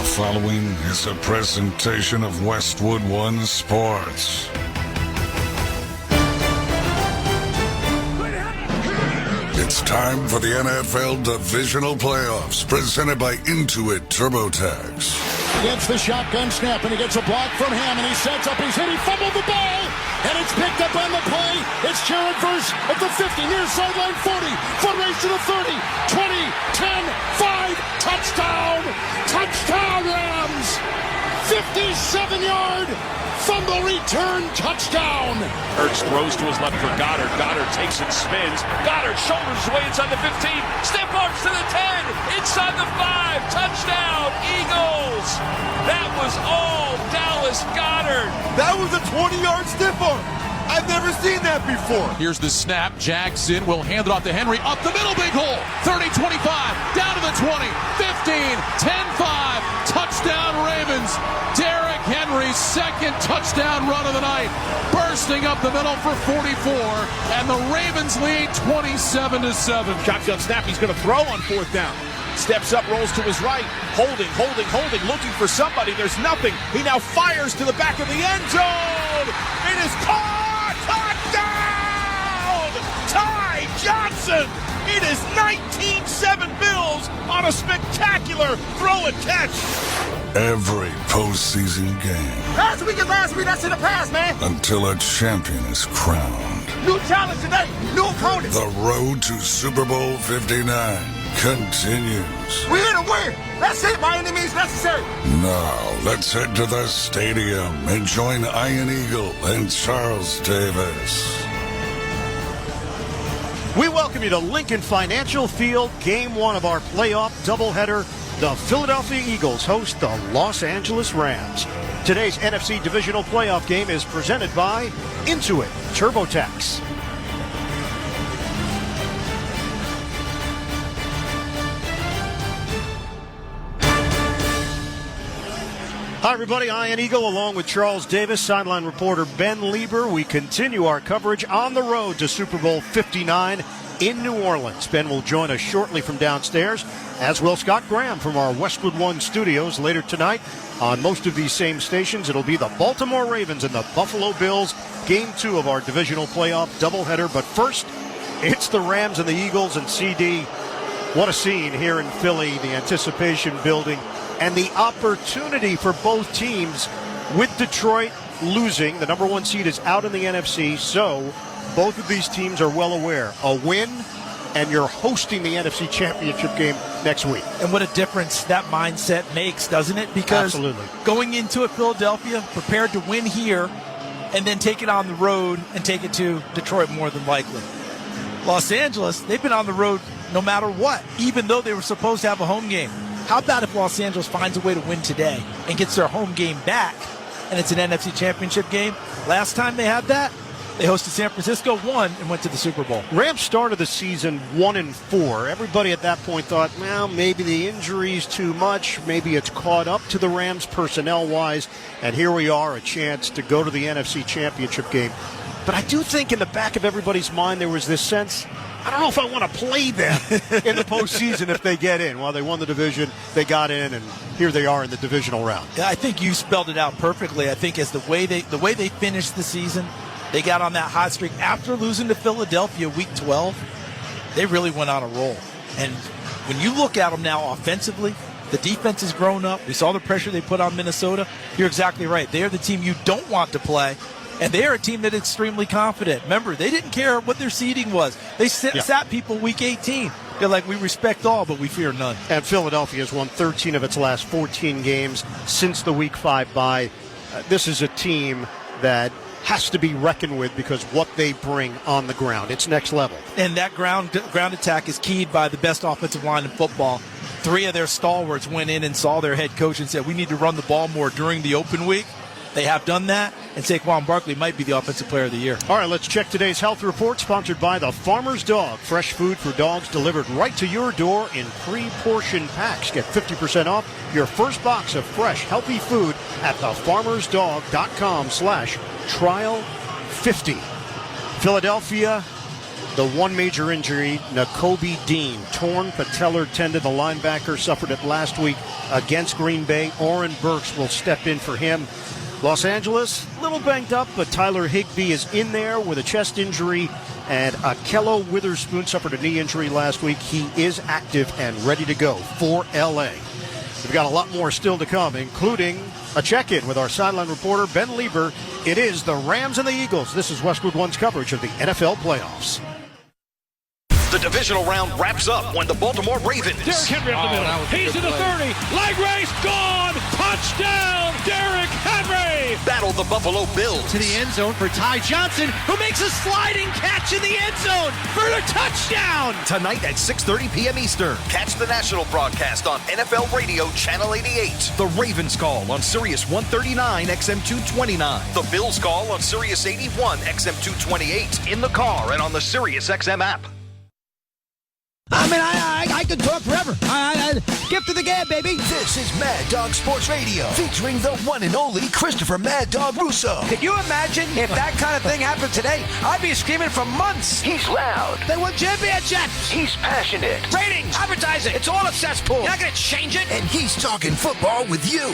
following is a presentation of Westwood One Sports. It's time for the NFL Divisional Playoffs, presented by Intuit TurboTax. Against the shotgun snap, and he gets a block from Ham, and he sets up, he's hit, he fumbled the ball, and it's picked up on the play. It's Jared Verse at the 50, near sideline 40, foot race to the 30, 20, 10, 5, touchdown! Touchdown, Rams! 57-yard fumble return touchdown. Ertz throws to his left for Goddard. Goddard takes and spins. Goddard shoulders his way inside the 15. Stiff arms to the 10. Inside the 5. Touchdown, Eagles. That was all Dallas Goddard. That was a 20-yard stiff arm. I've never seen that before. Here's the snap. Jackson will hand it off to Henry. Up the middle, big hole. 30, 25. Down to the 20. 15. 10-5. Touchdown, Ravens. Derrick Henry's second touchdown run of the night. Bursting up the middle for 44. And the Ravens lead 27-7. Shotgun snap. He's going to throw on fourth down. Steps up, rolls to his right. Holding, looking for somebody. There's nothing. He now fires to the back of the end zone. It is caught. Touchdown! Ty Johnson. It is 19-7 Bills on a spectacular throw and catch. Every postseason game. Last week is last week. That's in the past, man. Until a champion is crowned. New challenge today. New opponent. The road to Super Bowl 59 continues. We're here to win. That's it, by any means necessary. Now, let's head to the stadium and join Ian Eagle and Charles Davis. We welcome you to Lincoln Financial Field, game one of our playoff doubleheader. The Philadelphia Eagles host the Los Angeles Rams. Today's NFC Divisional Playoff game is presented by Intuit TurboTax. Hi, everybody. Ian Eagle along with Charles Davis, sideline reporter Ben Lieber. We continue our coverage on the road to Super Bowl 59 in New Orleans. Ben will join us shortly from downstairs, as will Scott Graham from our Westwood One studios later tonight. On most of these same stations, it'll be the Baltimore Ravens and the Buffalo Bills, game two of our divisional playoff doubleheader. But first, it's the Rams and the Eagles, and CD. What a scene here in Philly, the anticipation building, and the opportunity for both teams with Detroit losing. The number one seed is out in the NFC, so both of these teams are well aware. A win, and you're hosting the NFC Championship game next week. And what a difference that mindset makes, doesn't it? Because Absolutely. Going into it, Philadelphia, prepared to win here, and then take it on the road and take it to Detroit more than likely. Los Angeles, they've been on the road no matter what, even though they were supposed to have a home game. How about if Los Angeles finds a way to win today and gets their home game back, and it's an NFC Championship game? Last time they had that, they hosted San Francisco, won, and went to the Super Bowl. Rams started the season 1-4. Everybody at that point thought, well, maybe the injury's too much. Maybe it's caught up to the Rams personnel-wise. And here we are, a chance to go to the NFC Championship game. But I do think in the back of everybody's mind there was this sense, I don't know if I want to play them in the postseason if they get in. Well, they won the division, they got in, and here they are in the divisional round. Yeah, I think you spelled it out perfectly. I think as the way they finished the season, they got on that hot streak after losing to Philadelphia week 12. They really went on a roll. And when you look at them now offensively, the defense has grown up. We saw the pressure they put on Minnesota. You're exactly right. They are the team you don't want to play. And they are a team that's extremely confident. Remember, they didn't care what their seeding was. They sat people week 18. They're like, we respect all, but we fear none. And Philadelphia has won 13 of its last 14 games since the Week 5 bye. This is a team that has to be reckoned with because what they bring on the ground. It's next level. And that ground attack is keyed by the best offensive line in football. 3 of their stalwarts went in and saw their head coach and said, we need to run the ball more during the open week. They have done that, and Saquon Barkley might be the Offensive Player of the Year. All right, let's check today's health report, sponsored by the Farmer's Dog. Fresh food for dogs delivered right to your door in pre-portioned packs. Get 50% off your first box of fresh, healthy food at thefarmersdog.com/trial50. Philadelphia The one major injury, Nakobe Dean, torn patellar tendon. The linebacker suffered it last week against Green Bay. Oren Burks will step in for him. Los Angeles, a little banged up, but Tyler Higbee is in there with a chest injury. And Akello Witherspoon suffered a knee injury last week. He is active and ready to go for L.A. We've got a lot more still to come, including a check-in with our sideline reporter, Ben Lieber. It is the Rams and the Eagles. This is Westwood One's coverage of the NFL playoffs. The divisional round wraps up when the Baltimore Ravens. Derrick Henry up the middle. He's in the 30. Leg race gone. Touchdown, Derrick Henry. Battle the Buffalo Bills. To the end zone for Ty Johnson, who makes a sliding catch in the end zone for a touchdown. Tonight at 6:30 p.m. Eastern. Catch the national broadcast on NFL Radio Channel 88. The Ravens call on Sirius 139 XM 229. The Bills call on Sirius 81 XM 228. In the car and on the Sirius XM app. I mean, I could talk forever. Gift of the gab, baby. This is Mad Dog Sports Radio, featuring the one and only Christopher Mad Dog Russo. Could you imagine if that kind of thing happened today? I'd be screaming for months. He's loud. They won championships. He's passionate. Ratings, advertising, it's all a cesspool. You're not going to change it. And he's talking football with you.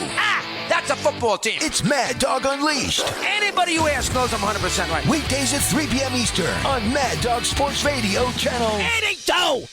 That's a football team. It's Mad Dog Unleashed. Anybody who asks knows I'm 100% right. Weekdays at 3 p.m. Eastern on Mad Dog Sports Radio Channel 82.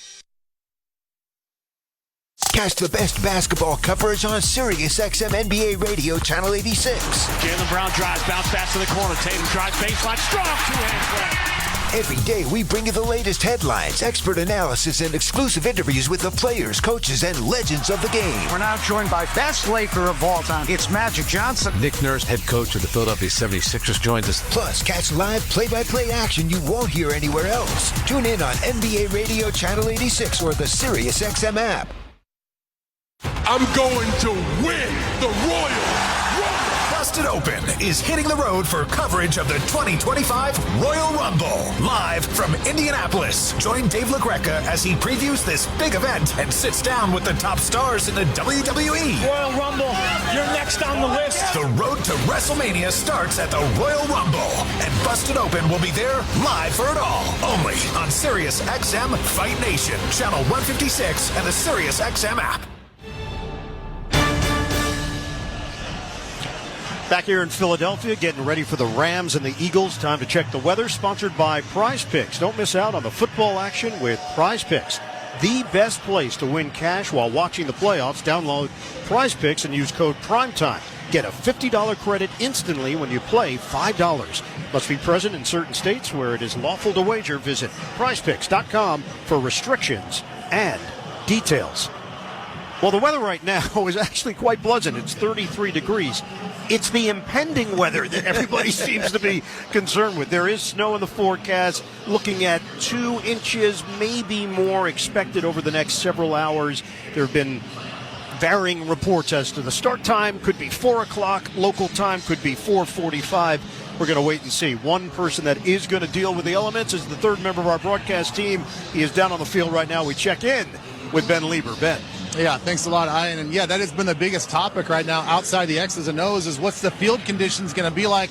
Catch the best basketball coverage on Sirius XM NBA Radio Channel 86. Jaylen Brown drives, bounce pass to the corner. Tatum drives baseline, strong two-hand grab. Every day we bring you the latest headlines, expert analysis, and exclusive interviews with the players, coaches, and legends of the game. We're now joined by best Laker of all time. It's Magic Johnson. Nick Nurse, head coach of the Philadelphia 76ers, joins us. Plus, catch live play-by-play action you won't hear anywhere else. Tune in on NBA Radio Channel 86 or the Sirius XM app. I'm going to win the Royal Rumble. Busted Open is hitting the road for coverage of the 2025 Royal Rumble. Live from Indianapolis. Join Dave LaGreca as he previews this big event and sits down with the top stars in the WWE. Royal Rumble, you're next on the list. The road to WrestleMania starts at the Royal Rumble, and Busted Open will be there live for it all. Only on Sirius XM Fight Nation, Channel 156, and the Sirius XM app. Back here in Philadelphia, getting ready for the Rams and the Eagles. Time to check the weather, sponsored by Prize Picks. Don't miss out on the football action with Prize Picks. The best place to win cash while watching the playoffs. Download Prize Picks and use code PRIMETIME. Get a $50 credit instantly when you play $5. Must be present in certain states where it is lawful to wager. Visit prizepicks.com for restrictions and details. Well, the weather right now is actually quite pleasant. It's 33 degrees. It's the impending weather that everybody seems to be concerned with. There is snow in the forecast, looking at 2 inches, maybe more, expected over the next several hours. There have been varying reports as to the start time. Could be 4 o'clock. Local time could be 4:45. We're going to wait and see. One person that is going to deal with the elements is the third member of our broadcast team. He is down on the field right now. We check in with Ben Lieber. Ben. Yeah, thanks a lot, Ian. And yeah, that has been the biggest topic right now outside the X's and O's is what's the field conditions going to be like?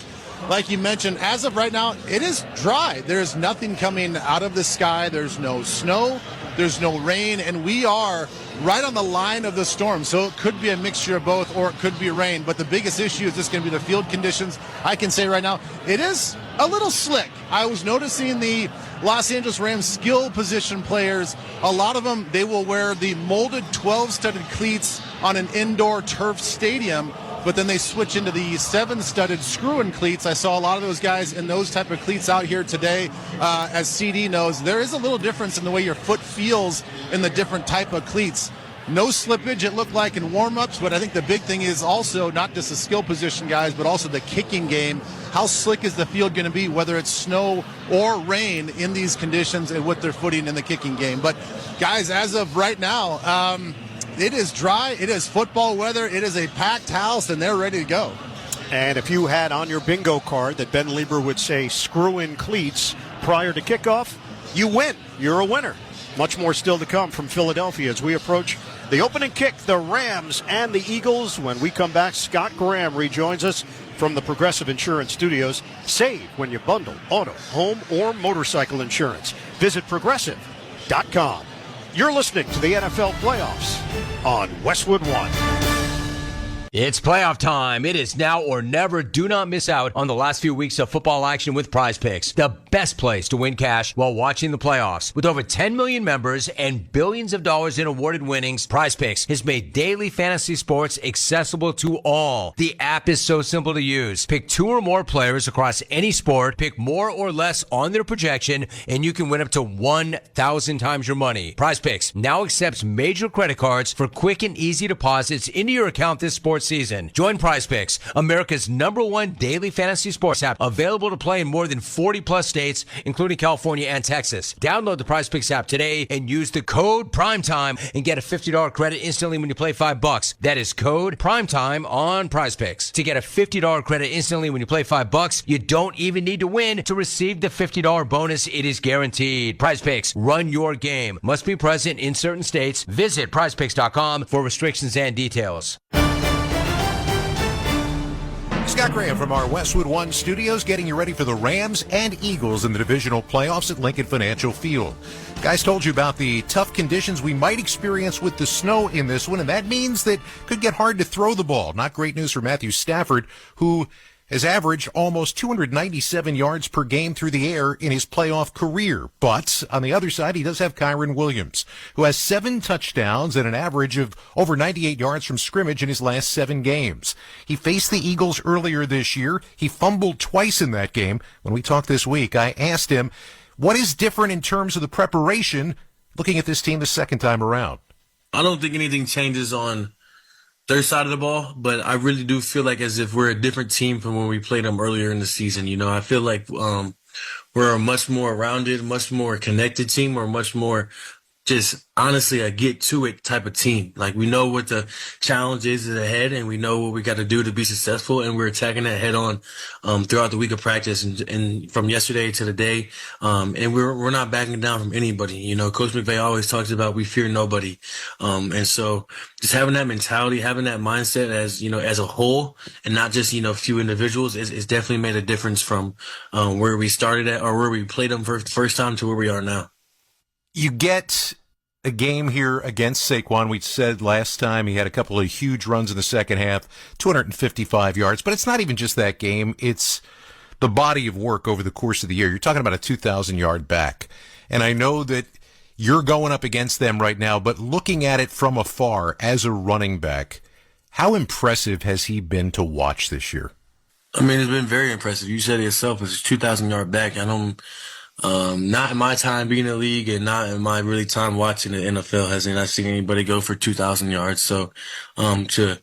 Like you mentioned, as of right now, it is dry. There's nothing coming out of the sky. There's no snow. There's no rain. And we are right on the line of the storm. So it could be a mixture of both, or it could be rain. But the biggest issue is just going to be the field conditions. I can say right now, it is a little slick. I was noticing the Los Angeles Rams skill position players, a lot of them, they will wear the molded 12-studded cleats on an indoor turf stadium, but then they switch into the 7-studded screw-in cleats. I saw a lot of those guys in those type of cleats out here today. As CD knows, there is a little difference in the way your foot feels in the different type of cleats. No slippage, it looked like, in warm-ups, but I think the big thing is also not just the skill position guys, but also the kicking game. How slick is the field going to be, whether it's snow or rain in these conditions and with their footing in the kicking game? But, guys, as of right now, it is dry, it is football weather, it is a packed house, and they're ready to go. And if you had on your bingo card that Ben Lieber would say screw-in cleats prior to kickoff, you win. You're a winner. Much more still to come from Philadelphia as we approach the opening kick, the Rams and the Eagles. When we come back, Scott Graham rejoins us From the Progressive Insurance Studios, save when you bundle auto, home, or motorcycle insurance. Visit Progressive.com. You're listening to the NFL Playoffs on Westwood One. It's playoff time. It is now or never. Do not miss out on the last few weeks of football action with Prize Picks, the best place to win cash while watching the playoffs. With over 10 million members and billions of dollars in awarded winnings, Prize Picks has made daily fantasy sports accessible to all. The app is so simple to use. Pick 2 or more players across any sport, pick more or less on their projection, and you can win up to 1,000 times your money. Prize Picks now accepts major credit cards for quick and easy deposits into your account this sports season. Join Prize Picks, America's #1 daily fantasy sports app, available to play in more than 40 plus states, including California and Texas. Download the Prize Picks app today and use the code PRIMETIME and get a $50 credit instantly when you play $5. That is code PRIMETIME on Prize Picks. To get a $50 credit instantly when you play $5, you don't even need to win to receive the $50 bonus. It is guaranteed. Prize Picks, run your game. Must be present in certain states. Visit prizepicks.com for restrictions and details. Scott Graham from our Westwood One studios getting you ready for the Rams and Eagles in the divisional playoffs at Lincoln Financial Field. Guys told you about the tough conditions we might experience with the snow in this one, and that means that it could get hard to throw the ball. Not great news for Matthew Stafford, who has averaged almost 297 yards per game through the air in his playoff career. But on the other side, he does have Kyren Williams, who has 7 touchdowns and an average of over 98 yards from scrimmage in his last 7 games. He faced the Eagles earlier this year. He fumbled twice in that game. When we talked this week, I asked him, what is different in terms of the preparation looking at this team the second time around? I don't think anything changes on their side of the ball, but I really do feel like as if we're a different team from when we played them earlier in the season. You know, I feel like we're a much more rounded, much more connected team. We're much more just honestly a get to it type of team. Like, we know what the challenge is ahead, and we know what we got to do to be successful, and we're attacking that head on throughout the week of practice and from yesterday to today. And we're not backing down from anybody. You know, Coach McVay always talks about we fear nobody. And so just having that mentality, having that mindset as, you know, as a whole, and not just, you know, few individuals, is definitely made a difference from where we started at, or where we played them for the first time, to where we are now. You get a game here against Saquon. We said last time he had a couple of huge runs in the second half, 255 yards. But it's not even just that game. It's the body of work over the course of the year. You're talking about a 2,000-yard back. And I know that you're going up against them right now, but looking at it from afar as a running back, how impressive has he been to watch this year? I mean, it's been very impressive. You said it yourself. It's a 2,000-yard back. I don't... not in my time being in the league, and not in my really time watching the NFL, hasn't I seen anybody go for 2,000 yards. So, to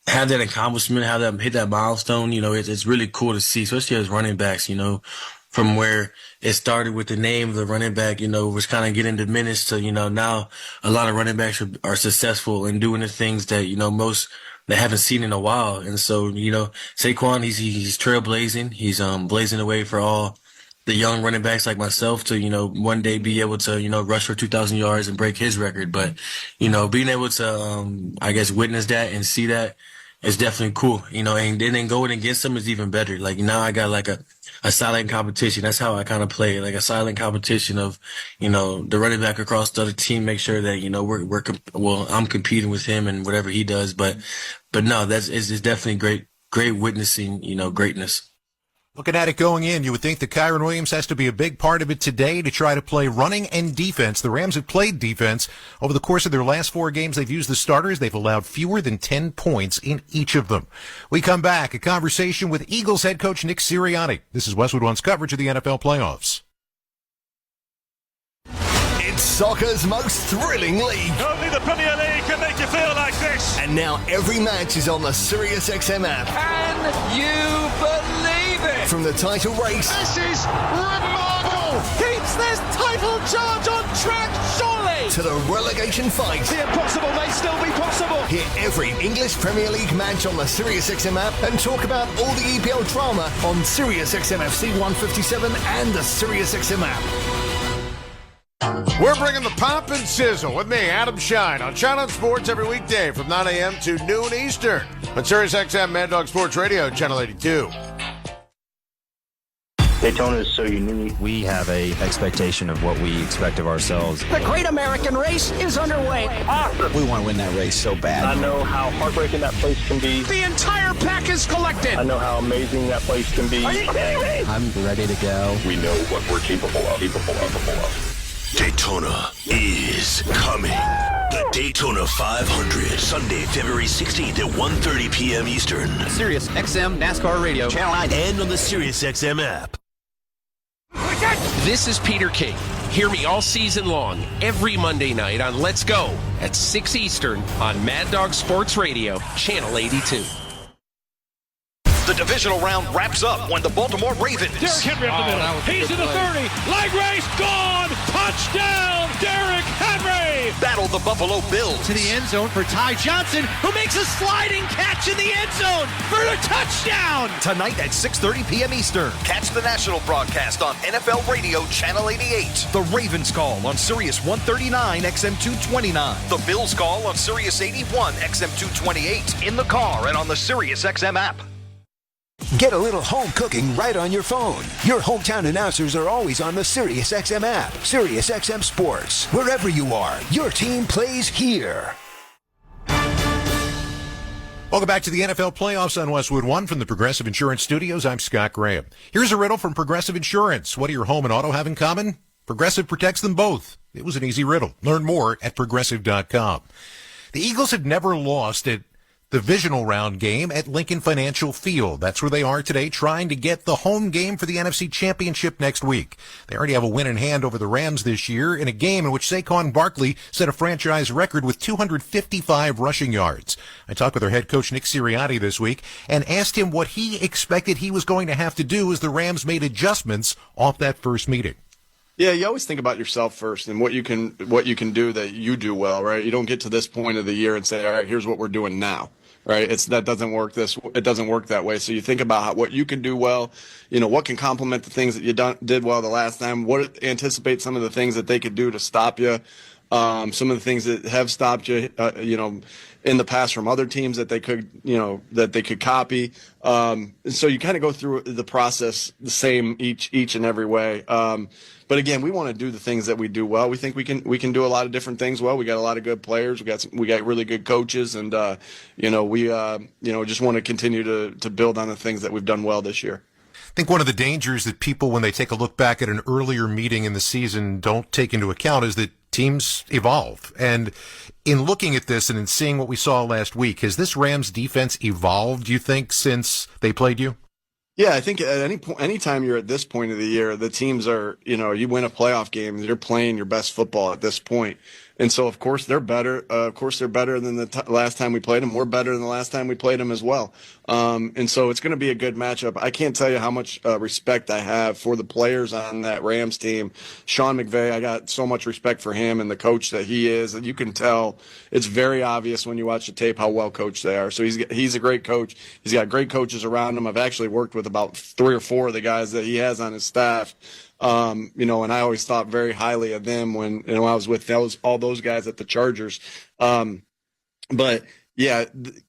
have that accomplishment, have that hit that milestone, you know, it's really cool to see, especially as running backs, you know, from where it started with the name of the running back, you know, was kind of getting diminished to, you know, now a lot of running backs are successful in doing the things that, you know, most they haven't seen in a while. And so, you know, Saquon, he's trailblazing. He's, blazing the way for all the young running backs like myself to, you know, one day be able to, you know, rush for 2,000 yards and break his record. But, you know, being able to, I guess, witness that and see that is definitely cool, you know, and then going against him is even better. Like, now I got like a silent competition. That's how I kind of play, like a silent competition of, you know, the running back across the other team, make sure that, you know, I'm competing with him and whatever he does. But no, it's definitely great witnessing, you know, greatness. Looking at it going in, you would think that Kyren Williams has to be a big part of it today to try to play running and defense. The Rams have played defense. Over the course of their last 4 games, they've used the starters. They've allowed fewer than 10 points in each of them. We come back, a conversation with Eagles head coach Nick Sirianni. This is Westwood One's coverage of the NFL playoffs. It's soccer's most thrilling league. Only the Premier League can make you feel like this. And now every match is on the SiriusXM app. Can you believe it? From the title race. This is remarkable. Keeps this title charge on track, surely. To the relegation fight. The impossible may still be possible. Hear every English Premier League match on the SiriusXM app and talk about all the EPL drama on SiriusXM FC 157 and the SiriusXM app. We're bringing the pop and sizzle with me, Adam Shine, on Channel Sports every weekday from 9 a.m. to noon Eastern on Sirius XM Mad Dog Sports Radio, Channel 82. Daytona is so unique. We have a expectation of what we expect of ourselves. The Great American Race is underway. Awesome. We want to win that race so bad. I know how heartbreaking that place can be. The entire pack is collected. I know how amazing that place can be. Are you kidding me? I'm ready to go. We know what we're capable of. Daytona is coming. The Daytona 500, Sunday, February 16th at 1:30 p.m. Eastern. Sirius XM NASCAR Radio, Channel 9, and on the Sirius XM app. This is Peter King. Hear me all season long, every Monday night on Let's Go at 6 Eastern on Mad Dog Sports Radio, Channel 82. The divisional round wraps up when the Baltimore Ravens. Derrick Henry up the middle. He's to the 30. Leg race gone. Touchdown, Derrick Henry. Battle the Buffalo Bills. To the end zone for Ty Johnson, who makes a sliding catch in the end zone for a touchdown. Tonight at 6:30 p.m. Eastern. Catch the national broadcast on NFL Radio Channel 88. The Ravens call on Sirius 139 XM 229. The Bills call on Sirius 81 XM 228. In the car and on the Sirius XM app. Get a little home cooking right on your phone. Your hometown announcers are always on the SiriusXM app. SiriusXM Sports. Wherever you are, your team plays here. Welcome back to the NFL playoffs on Westwood One from the Progressive Insurance Studios. I'm Scott Graham. Here's a riddle from Progressive Insurance. What do your home and auto have in common? Progressive protects them both. It was an easy riddle. Learn more at Progressive.com. The Eagles have never lost at divisional round game at Lincoln Financial Field. That's where they are today, trying to get the home game for the NFC Championship next week. They already have a win in hand over the Rams this year in a game in which Saquon Barkley set a franchise record with 255 rushing yards. I talked with their head coach Nick Sirianni this week and asked him what he expected he was going to have to do as the Rams made adjustments off that first meeting. Yeah, you always think about yourself first and what you can do that you do well, right? You don't get to this point of the year and say, all right, here's what we're doing now. Right, it doesn't work that way. So you think about what you can do well, what can complement the things that you did well the last time. What anticipate some of the things that they could do to stop you. Some of the things that have stopped you, in the past from other teams that they could copy. So you kind of go through the process the same each and every way. But again, we want to do the things that we do well. We think we can do a lot of different things well. We got a lot of good players. We got really good coaches, and we just want to continue to build on the things that we've done well this year. I think one of the dangers that people, when they take a look back at an earlier meeting in the season, don't take into account is that teams evolve. And in looking at this and in seeing what we saw last week, has this Rams defense evolved, do you think, since they played you? Yeah, I think at any time you're at this point of the year, the teams are, you win a playoff game, you're playing your best football at this point. And so, of course, they're better. Of course, they're better than the last time we played them. We're better than the last time we played them as well. And so it's going to be a good matchup. I can't tell you how much respect I have for the players on that Rams team. Sean McVay, I got so much respect for him and the coach that he is. And you can tell it's very obvious when you watch the tape how well coached they are. So he's a great coach. He's got great coaches around him. I've actually worked with about 3 or 4 of the guys that he has on his staff. And I always thought very highly of them when I was with all those guys at the Chargers. But yeah,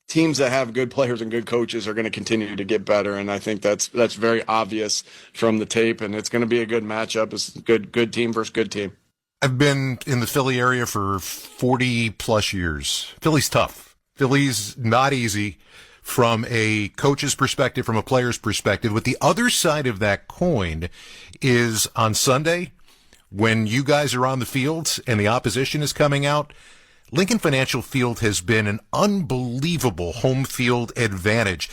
teams that have good players and good coaches are going to continue to get better, and I think that's very obvious from the tape. And it's going to be a good matchup. It's good team versus good team. I've been in the Philly area for 40 plus years. Philly's tough. Philly's not easy from a coach's perspective, from a player's perspective. But the other side of that coin is on Sunday, when you guys are on the field and the opposition is coming out, Lincoln Financial Field has been an unbelievable home field advantage.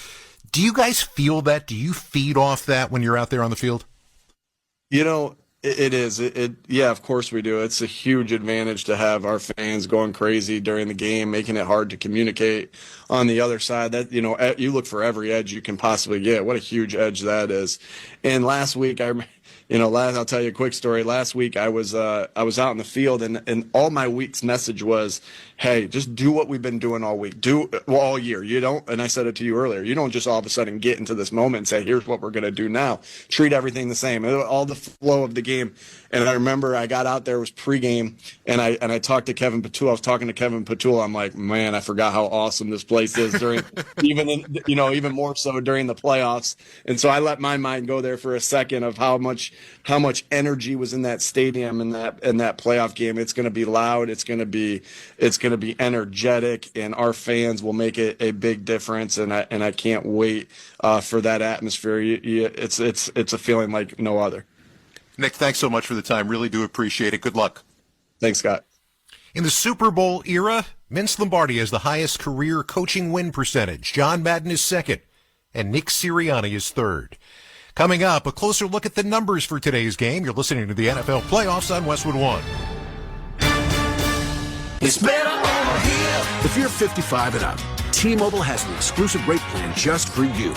Do you guys feel that? Do you feed off that when you're out there on the field? It is. Yeah, of course we do. It's a huge advantage to have our fans going crazy during the game, making it hard to communicate on the other side. That, you look for every edge you can possibly get. What a huge edge that is. And last week, I'll tell you a quick story. Last week I was out in the field, and all my week's message was, hey, just do what we've been doing all week, all year. You don't, and I said it to you earlier, you don't just all of a sudden get into this moment and say, here's what we're going to do now. Treat everything the same, all the flow of the game. And I remember I got out there, it was pregame, and I talked to Kevin Petula. I was talking to Kevin Petula. I'm like, man, I forgot how awesome this place is during, even more so during the playoffs. And so I let my mind go there for a second of how much energy was in that stadium in that playoff game. It's going to be loud. It's going to be energetic, and our fans will make it a big difference. And I can't wait for that atmosphere. It's a feeling like no other. Nick, thanks so much for the time. Really do appreciate it. Good luck. Thanks, Scott. In the Super Bowl era, Vince Lombardi has the highest career coaching win percentage. John Madden is second, and Nick Sirianni is third. Coming up, a closer look at the numbers for today's game. You're listening to the NFL Playoffs on Westwood One. It's better over here. If you're 55 and up, T-Mobile has an exclusive rate plan just for you.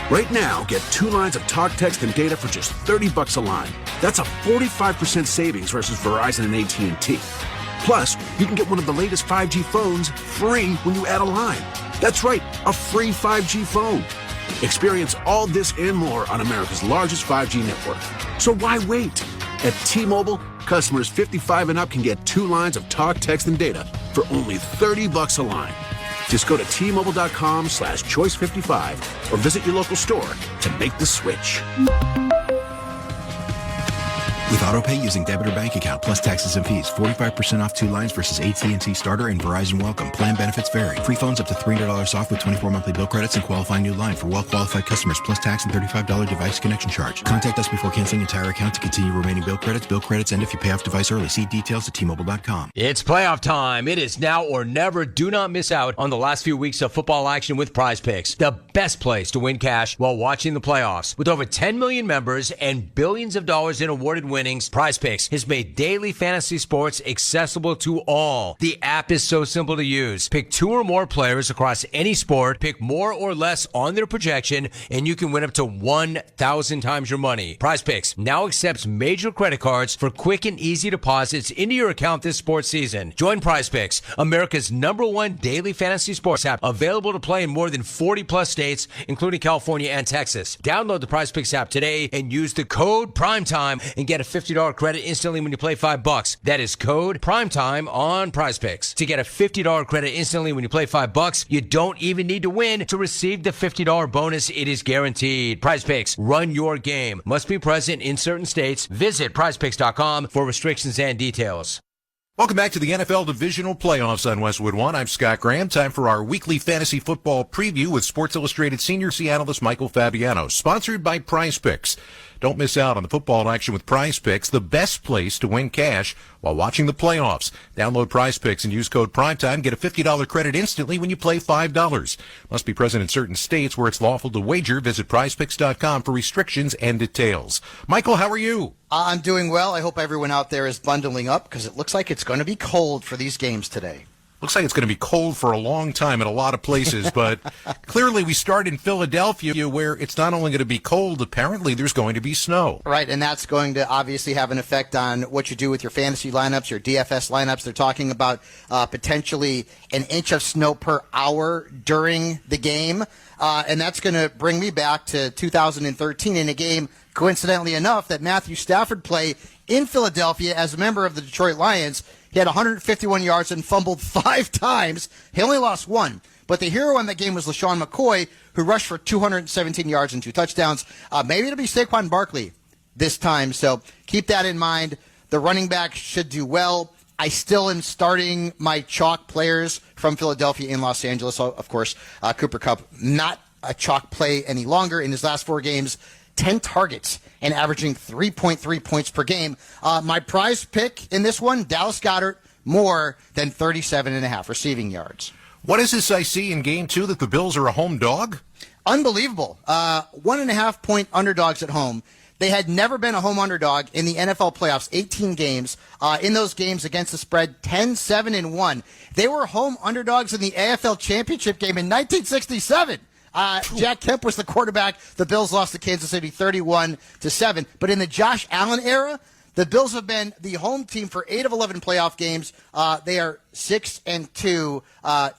Right now, get 2 lines of talk, text, and data for just $30 a line. That's a 45% savings versus Verizon and AT&T. Plus, you can get one of the latest 5G phones free when you add a line. That's right, a free 5G phone. Experience all this and more on America's largest 5G network. So why wait? At T-Mobile, customers 55 and up can get 2 lines of talk, text, and data for only $30 a line. Just go to T-Mobile.com/choice55 or visit your local store to make the switch. With AutoPay using debit or bank account plus taxes and fees, 45% off 2 lines versus AT&T Starter and Verizon Welcome. Plan benefits vary. Free phones up to $300 off with 24 monthly bill credits and qualifying new line for well-qualified customers plus tax and $35 device connection charge. Contact us before canceling entire account to continue remaining bill credits. Bill credits end if you pay off device early. See details at T-Mobile.com. It's playoff time. It is now or never. Do not miss out on the last few weeks of football action with Prize Picks, the best place to win cash while watching the playoffs. With over 10 million members and billions of dollars in awarded winnings, Prize Picks has made daily fantasy sports accessible to all. The app is so simple to use. Pick 2 or more players across any sport, pick more or less on their projection, and you can win up to 1,000 times your money. Prize Picks now accepts major credit cards for quick and easy deposits into your account this sports season. Join Prize Picks, America's #1 daily fantasy sports app, available to play in more than 40 plus states, including California and Texas. Download the Prize Picks app today and use the code PRIMETIME and get a $50 credit instantly when you play $5. That is code PRIMETIME on Prize Picks. To get a $50 credit instantly when you play $5, you don't even need to win to receive the $50 bonus. It is guaranteed. Prize Picks, run your game. Must be present in certain states. Visit prizepicks.com for restrictions and details. Welcome back to the NFL Divisional Playoffs on Westwood One. I'm Scott Graham. Time for our weekly fantasy football preview with Sports Illustrated senior analyst Michael Fabiano, sponsored by Prize Picks. Don't miss out on the football action with Prize Picks, the best place to win cash while watching the playoffs. Download Prize Picks and use code PRIMETIME. Get a $50 credit instantly when you play $5. Must be present in certain states where it's lawful to wager. Visit prizepicks.com for restrictions and details. Michael, how are you? I'm doing well. I hope everyone out there is bundling up because it looks like it's going to be cold for these games today. Looks like it's going to be cold for a long time in a lot of places, but clearly we start in Philadelphia where it's not only going to be cold, apparently there's going to be snow. Right, and that's going to obviously have an effect on what you do with your fantasy lineups, your DFS lineups. They're talking about potentially an inch of snow per hour during the game, and that's going to bring me back to 2013 in a game, coincidentally enough, that Matthew Stafford played in Philadelphia as a member of the Detroit Lions. He had 151 yards and fumbled 5 times. He only lost 1. But the hero in that game was LaShawn McCoy, who rushed for 217 yards and 2 touchdowns. Maybe it'll be Saquon Barkley this time. So keep that in mind. The running back should do well. I still am starting my chalk players from Philadelphia in Los Angeles. So, of course, Cooper Kupp, not a chalk play any longer in his last 4 games. 10 targets and averaging 3.3 points per game. My prize pick in this one, Dallas Goedert, more than 37.5 receiving yards. What is this I see in game 2 that the Bills are a home dog? Unbelievable. 1.5 point underdogs at home. They had never been a home underdog in the NFL playoffs, 18 games. In those games against the spread, 10-7-1. They were home underdogs in the AFL Championship game in 1967. Jack Kemp was the quarterback. The Bills lost to Kansas City 31-7. But in the Josh Allen era, the Bills have been the home team for 8 of 11 playoff games. They are 6-2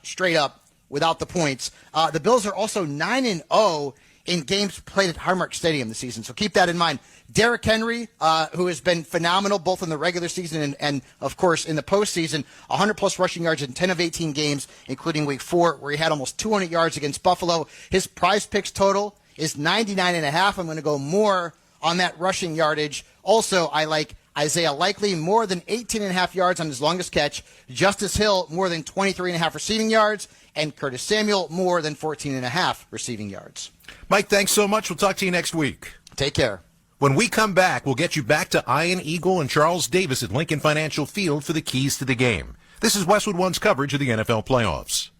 straight up without the points. The Bills are also 9-0 in games played at Highmark Stadium this season. So keep that in mind. Derrick Henry, who has been phenomenal both in the regular season and of course, in the postseason, 100-plus rushing yards in 10 of 18 games, including Week 4, where he had almost 200 yards against Buffalo. His prize picks total is 99.5. I'm going to go more on that rushing yardage. Also, I like Isaiah Likely more than 18.5 yards on his longest catch, Justice Hill more than 23.5 receiving yards, and Curtis Samuel more than 14.5 receiving yards. Mike, thanks so much. We'll talk to you next week. Take care. When we come back, we'll get you back to Ian Eagle and Charles Davis at Lincoln Financial Field for the keys to the game. This is Westwood One's coverage of the NFL playoffs.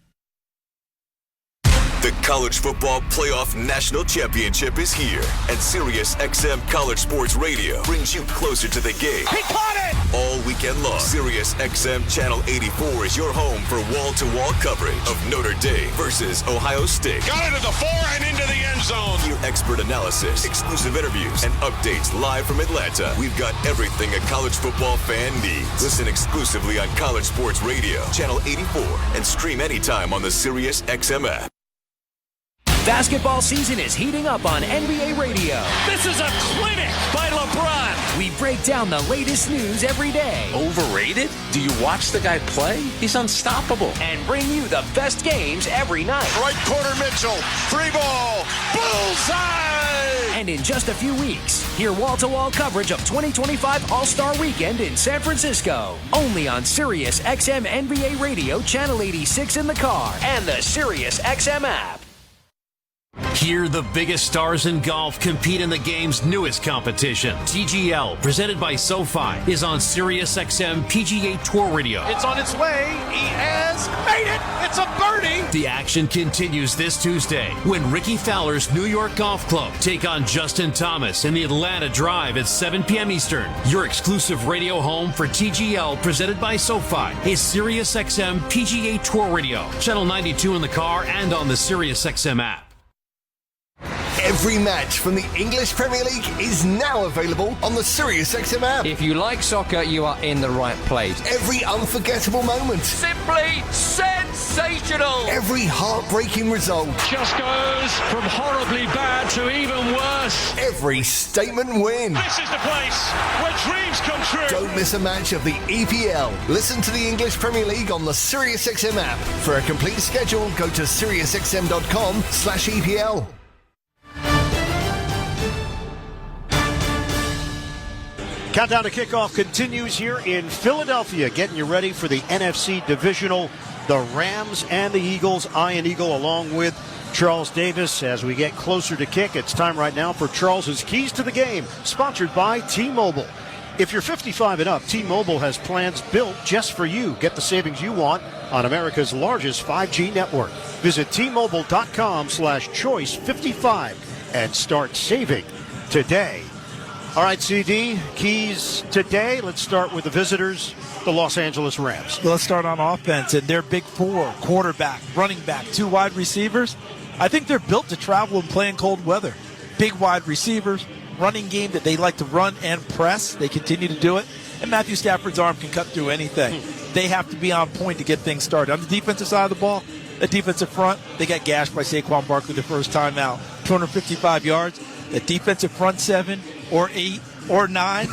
The College Football Playoff National Championship is here, and Sirius XM College Sports Radio brings you closer to the game. He caught it! All weekend long, Sirius XM Channel 84 is your home for wall-to-wall coverage of Notre Dame versus Ohio State. Got it at the 4 and into the end zone. Hear expert analysis, exclusive interviews, and updates live from Atlanta. We've got everything a college football fan needs. Listen exclusively on College Sports Radio, Channel 84, and stream anytime on the Sirius XM app. Basketball season is heating up on NBA Radio. This is a clinic by LeBron. We break down the latest news every day. Overrated? Do you watch the guy play? He's unstoppable. And bring you the best games every night. Right corner Mitchell. Free ball. Bullseye! And in just a few weeks, hear wall-to-wall coverage of 2025 All-Star Weekend in San Francisco. Only on Sirius XM NBA Radio, Channel 86 in the car, and the Sirius XM app. Hear the biggest stars in golf compete in the game's newest competition. TGL, presented by SoFi, is on SiriusXM PGA Tour Radio. It's on its way. He has made it. It's a birdie. The action continues this Tuesday when Ricky Fowler's New York Golf Club take on Justin Thomas in the Atlanta Drive at 7 p.m. Eastern. Your exclusive radio home for TGL, presented by SoFi, is SiriusXM PGA Tour Radio, Channel 92 in the car and on the SiriusXM app. Every match from the English Premier League is now available on the SiriusXM app. If you like soccer, you are in the right place. Every unforgettable moment. Simply sensational. Every heartbreaking result. Just goes from horribly bad to even worse. Every statement win. This is the place where dreams come true. Don't miss a match of the EPL. Listen to the English Premier League on the SiriusXM app. For a complete schedule, go to SiriusXM.com/EPL. Countdown to kickoff continues here in Philadelphia, getting you ready for the NFC Divisional. The Rams and the Eagles, Ian Eagle along with Charles Davis. As we get closer to kick, it's time right now for Charles's Keys to the Game, sponsored by T-Mobile. If you're 55 and up, T-Mobile has plans built just for you. Get the savings you want on America's largest 5G network. Visit T-Mobile.com/choice55 and start saving today. All right, CD, keys today. Let's start with the visitors, the Los Angeles Rams. Let's start on offense, and their big four, quarterback, running back, 2 wide receivers. I think they're built to travel and play in cold weather. Big wide receivers, running game that they like to run and press. They continue to do it. And Matthew Stafford's arm can cut through anything. They have to be on point to get things started. On the defensive side of the ball, the defensive front, they got gashed by Saquon Barkley the first time out. 255 yards. The defensive front 7 or 8 or 9,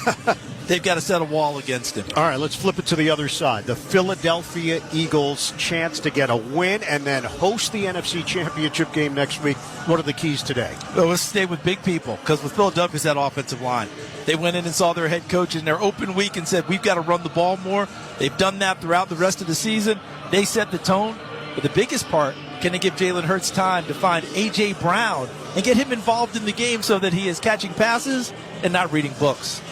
they've got to set a wall against him. All right, let's flip it to the other side. The Philadelphia Eagles' chance to get a win and then host the NFC Championship game next week. What are the keys today? Well, let's stay with big people, because with Philadelphia's that offensive line. They went in and saw their head coach in their open week and said, we've got to run the ball more. They've done that throughout the rest of the season. They set the tone. But the biggest part, can they give Jalen Hurts time to find A.J. Brown and get him involved in the game so that he is catching passes and not reading books?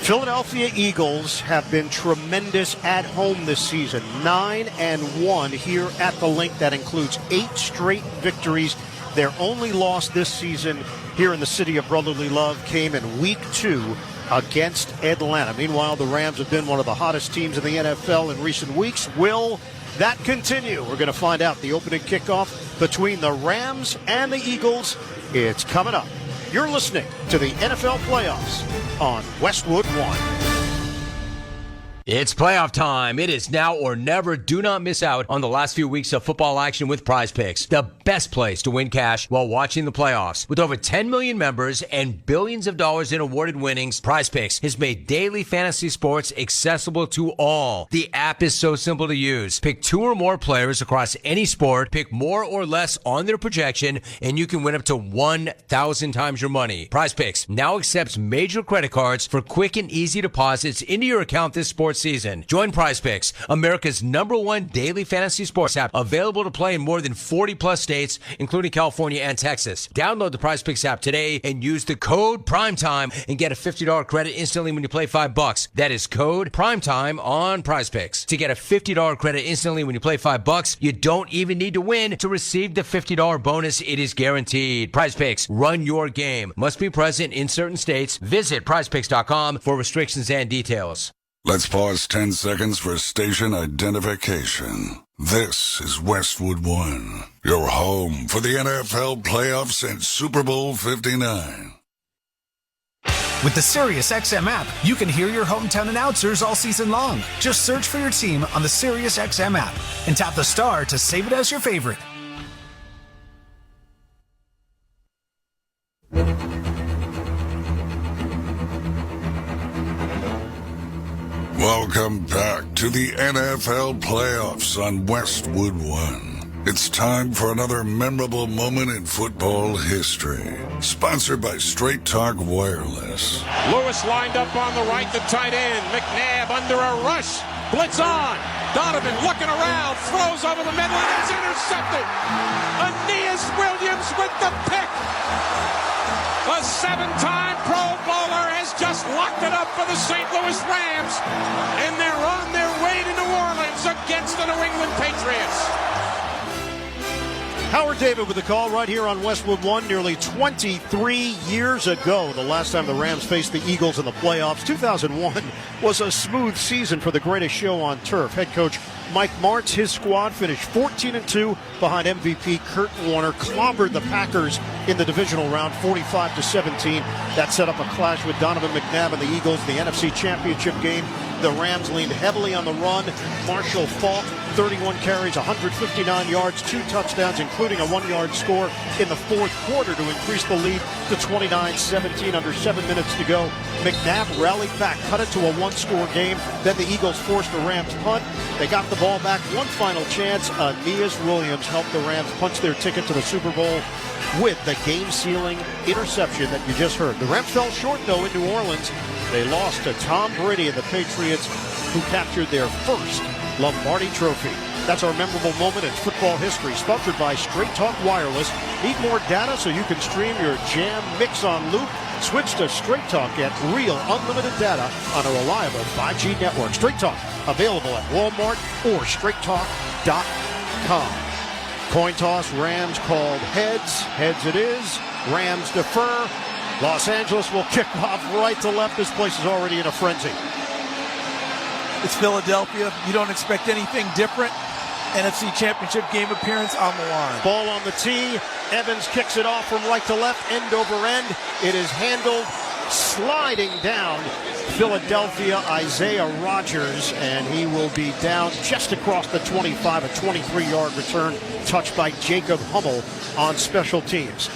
Philadelphia Eagles have been tremendous at home this season. 9-1 here at the Link. That includes 8 straight victories. Their only loss this season here in the city of brotherly love came in Week 2 against Atlanta. Meanwhile, the Rams have been one of the hottest teams in the NFL in recent weeks. Will that continue? We're going to find out. The opening kickoff between the Rams and the Eagles. It's coming up. You're listening to the NFL Playoffs on Westwood One. It's playoff time. It is now or never. Do not miss out on the last few weeks of football action with Prize Picks, the best place to win cash while watching the playoffs. With over 10 million members and billions of dollars in awarded winnings, Prize Picks has made daily fantasy sports accessible to all. The app is so simple to use. Pick 2 or more players across any sport, pick more or less on their projection, and you can win up to 1,000 times your money. Prize Picks now accepts major credit cards for quick and easy deposits into your account this sports season. Join Prize Picks, America's #1 daily fantasy sports app, available to play in more than 40 plus states, including California and Texas. Download the Prize Picks app today and use the code PRIMETIME and get a $50 credit instantly when you play $5. That is code PRIMETIME on Prize Picks. To get a $50 credit instantly when you play $5, you don't even need to win to receive the $50 bonus. It is guaranteed. Prize Picks, run your game. Must be present in certain states. Visit prizepicks.com for restrictions and details. Let's pause 10 seconds for station identification. This is Westwood One, your home for the NFL playoffs and Super Bowl 59. With the SiriusXM app, you can hear your hometown announcers all season long. Just search for your team on the SiriusXM app and tap the star to save it as your favorite. Welcome back to the NFL playoffs on Westwood One. It's time for another memorable moment in football history. Sponsored by Straight Talk Wireless. Lewis lined up on the right, the tight end. McNabb under a rush. Blitz on. Donovan looking around. Throws over the middle and is intercepted. Aeneas Williams with the pick. A 7-time Pro Bowler has just locked it up for the St. Louis Rams, and they're on their way to New Orleans against the New England Patriots. Howard David with the call right here on Westwood One. Nearly 23 years ago, the last time the Rams faced the Eagles in the playoffs. 2001 was a smooth season for the greatest show on turf. Head coach Mike Martz, his squad finished 14-2 behind MVP Kurt Warner, clobbered the Packers in the divisional round 45-17. That set up a clash with Donovan McNabb and the Eagles in the NFC Championship game. The Rams leaned heavily on the run. Marshall Faulk, 31 carries, 159 yards, 2 touchdowns, including a 1-yard score in the fourth quarter to increase the lead to 29-17 under 7 minutes to go. McNabb rallied back, cut it to a 1-score game. Then the Eagles forced the Rams punt. They got the ball back. One final chance. Aeneas Williams helped the Rams punch their ticket to the Super Bowl with the game-sealing interception that you just heard. The Rams fell short, though, in New Orleans. They lost to Tom Brady and the Patriots, who captured their first Lombardi Trophy. That's our memorable moment in football history, sponsored by Straight Talk Wireless. Need more data so you can stream your Jam mix on loop? Switch to Straight Talk. Get real unlimited data on a reliable 5G network. Straight Talk, available at Walmart or straighttalk.com. Coin toss, Rams called heads. Heads it is. Rams defer. Los Angeles will kick off right to left. This place is already in a frenzy. It's Philadelphia. You don't expect anything different. NFC Championship game appearance on the line. Ball on the tee. Evans kicks it off from right to left, end over end. It is handled, sliding down. Philadelphia, Isaiah Rodgers, and he will be down just across the 25, a 23-yard return, touched by Jacob Hummel on special teams.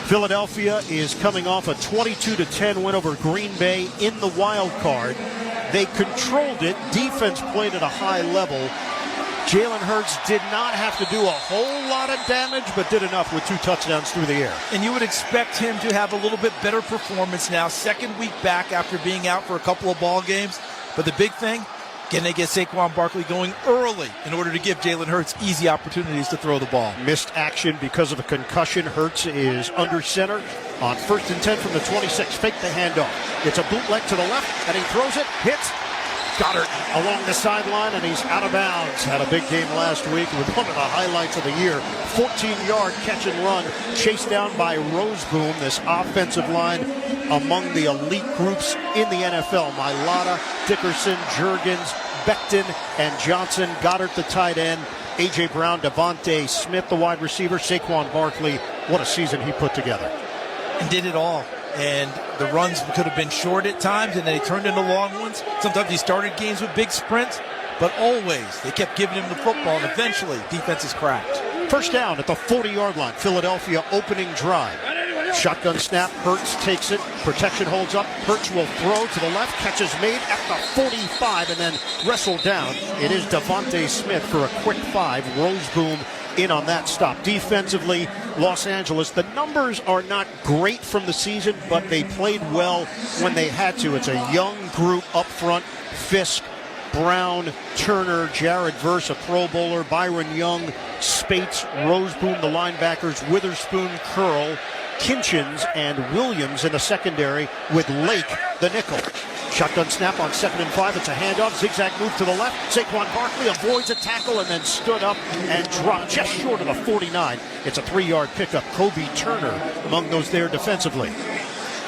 Philadelphia is coming off a 22-10 win over Green Bay in the wild card. They controlled it. Defense played at a high level. Jalen Hurts did not have to do a whole lot of damage, but did enough with 2 touchdowns through the air. And you would expect him to have a little bit better performance now, second week back after being out for a couple of ball games. But the big thing, can they get Saquon Barkley going early in order to give Jalen Hurts easy opportunities to throw the ball? Missed action because of a concussion. Hurts is under center on 1st and 10 from the 26. Fake the handoff. It's a bootleg to the left, and he throws it, hits Goddard along the sideline, and he's out of bounds. Had a big game last week with one of the highlights of the year. 14-yard catch and run, chased down by Roseboom. This offensive line among the elite groups in the NFL. Mailata, Dickerson, Juergens, Becton, and Johnson. Goddard, the tight end. A.J. Brown, Devontae Smith, the wide receiver, Saquon Barkley. What a season he put together. And did it all. And the runs could have been short at times, and they turned into long ones. Sometimes he started games with big sprints, but always they kept giving him the football, and eventually defenses cracked. First down at the 40-yard line. Philadelphia opening drive. Shotgun snap. Hurts takes it. Protection holds up. Hurts will throw to the left. Catch is made at the 45 and then wrestled down. It is Devontae Smith for a quick 5. Roseboom in on that stop. Defensively, Los Angeles, the numbers are not great from the season, but they played well when they had to. It's a young group up front. Fisk, Brown, Turner, Jared Verse, a Pro Bowler, Byron Young, Spates, Roseboom, the linebackers, Witherspoon, Curl, Kinchins, and Williams in the secondary with Lake, the nickel. Shotgun snap on 2nd and 5. It's a handoff. Zigzag move to the left. Saquon Barkley avoids a tackle and then stood up and dropped just short of the 49. It's a 3-yard pickup. Kobe Turner among those there defensively.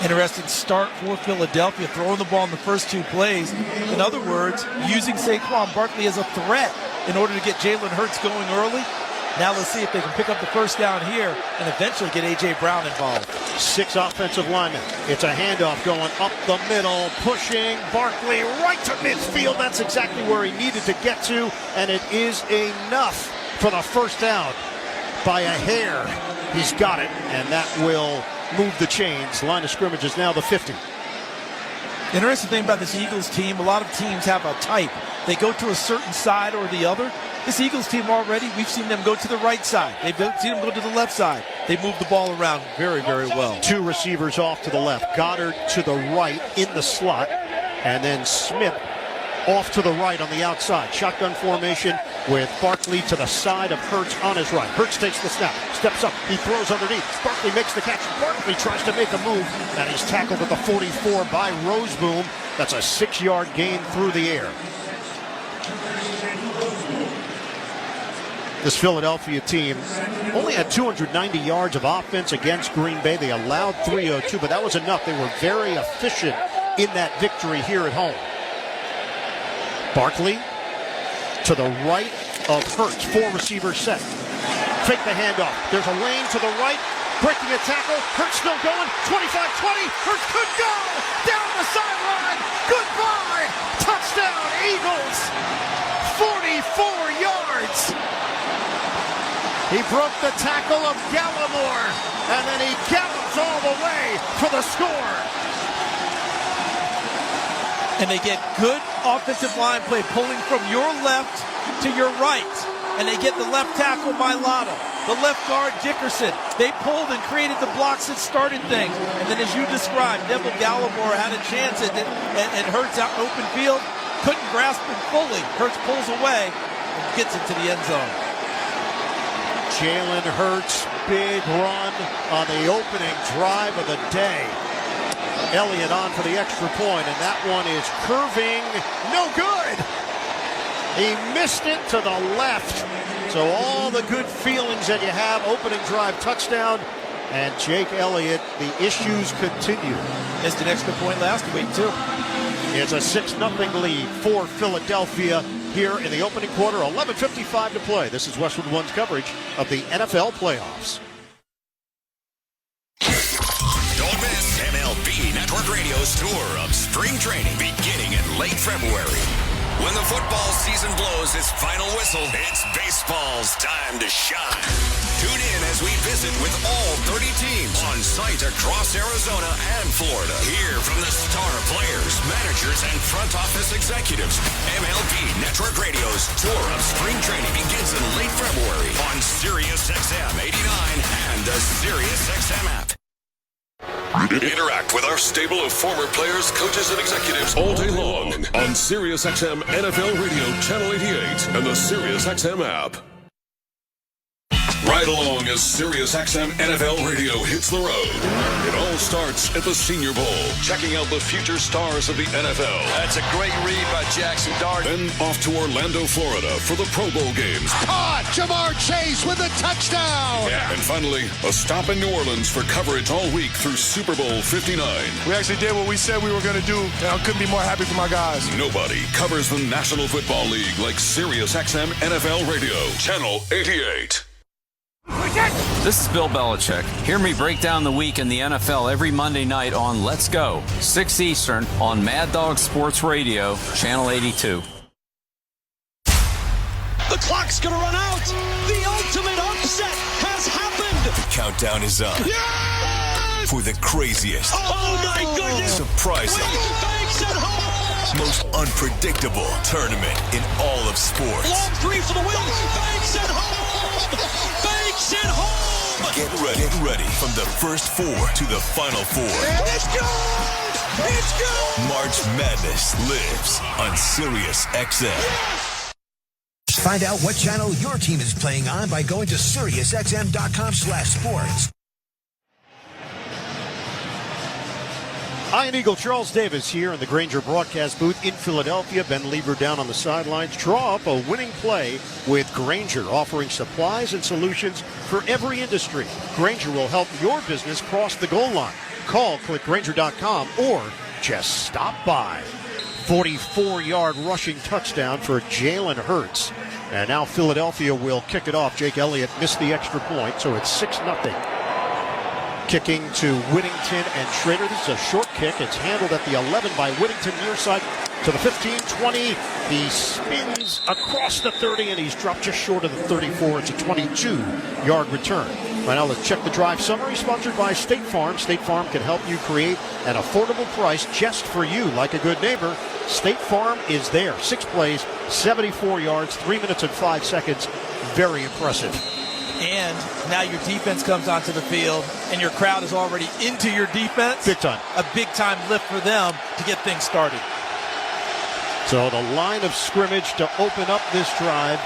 Interesting start for Philadelphia, throwing the ball in the first 2 plays. In other words, using Saquon Barkley as a threat in order to get Jalen Hurts going early. Now let's see if they can pick up the first down here and eventually get A.J. Brown involved. 6 offensive linemen. It's a handoff going up the middle, pushing Barkley right to midfield. That's exactly where he needed to get to, and it is enough for the first down by a hair. He's got it, and that will move the chains. Line of scrimmage is now the 50. Interesting thing about this Eagles team, a lot of teams have a type. They go to a certain side or the other. This Eagles team already, we've seen them go to the right side. They've seen them go to the left side. They move the ball around very, very well. 2 receivers off to the left. Goddard to the right in the slot. And then Smith off to the right on the outside. Shotgun formation with Barkley to the side of Hurts on his right. Hurts takes the snap, steps up, he throws underneath. Barkley makes the catch. Barkley tries to make a move, and he's tackled at the 44 by Roseboom. That's a 6-yard gain through the air. This Philadelphia team only had 290 yards of offense against Green Bay. They allowed 302, but that was enough. They were very efficient in that victory here at home. Barkley to the right of Hurts. 4 receivers set. Fake the handoff. There's a lane to the right. Breaking a tackle. Hurts still going. 25-20. Hurts could go. Down the sideline. Goodbye. Touchdown, Eagles. 44 yards. He broke the tackle of Gallimore, and then he gallops all the way for the score. And they get good offensive line play, pulling from your left to your right. And they get the left tackle, Mailata, the left guard, Dickerson. They pulled and created the blocks that started things. And then as you described, Neville Gallimore had a chance at it, and Hurts out in open field. Couldn't grasp him fully. Hurts pulls away and gets into the end zone. Jalen Hurts, big run on the opening drive of the day. Elliott on for the extra point, and that one is curving, no good. He missed it to the left. So all the good feelings that you have, opening drive touchdown, and Jake Elliott, the issues continue. Missed an extra point last week, too. It's a 6-0 lead for Philadelphia here in the opening quarter. 11:55 to play. This is Westwood One's coverage of the NFL playoffs. Don't miss MLB Network Radio's tour of spring training beginning in late February. When the football season blows its final whistle, it's baseball's time to shine. Tune in as we visit with all 30 teams on site across Arizona and Florida. Hear from the star players, managers, and front office executives. MLB Network Radio's tour of spring training begins in late February on SiriusXM 89 and the SiriusXM app. Interact with our stable of former players, coaches, and executives all day long on SiriusXM NFL Radio Channel 88 and the SiriusXM app. Right along as SiriusXM NFL Radio hits the road. It all starts at the Senior Bowl, checking out the future stars of the NFL. That's a great read by Jackson Dart. Then off to Orlando, Florida for the Pro Bowl games. Jamar Chase with a touchdown. Yeah. And finally, a stop in New Orleans for coverage all week through Super Bowl 59. We actually did what we said we were going to do, and I couldn't be more happy for my guys. Nobody covers the National Football League like SiriusXM NFL Radio, Channel 88. This is Bill Belichick. Hear me break down the week in the NFL every Monday night on Let's Go, 6 Eastern on Mad Dog Sports Radio, Channel 82. The clock's going to run out. The ultimate upset has happened. The countdown is up. Yes! For the craziest. Oh my goodness. Surprising. Banks at home. Most unpredictable tournament in all of sports. Long three for the win. Banks at home. Banks at home. Get ready from the first four to the final four. It's good. It's good. March Madness lives on SiriusXM. Yes. Find out what channel your team is playing on by going to SiriusXM.com/sports. Iron Eagle Charles Davis here in the Grainger broadcast booth in Philadelphia. Ben Lieber down on the sidelines. Draw up a winning play with Grainger, offering supplies and solutions for every industry. Grainger will help your business cross the goal line. Call, click Grainger.com, or just stop by. 44-yard rushing touchdown for Jalen Hurts. And now Philadelphia will kick it off. Jake Elliott missed the extra point, so it's 6-0. Kicking to Whittington and Schrader. This is a short kick. It's handled at the 11 by Whittington, near side to the 15, 20. He spins across the 30, and he's dropped just short of the 34. It's a 22-yard return. Right now, let's check the drive summary, sponsored by State Farm. State Farm can help you create an affordable price just for you. Like a good neighbor, State Farm is there. 6 plays, 74 yards, 3 minutes and 5 seconds. Very impressive. And now your defense comes onto the field, and your crowd is already into your defense. Big time. A big-time lift for them to get things started. So the line of scrimmage to open up this drive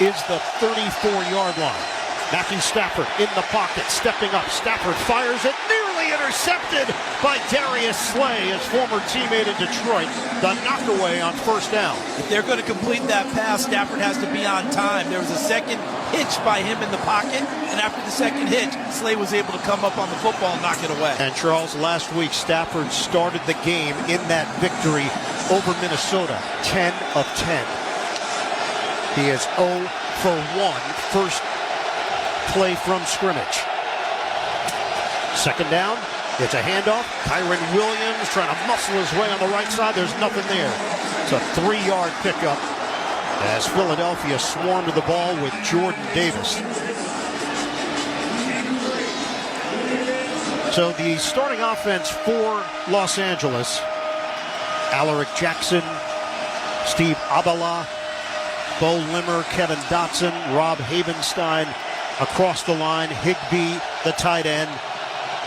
is the 34-yard line. Matthew Stafford in the pocket, stepping up. Stafford fires it, nearly intercepted by Darius Slay, his former teammate in Detroit. The knockaway on first down. If they're going to complete that pass, Stafford has to be on time. There was a second hitch by him in the pocket, and after the second hitch, Slay was able to come up on the football and knock it away. And Charles, last week, Stafford started the game in that victory over Minnesota, 10 of 10. He is 0 for 1, first play from scrimmage. Second down, it's a handoff. Kyron Williams trying to muscle his way on the right side. There's nothing there. It's a 3-yard pickup as Philadelphia swarmed the ball with Jordan Davis. So the starting offense for Los Angeles: Alaric Jackson, Steve Abala, Bo Limmer, Kevin Dotson, Rob Havenstein. Across the line, Higbee, the tight end,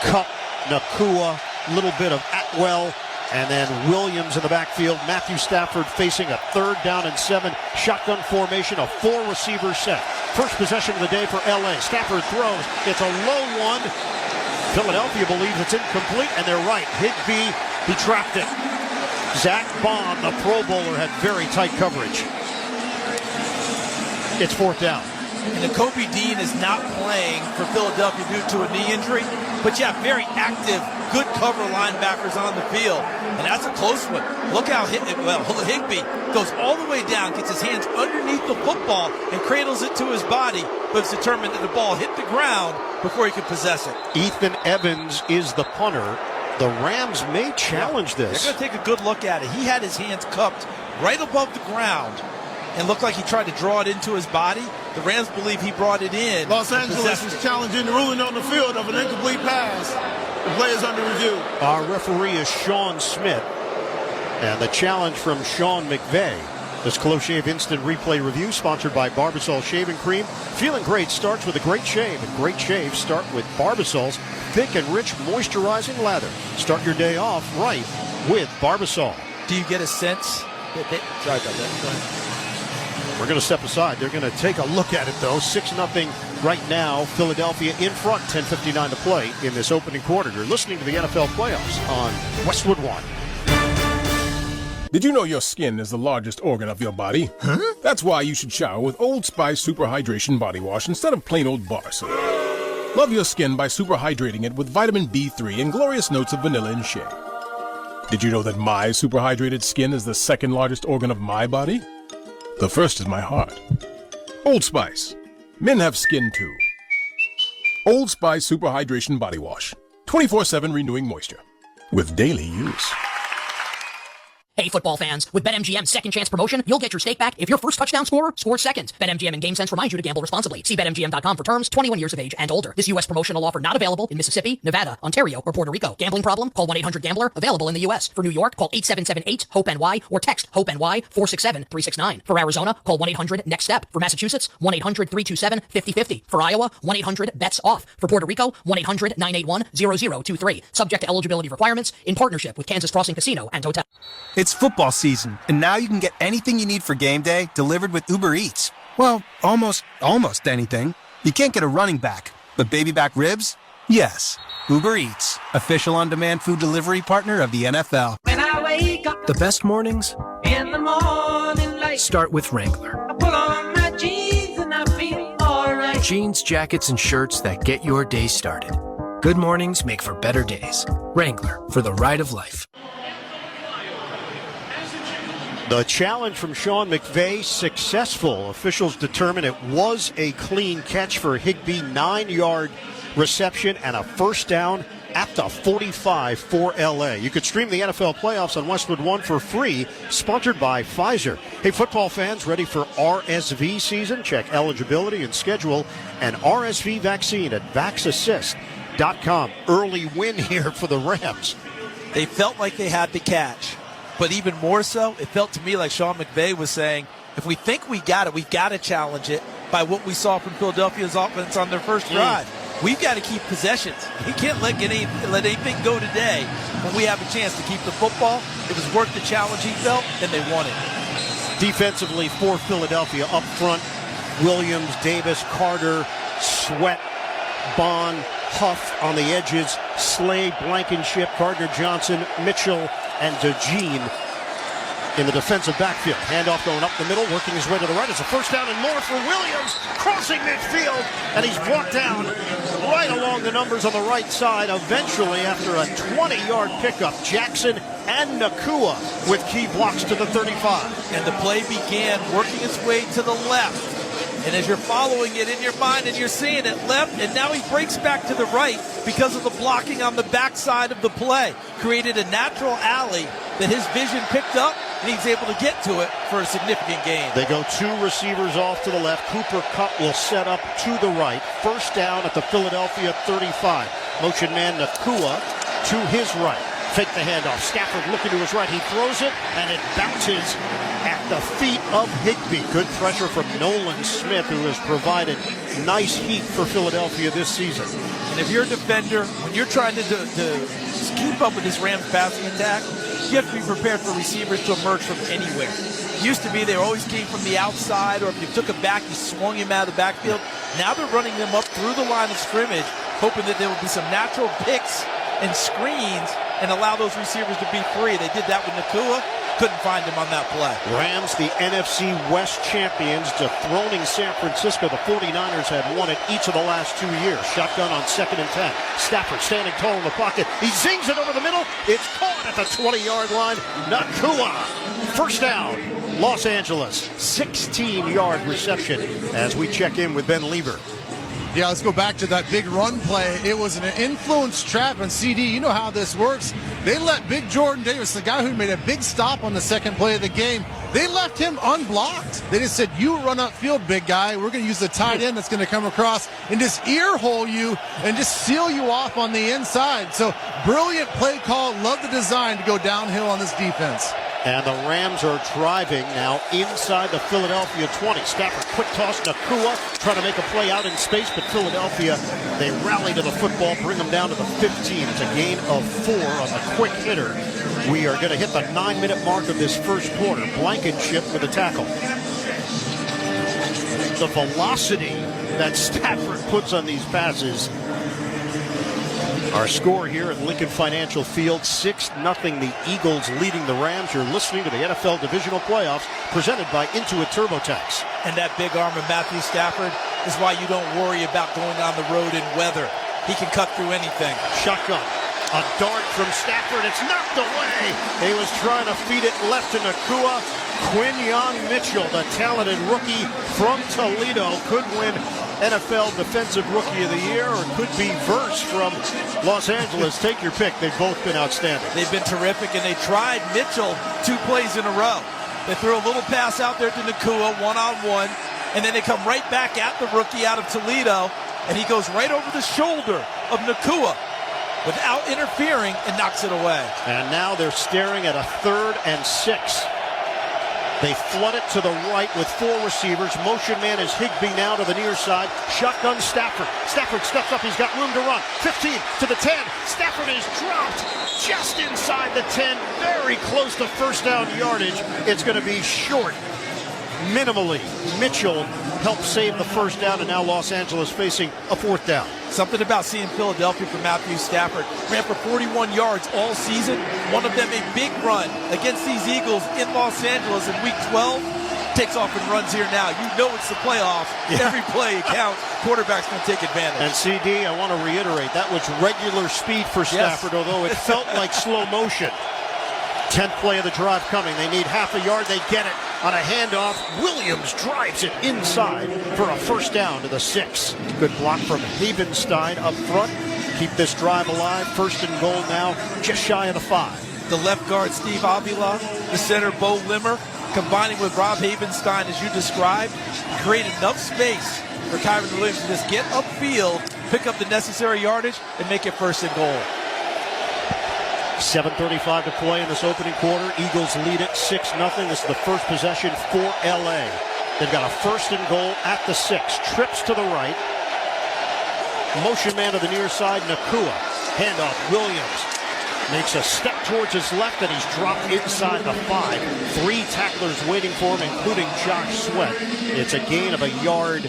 Kupp, Nakua, a little bit of Atwell, and then Williams in the backfield. Matthew Stafford facing a 3rd down and 7 shotgun formation, a 4-receiver set. First possession of the day for LA. Stafford throws. It's a low one. Philadelphia believes it's incomplete, and they're right. Higbee, he trapped it. Zach Bond, the Pro Bowler, had very tight coverage. It's 4th down. And Kobe Dean is not playing for Philadelphia due to a knee injury. But yeah, very active, good cover linebackers on the field. And that's a close one. Look how Higbee goes all the way down, gets his hands underneath the football, and cradles it to his body, but is determined that the ball hit the ground before he could possess it. Ethan Evans is the punter. The Rams may challenge this. They're going to take a good look at it. He had his hands cupped right above the ground and looked like he tried to draw it into his body. The Rams believe he brought it in. Los Angeles is challenging the ruling on the field of an incomplete pass. The play is under review. Our referee is Sean Smith. And the challenge from Sean McVay. This Close Shave Instant Replay Review, sponsored by Barbasol Shaving Cream. Feeling great starts with a great shave, and great shaves start with Barbasol's thick and rich moisturizing lather. Start your day off right with Barbasol. Do you get a sense that sorry about that. Go ahead. We're going to step aside. They're going to take a look at it, though. 6-0 Right now, Philadelphia in front, 10:59 to play in this opening quarter. You're listening to the NFL playoffs on Westwood One. Did you know your skin is the largest organ of your body? Huh? That's why you should shower with Old Spice Super Hydration Body Wash instead of plain old bar soap. Love your skin by super hydrating it with vitamin B3 and glorious notes of vanilla and shea. Did you know that my super hydrated skin is the second largest organ of my body? The first is my heart. Old Spice. Men have skin too. Old Spice Super Hydration Body Wash. 24/7 renewing moisture. With daily use. Hey, football fans, with BetMGM's second chance promotion, you'll get your stake back if your first touchdown scorer scores second. BetMGM and GameSense remind you to gamble responsibly. See BetMGM.com for terms, 21 years of age and older. This U.S. promotional offer not available in Mississippi, Nevada, Ontario, or Puerto Rico. Gambling problem? Call 1-800-GAMBLER. Available in the U.S. For New York, call 8778-HOPE-NY or text HOPE-NY 467-369. For Arizona, call 1-800-NEXT-STEP. For Massachusetts, 1-800-327-5050. For Iowa, 1-800-BETS-OFF. For Puerto Rico, 1-800-981-0023. Subject to eligibility requirements in partnership with Kansas Crossing Casino and Hotel. It's football season, and now you can get anything you need for game day delivered with Uber Eats. Well, almost anything. You can't get a running back, but baby back ribs? Yes. Uber Eats, official on-demand food delivery partner of the NFL. When I wake up, The best mornings in the morning light, start with Wrangler. I pull on my jeans and I feel alright. Jeans, jackets, and shirts that get your day started. Good mornings make for better days. Wrangler, for the ride of life. The challenge from Sean McVay, successful. Officials determined it was a clean catch for Higbee, 9-yard reception and a first down at the 45 for LA. You could stream the NFL playoffs on Westwood One for free, sponsored by Pfizer. Hey, football fans, ready for RSV season? Check eligibility and schedule an RSV vaccine at VaxAssist.com. Early win here for the Rams. They felt like they had the catch. But even more so, it felt to me like Sean McVay was saying, if we think we got it, we've got to challenge it by what we saw from Philadelphia's offense on their first drive. We've got to keep possessions. We can't let anything go today when we have a chance to keep the football. It was worth the challenge he felt, and they won it. Defensively for Philadelphia up front, Williams, Davis, Carter, Sweat, Bond, Huff on the edges, Slade, Blankenship, Gardner-Johnson, Mitchell, and DeJean in the defensive backfield. Handoff going up the middle, working his way to the right. It's a first down and more for Williams, crossing midfield, and he's brought down right along the numbers on the right side. Eventually, after a 20-yard pickup, Jackson and Nakua with key blocks to the 35. And the play began working its way to the left. And as you're following it in your mind and you're seeing it left, and now he breaks back to the right because of the blocking on the backside of the play. Created a natural alley that his vision picked up, and he's able to get to it for a significant gain. They go two receivers off to the left. Cooper Kupp will set up to the right. First down at the Philadelphia 35. Motion man Nakua to his right. Fake the handoff. Stafford looking to his right. He throws it, and it bounces at the feet of Higbee. Good pressure from Nolan Smith, who has provided nice heat for Philadelphia this season. And if you're a defender, when you're trying to keep up with this Rams passing attack, you have to be prepared for receivers to emerge from anywhere. It used to be they always came from the outside, or if you took him back, you swung him out of the backfield. Now they're running them up through the line of scrimmage, hoping that there will be some natural picks and screens and allow those receivers to be free. They did that with Nakua. Couldn't find him on that play. Rams, the NFC West champions, dethroning San Francisco. The 49ers had won it each of the last 2 years. Shotgun on 2nd and 10. Stafford standing tall in the pocket. He zings it over the middle. It's caught at the 20-yard line. Nakua. First down. Los Angeles. 16-yard reception as we check in with Ben Lieber. Yeah, let's go back to that big run play. It was an influence trap on CD. You know how this works. They let Big Jordan Davis, the guy who made a big stop on the second play of the game, they left him unblocked. They just said, you run upfield, big guy. We're going to use the tight end that's going to come across and just ear hole you and just seal you off on the inside. So brilliant play call. Love the design to go downhill on this defense. And the Rams are driving now inside the Philadelphia 20. Stafford, quick toss, Nakua trying to make a play out in space, but Philadelphia, they rally to the football, bring them down to the 15. It's a gain of 4 on the quick hitter. We are going to hit the 9-minute mark of this first quarter. Blankenship with a tackle. The velocity that Stafford puts on these passes. Our score here at Lincoln Financial Field, 6-0. The Eagles leading the Rams. You're listening to the NFL Divisional Playoffs presented by Intuit TurboTax. And that big arm of Matthew Stafford is why you don't worry about going on the road in weather. He can cut through anything. Shotgun. A dart from Stafford. It's knocked away. He was trying to feed it left to Nakua. Quinyon Mitchell, the talented rookie from Toledo, could win NFL Defensive Rookie of the Year, or could be Verse from Los Angeles. Take your pick. They've both been outstanding. They've been terrific, and they tried Mitchell 2 plays in a row. They threw a little pass out there to Nakua, one-on-one, and then they come right back at the rookie out of Toledo, and he goes right over the shoulder of Nakua without interfering and knocks it away. And now they're staring at a 3rd and 6. They flood it to the right with 4 receivers. Motion man is Higbee now to the near side. Shotgun Stafford. Stafford steps up. He's got room to run. 15 to the 10. Stafford is dropped just inside the 10. Very close to first down yardage. It's going to be short. Minimally. Mitchell helped save the first down, and now Los Angeles facing a 4th down. Something about seeing Philadelphia from Matthew Stafford. Ran for 41 yards all season. One of them a big run against these Eagles in Los Angeles in Week 12. Takes off and runs here now. You know it's the playoffs. Yeah. Every play counts. Quarterback's going to take advantage. And CD, I want to reiterate, that was regular speed for Stafford, yes. Although it felt like slow motion. 10th play of the drive coming. They need half a yard. They get it on a handoff. Williams drives it inside for a first down to the 6. Good block from Havenstein up front. Keep this drive alive. 1st and goal now, just shy of the 5. The left guard, Steve Avila, the center, Bo Limmer, combining with Rob Havenstein, as you described, create enough space for Kyron Williams to just get upfield, pick up the necessary yardage, and make it 1st and goal. 7:35 to play in this opening quarter. Eagles lead it 6-0. This is the first possession for LA. They've got a 1st and goal at the 6. Trips to the right. Motion man to the near side, Nakua. Handoff, Williams. Makes a step towards his left, and he's dropped inside the 5. 3 tacklers waiting for him, including Josh Sweat. It's a gain of 1.5 yards.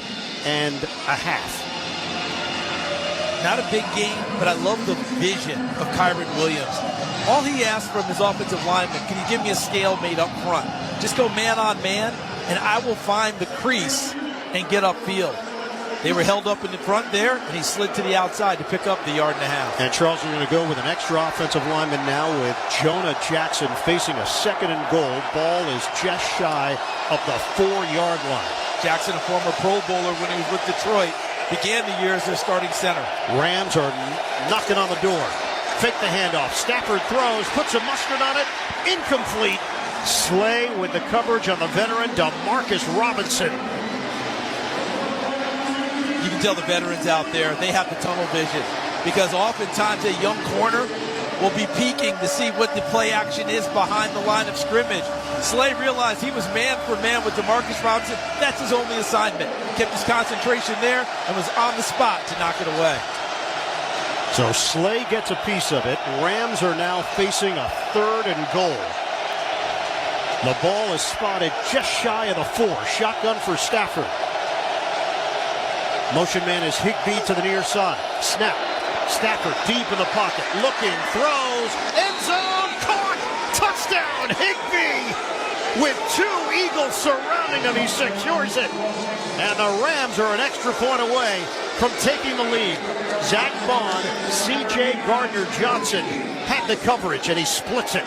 Not a big game, but I love the vision of Kyron Williams. All he asked from his offensive lineman, can you give me a stalemate up front? Just go man on man, and I will find the crease and get upfield. They were held up in the front there, and he slid to the outside to pick up the 1.5 yards. And Charles, we're going to go with an extra offensive lineman now with Jonah Jackson facing a 2nd and goal. Ball is just shy of the 4-yard line. Jackson, a former Pro Bowler when he was with Detroit, began the year as their starting center. Rams are knocking on the door. Fake the handoff. Stafford throws, puts a mustard on it. Incomplete. Slay with the coverage on the veteran, DeMarcus Robinson. You can tell the veterans out there, they have the tunnel vision. Because oftentimes a young corner will be peeking to see what the play action is behind the line of scrimmage. Slay realized he was man for man with DeMarcus Robinson. That's his only assignment. Kept his concentration there and was on the spot to knock it away. So Slay gets a piece of it. Rams are now facing a 3rd and goal. The ball is spotted just shy of the 4. Shotgun for Stafford. Motion man is Higbee to the near side. Snap. Stafford deep in the pocket. Looking, throws, end zone, caught, touchdown, Higbee! With 2 Eagles surrounding him, he secures it. And the Rams are an extra point away from taking the lead. Zach Bond, C.J. Gardner-Johnson had the coverage, and he splits it.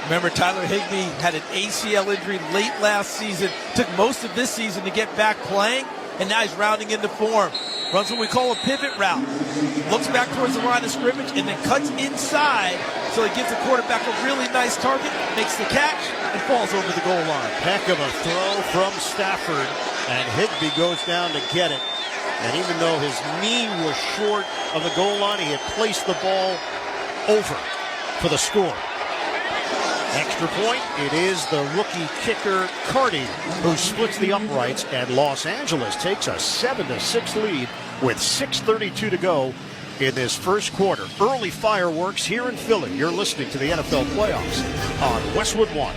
Remember, Tyler Higbee had an ACL injury late last season. Took most of this season to get back playing, and now he's rounding into form. Runs what we call a pivot route. Looks back towards the line of scrimmage and then cuts inside, so he gives the quarterback a really nice target, makes the catch, and falls over the goal line. Heck of a throw from Stafford, and Higbee goes down to get it. And even though his knee was short of the goal line, he had placed the ball over for the score. Extra point, it is the rookie kicker, Carty, who splits the uprights, and Los Angeles takes a 7-6 lead with 6:32 to go in this first quarter. Early fireworks here in Philly. You're listening to the NFL Playoffs on Westwood One.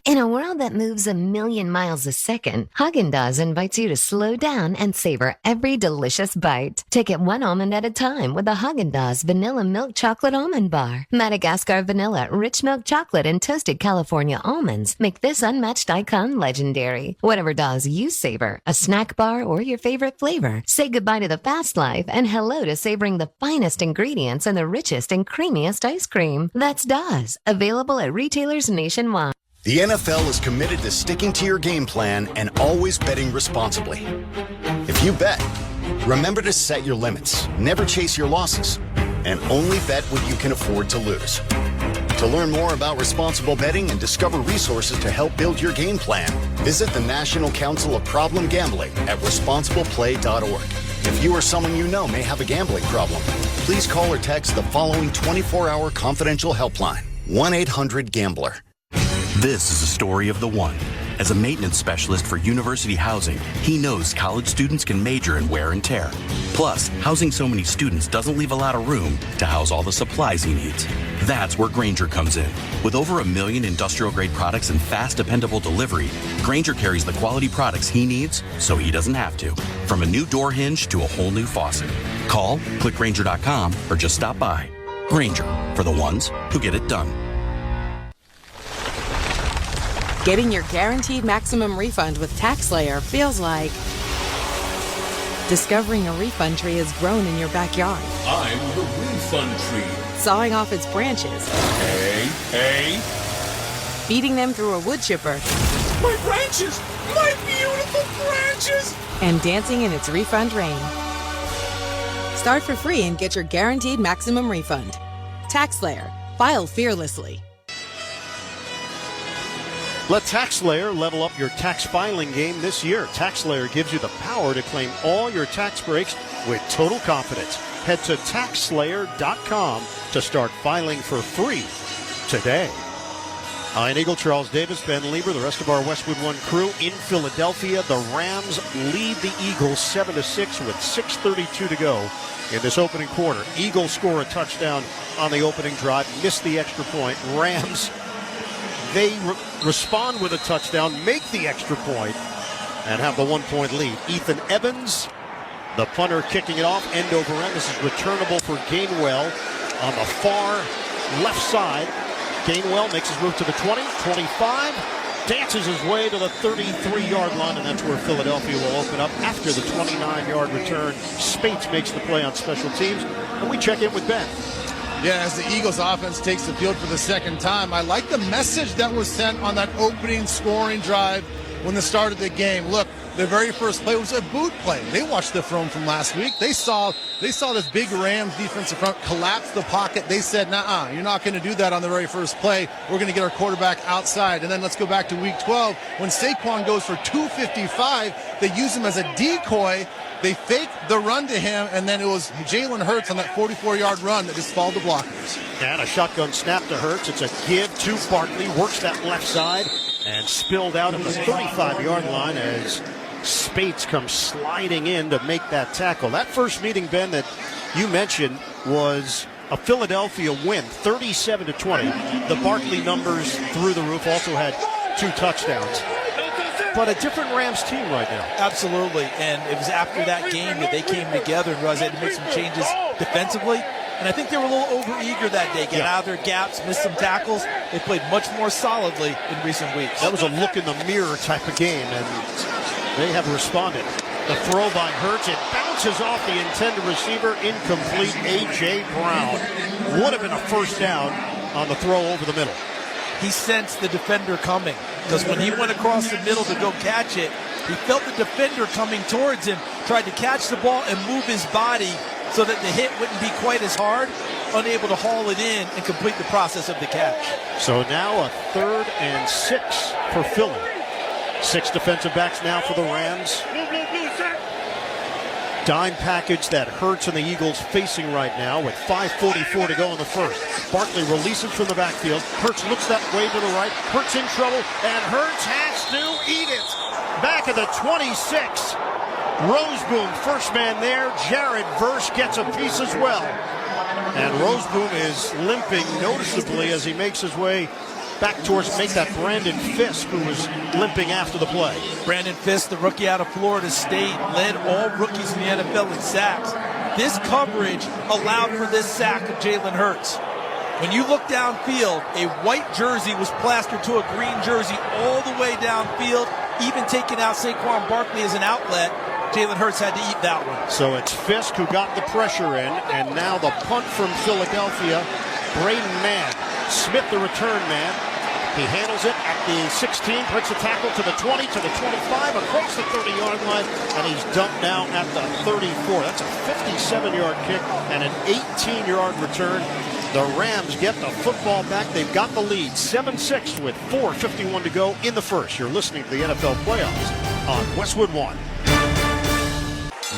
In a world that moves a million miles a second, Haagen-Dazs invites you to slow down and savor every delicious bite. Take it one almond at a time with the Haagen-Dazs Vanilla Milk Chocolate Almond Bar. Madagascar vanilla, rich milk chocolate, and toasted California almonds make this unmatched icon legendary. Whatever Dazs you savor, a snack bar or your favorite flavor, say goodbye to the fast life and hello to savoring the finest ingredients and the richest and creamiest ice cream. That's Dazs, available at retailers nationwide. The NFL is committed to sticking to your game plan and always betting responsibly. If you bet, remember to set your limits, never chase your losses, and only bet what you can afford to lose. To learn more about responsible betting and discover resources to help build your game plan, visit the National Council of Problem Gambling at responsibleplay.org. If you or someone you know may have a gambling problem, please call or text the following 24-hour confidential helpline, 1-800-GAMBLER. This is a story of the one. As a maintenance specialist for university housing, he knows college students can major in wear and tear. Plus, housing so many students doesn't leave a lot of room to house all the supplies he needs. That's where Grainger comes in. With over 1 million industrial-grade products and fast, dependable delivery, Grainger carries the quality products he needs so he doesn't have to. From a new door hinge to a whole new faucet. Call, click Grainger.com, or just stop by. Grainger, for the ones who get it done. Getting your guaranteed maximum refund with TaxSlayer feels like discovering a refund tree has grown in your backyard. I'm the refund tree. Sawing off its branches. Hey. Feeding them through a wood chipper. My branches! My beautiful branches! And dancing in its refund rain. Start for free and get your guaranteed maximum refund. TaxSlayer. File fearlessly. Let TaxSlayer level up your tax filing game this year. TaxSlayer gives you the power to claim all your tax breaks with total confidence. Head to TaxSlayer.com to start filing for free today. Ian Eagle, Charles Davis, Ben Lieber, the rest of our Westwood One crew in Philadelphia. The Rams lead the Eagles 7-6 with 6:32 to go in this opening quarter. Eagles score a touchdown on the opening drive, miss the extra point. Rams, they respond with a touchdown, make the extra point, and have the 1-point lead. Ethan Evans, the punter, kicking it off, end over end. This is returnable for Gainwell on the far left side. Gainwell makes his move to the 20, 25, dances his way to the 33-yard line, and that's where Philadelphia will open up after the 29-yard return. Spates makes the play on special teams, and we check in with Ben. Yeah, as the Eagles offense takes the field for the second time, I like the message that was sent on that opening scoring drive when the start of the game. Look, the very first play was a boot play. They watched the film from last week. They saw this big Rams defensive front collapse the pocket. They said, "Nuh-uh, you're not going to do that on the very first play. We're going to get our quarterback outside." And then let's go back to week 12 when Saquon goes for 255. They use him as a decoy. They fake the run to him, and then it was Jalen Hurts on that 44-yard run that just followed the blockers. And a shotgun snap to Hurts. It's a give to Barkley. Works that left side and spilled out at the 35-yard line as Spates comes sliding in to make that tackle. That first meeting, Ben, that you mentioned was a Philadelphia win, 37-20. The Barkley numbers through the roof, also had 2 touchdowns. But a different Rams team right now. Absolutely, and it was after that game that they came together and realized they had to make some changes defensively. And I think they were a little overeager that day, getting out of their gaps, missed some tackles. They played much more solidly in recent weeks. That was a look in the mirror type of game, and they have responded. The throw by Hurts, it bounces off the intended receiver, incomplete. A.J. Brown. Would have been a first down on the throw over the middle. He sensed the defender coming, because when he went across the middle to go catch it, he felt the defender coming towards him, tried to catch the ball and move his body so that the hit wouldn't be quite as hard, unable to haul it in and complete the process of the catch. So now a 3rd and 6 for Philly. 6 defensive backs now for the Rams. Dime package that Hurts and the Eagles facing right now with 5:44 to go in the first. Barkley releases from the backfield. Hurts looks that way to the right. Hurts in trouble, and Hurts has to eat it. Back at the 26. Roseboom, first man there. Jared Verse gets a piece as well. And Roseboom is limping noticeably as he makes his way back towards make that Brandon Fisk, who was limping after the play. Brandon Fisk, the rookie out of Florida State, led all rookies in the NFL in sacks. This coverage allowed for this sack of Jalen Hurts. When you look downfield, a white jersey was plastered to a green jersey all the way downfield, even taking out Saquon Barkley as an outlet. Jalen Hurts had to eat that one. So it's Fisk who got the pressure in, and now the punt from Philadelphia. Braden Mann, Smith the return man. He handles it at the 16, breaks a tackle to the 20, to the 25, across the 30-yard line, and he's dumped now at the 34. That's a 57-yard kick and an 18-yard return. The Rams get the football back. They've got the lead, 7-6 with 4:51 to go in the first. You're listening to the NFL playoffs on Westwood One.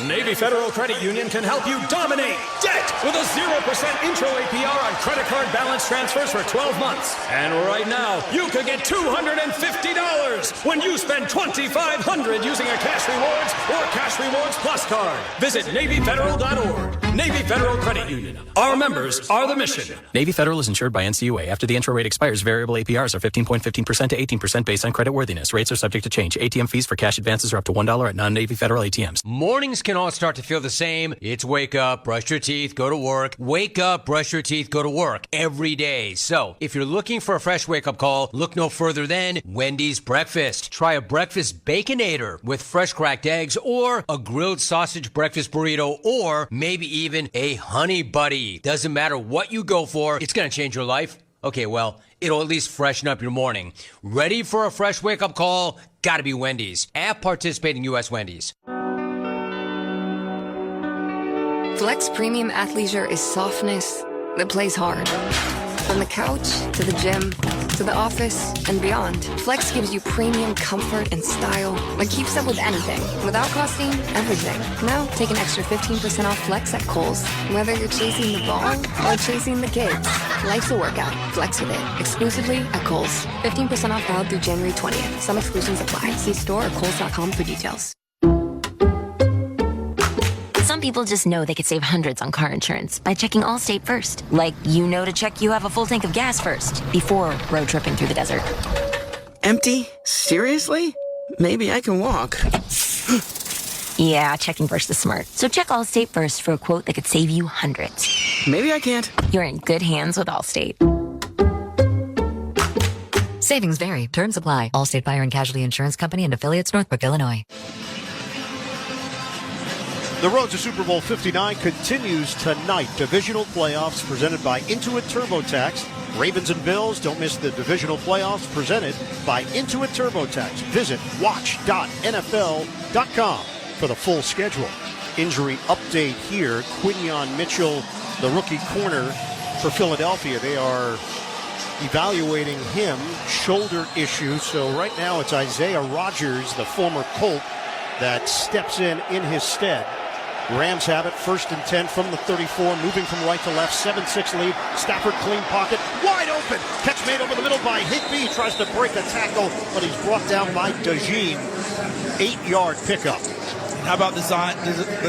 Navy Federal Credit Union can help you dominate debt with a 0% intro APR on credit card balance transfers for 12 months. And right now, you could get $250 when you spend $2,500 using a Cash Rewards or Cash Rewards Plus card. Visit NavyFederal.org. Navy Federal Credit Union. Our members are the mission. Navy Federal is insured by NCUA. After the intro rate expires, variable APRs are 15.15% to 18% based on credit worthiness. Rates are subject to change. ATM fees for cash advances are up to $1 at non-Navy Federal ATMs. Mornings can all start to feel the same. It's wake up, brush your teeth, go to work. Wake up, brush your teeth, go to work every day. So if you're looking for a fresh wake-up call, look no further than Wendy's Breakfast. Try a breakfast Baconator with fresh cracked eggs, or a grilled sausage breakfast burrito, or maybe even a honey buddy. Doesn't matter what you go for, it's going to change your life. Okay, well, it'll at least freshen up your morning. Ready for a fresh wake-up call? Gotta be Wendy's. At participating U.S. Wendy's. Flex Premium Athleisure is softness that plays hard. From the couch to the gym to the office and beyond, Flex gives you premium comfort and style that keeps up with anything without costing everything. Now take an extra 15% off Flex at Kohl's. Whether you're chasing the ball or chasing the kids, life's a workout. Flex with it. Exclusively at Kohl's. 15% off valid through January 20th. Some exclusions apply. See store or kohls.com for details. Some people just know they could save hundreds on car insurance by checking Allstate first. Like, you know to check you have a full tank of gas first before road tripping through the desert. Empty? Seriously? Maybe I can walk. Yeah, checking first is smart. So check Allstate first for a quote that could save you hundreds. Maybe I can't. You're in good hands with Allstate. Savings vary. Terms apply. Allstate Fire and Casualty Insurance Company and affiliates, Northbrook, Illinois. The road to Super Bowl 59 continues tonight. Divisional playoffs presented by Intuit TurboTax. Ravens and Bills, don't miss the divisional playoffs presented by Intuit TurboTax. Visit watch.nfl.com for the full schedule. Injury update here. Quinyon Mitchell, the rookie corner for Philadelphia. They are evaluating him, shoulder issue. So right now it's Isaiah Rodgers, the former Colt, that steps in his stead. Rams have it, 1st and 10 from the 34, moving from right to left, 7-6 lead. Stafford clean pocket, wide open. Catch made over the middle by Higbee. He tries to break a tackle, but he's brought down by Dajin. 8-yard pickup. And how about the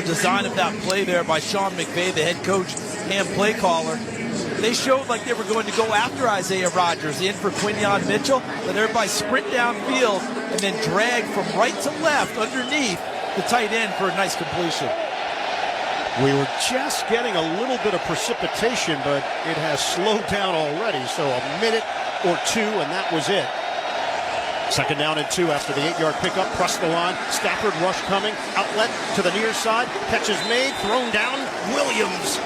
design of that play there by Sean McVay, the head coach and play caller? They showed like they were going to go after Isaiah Rodgers, in for Quinyon Mitchell. Let everybody sprint downfield and then drag from right to left underneath the tight end for a nice completion. We were just getting a little bit of precipitation, but it has slowed down already. So a minute or two, and that was it. 2nd down and 2 after the 8-yard pickup. Press the line. Stafford rush coming. Outlet to the near side. Catch is made. Thrown down. Williams.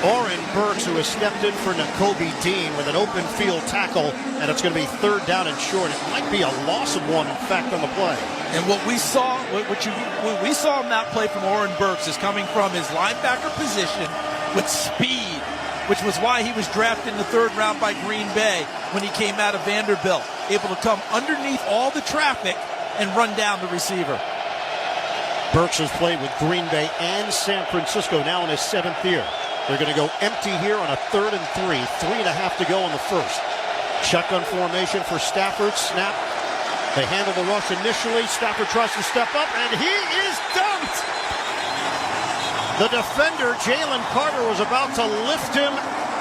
Oren Burks, who has stepped in for Nakobe Dean with an open field tackle, and it's going to be 3rd down and short. It might be a loss of one, in fact, on the play. And what we saw in that play from Oren Burks is coming from his linebacker position with speed, which was why he was drafted in the 3rd round by Green Bay when he came out of Vanderbilt, able to come underneath all the traffic and run down the receiver. Burks has played with Green Bay and San Francisco now in his 7th year. They're going to go empty here on a 3rd and 3. 3.5 to go in the first. Shotgun formation for Stafford. Snap. They handle the rush initially. Stafford tries to step up, and he is dumped. The defender, Jalen Carter, was about to lift him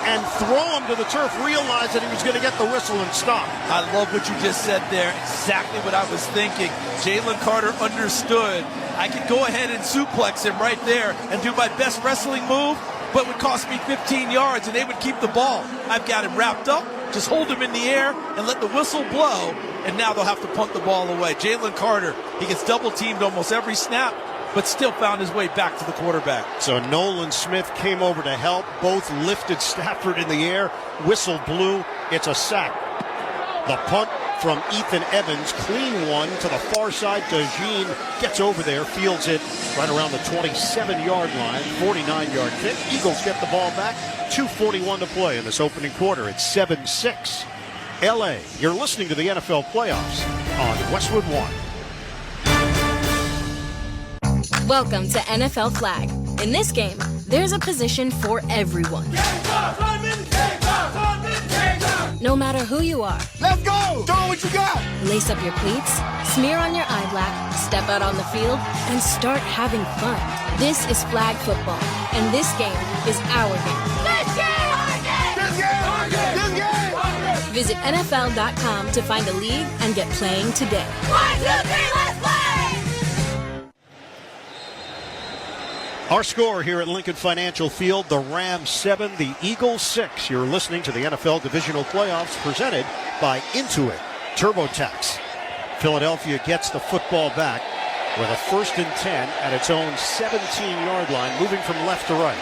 and throw him to the turf, realized that he was going to get the whistle and stop. I love what you just said there. Exactly what I was thinking. Jalen Carter understood. I could go ahead and suplex him right there and do my best wrestling move, but it would cost me 15 yards, and they would keep the ball. I've got him wrapped up. Just hold him in the air and let the whistle blow, and now they'll have to punt the ball away. Jalen Carter, he gets double-teamed almost every snap, but still found his way back to the quarterback. So Nolan Smith came over to help. Both lifted Stafford in the air. Whistle blew. It's a sack. The punt from Ethan Evans. Clean one to the far side. DeJean gets over there, fields it right around the 27-yard line. 49-yard kick. Eagles get the ball back. 2:41 to play in this opening quarter. It's 7-6. LA, you're listening to the NFL playoffs on Westwood 1. Welcome to NFL Flag. In this game, there's a position for everyone. No matter who you are. Let's go! Throw what you got! Lace up your cleats, smear on your eye black, step out on the field, and start having fun. This is flag football, and this game is our game. Visit NFL.com to find a league and get playing today. 1, 2, 3, let's play! Our score here at Lincoln Financial Field, the Rams 7, the Eagles 6. You're listening to the NFL Divisional Playoffs presented by Intuit TurboTax. Philadelphia gets the football back with a 1st and 10 at its own 17-yard line, moving from left to right.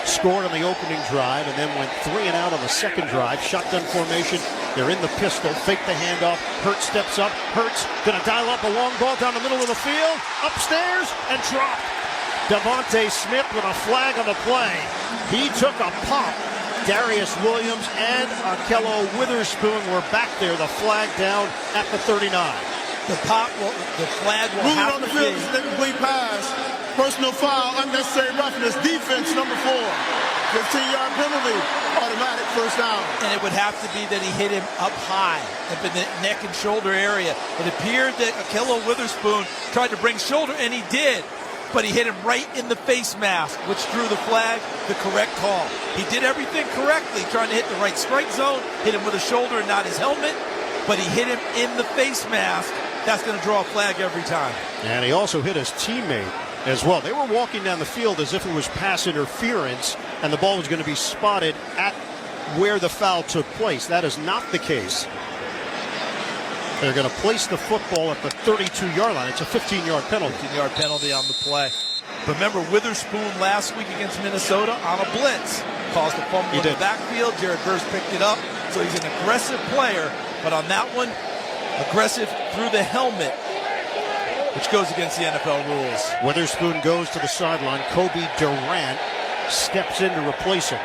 Scored on the opening drive and then went 3 and out on the second drive. Shotgun formation. They're in the pistol. Fake the handoff. Hurts steps up. Hurts going to dial up a long ball down the middle of the field. Upstairs and dropped. Devontae Smith with a flag on the play. He took a pop. Darius Williams and Akello Witherspoon were back there. The flag down at the 39. The flag will moving have on the to field be. is an incomplete pass. Personal foul, unnecessary roughness. Defense number 4. 15-yard penalty. Automatic first down. And it would have to be that he hit him up high, up in the neck and shoulder area. It appeared that Akello Witherspoon tried to bring shoulder, and he did. But he hit him right in the face mask, which drew the flag, the correct call. He did everything correctly, trying to hit the right strike zone, hit him with a shoulder and not his helmet, but he hit him in the face mask. That's going to draw a flag every time. And he also hit his teammate as well. They were walking down the field as if it was pass interference, and the ball was going to be spotted at where the foul took place. That is not the case. They're going to place the football at the 32-yard line. It's a 15-yard penalty. 15-yard penalty on the play. But remember, Witherspoon last week against Minnesota on a blitz caused a fumble in the backfield. Jared Verse picked it up, so he's an aggressive player. But on that one, aggressive through the helmet, which goes against the NFL rules. Witherspoon goes to the sideline. Kobe Durant steps in to replace him.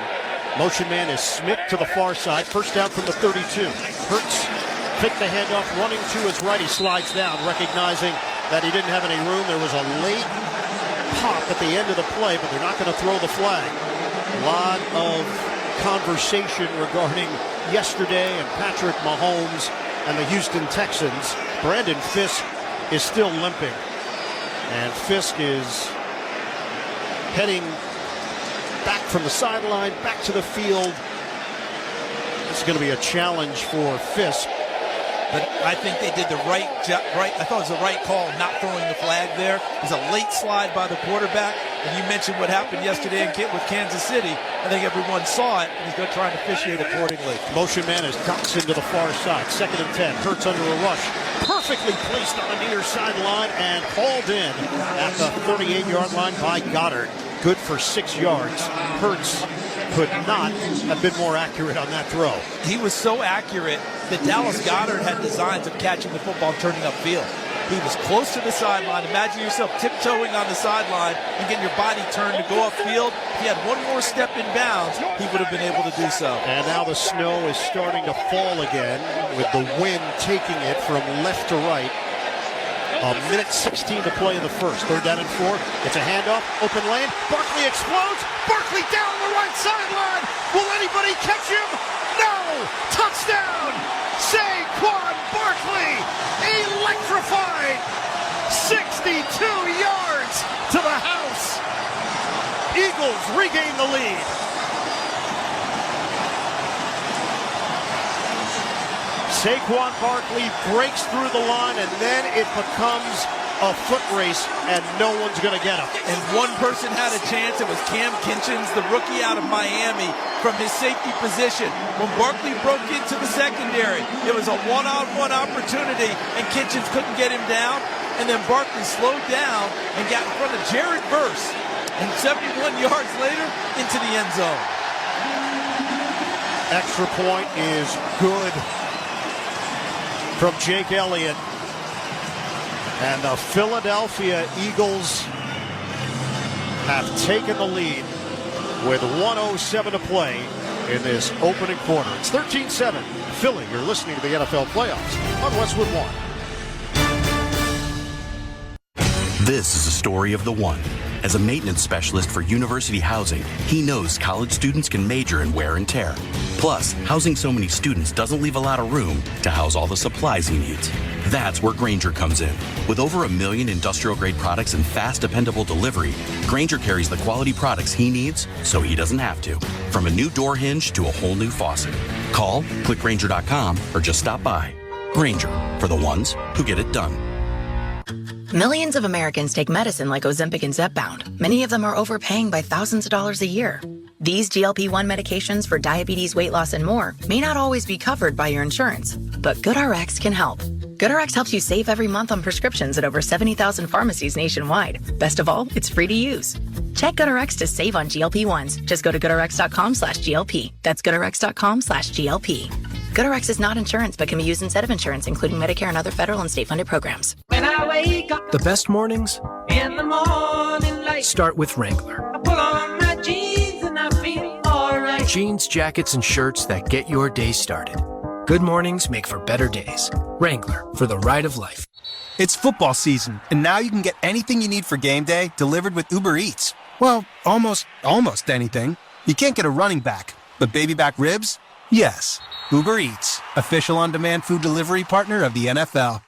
Motion man is Smith to the far side. First down from the 32. Hurts pick the handoff, running to his right. He slides down, recognizing that he didn't have any room. There was a late pop at the end of the play, but they're not going to throw the flag. A lot of conversation regarding yesterday and Patrick Mahomes and the Houston Texans. Brandon Fisk is still limping, and Fisk is heading back from the sideline, back to the field. This is going to be a challenge for Fisk. But I think they did the right. I thought it was the right call not throwing the flag there. It was a late slide by the quarterback. And you mentioned what happened yesterday with Kansas City. I think everyone saw it, and he's going to try and officiate accordingly. Motion man is ducks into the far side. 2nd and 10. Hurts under a rush. Perfectly placed on the near sideline and hauled in at the 38-yard line by Goddard. Good for 6 yards. Hurts could not have been more accurate on that throw. He was so accurate that Dallas Goedert had designs of catching the football and turning upfield. He was close to the sideline. Imagine yourself tiptoeing on the sideline and getting your body turned to go upfield. If he had one more step in bounds, he would have been able to do so. And now the snow is starting to fall again, with the wind taking it from left to right. A minute 16 to play in the first. 3rd down and 4. It's a handoff. Open lane. Barkley explodes. Barkley down the right sideline. Will anybody catch him? No! Touchdown! Saquon Barkley! Electrified! 62 yards to the house. Eagles regain the lead. Saquon Barkley breaks through the line, and then it becomes a foot race, and no one's going to get him. And one person had a chance. It was Cam Kinchens, the rookie out of Miami, from his safety position. When Barkley broke into the secondary, it was a one-on-one opportunity, and Kinchens couldn't get him down. And then Barkley slowed down and got in front of Jared Verse. And 71 yards later, into the end zone. Extra point is good from Jake Elliott. And the Philadelphia Eagles have taken the lead with 1:07 to play in this opening quarter. It's 13-7. Philly, you're listening to the NFL playoffs on Westwood One. This is a story of the one. As a maintenance specialist for university housing, he knows college students can major in wear and tear. Plus, housing so many students doesn't leave a lot of room to house all the supplies he needs. That's where Grainger comes in. With over 1 million industrial-grade products and fast, dependable delivery, Grainger carries the quality products he needs so he doesn't have to. From a new door hinge to a whole new faucet. Call, click Grainger.com, or just stop by. Grainger, for the ones who get it done. Millions of Americans take medicine like Ozempic and Zepbound. Many of them are overpaying by thousands of dollars a year. These GLP-1 medications for diabetes, weight loss, and more may not always be covered by your insurance, but GoodRx can help. GoodRx helps you save every month on prescriptions at over 70,000 pharmacies nationwide. Best of all, it's free to use. Check GoodRx to save on GLP-1s. Just go to GoodRx.com/GLP. That's GoodRx.com/GLP. GoodRx is not insurance, but can be used instead of insurance, including Medicare and other federal and state-funded programs. When I wake up The best mornings in the morning light, start with Wrangler. I pull on my jeans and I feel alright. Jeans, jackets, and shirts that get your day started. Good mornings make for better days. Wrangler, for the ride of life. It's football season, and now you can get anything you need for game day delivered with Uber Eats. Well, almost anything. You can't get a running back, but baby back ribs? Yes. Uber Eats, official on-demand food delivery partner of the NFL.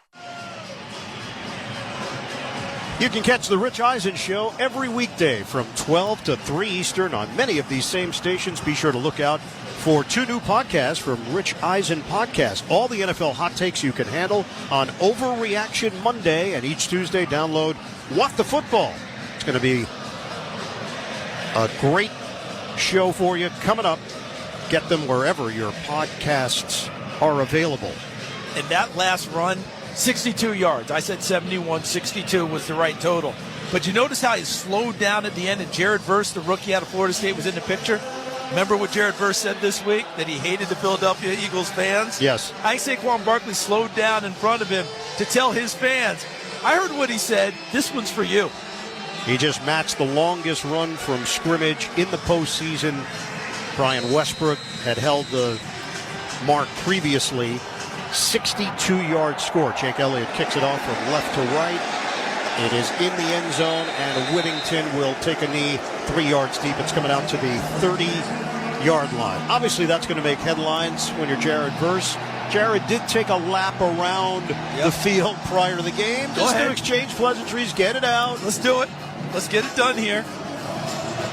You can catch the Rich Eisen Show every weekday from 12 to 3 Eastern on many of these same stations. Be sure to look out for 2 new podcasts from Rich Eisen Podcast. All the NFL hot takes you can handle on Overreaction Monday, and each Tuesday download What the Football. It's going to be a great show for you coming up. Get them wherever your podcasts are available. And that last run, 62 yards. I said 71, 62 was the right total. But you notice how he slowed down at the end, and Jared Verse, the rookie out of Florida State, was in the picture? Remember what Jared Verse said this week? That he hated the Philadelphia Eagles fans? Yes. I think Saquon Barkley slowed down in front of him to tell his fans, I heard what he said, this one's for you. He just matched the longest run from scrimmage in the postseason. Brian Westbrook had held the mark previously. 62-yard score. Jake Elliott kicks it off from left to right. It is in the end zone, and Whittington will take a knee 3 yards deep. It's coming out to the 30-yard line. Obviously, that's going to make headlines when you're Jared Verse. Jared did take a lap around the field prior to the game. Just to exchange pleasantries, get it out. Let's do it. Let's get it done here.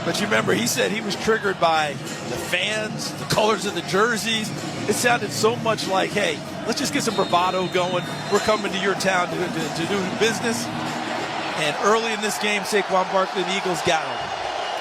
But you remember, he said he was triggered by the fans, the colors of the jerseys. It sounded so much like, hey, let's just get some bravado going. We're coming to your town to do business. And early in this game, Saquon Barkley and the Eagles got him.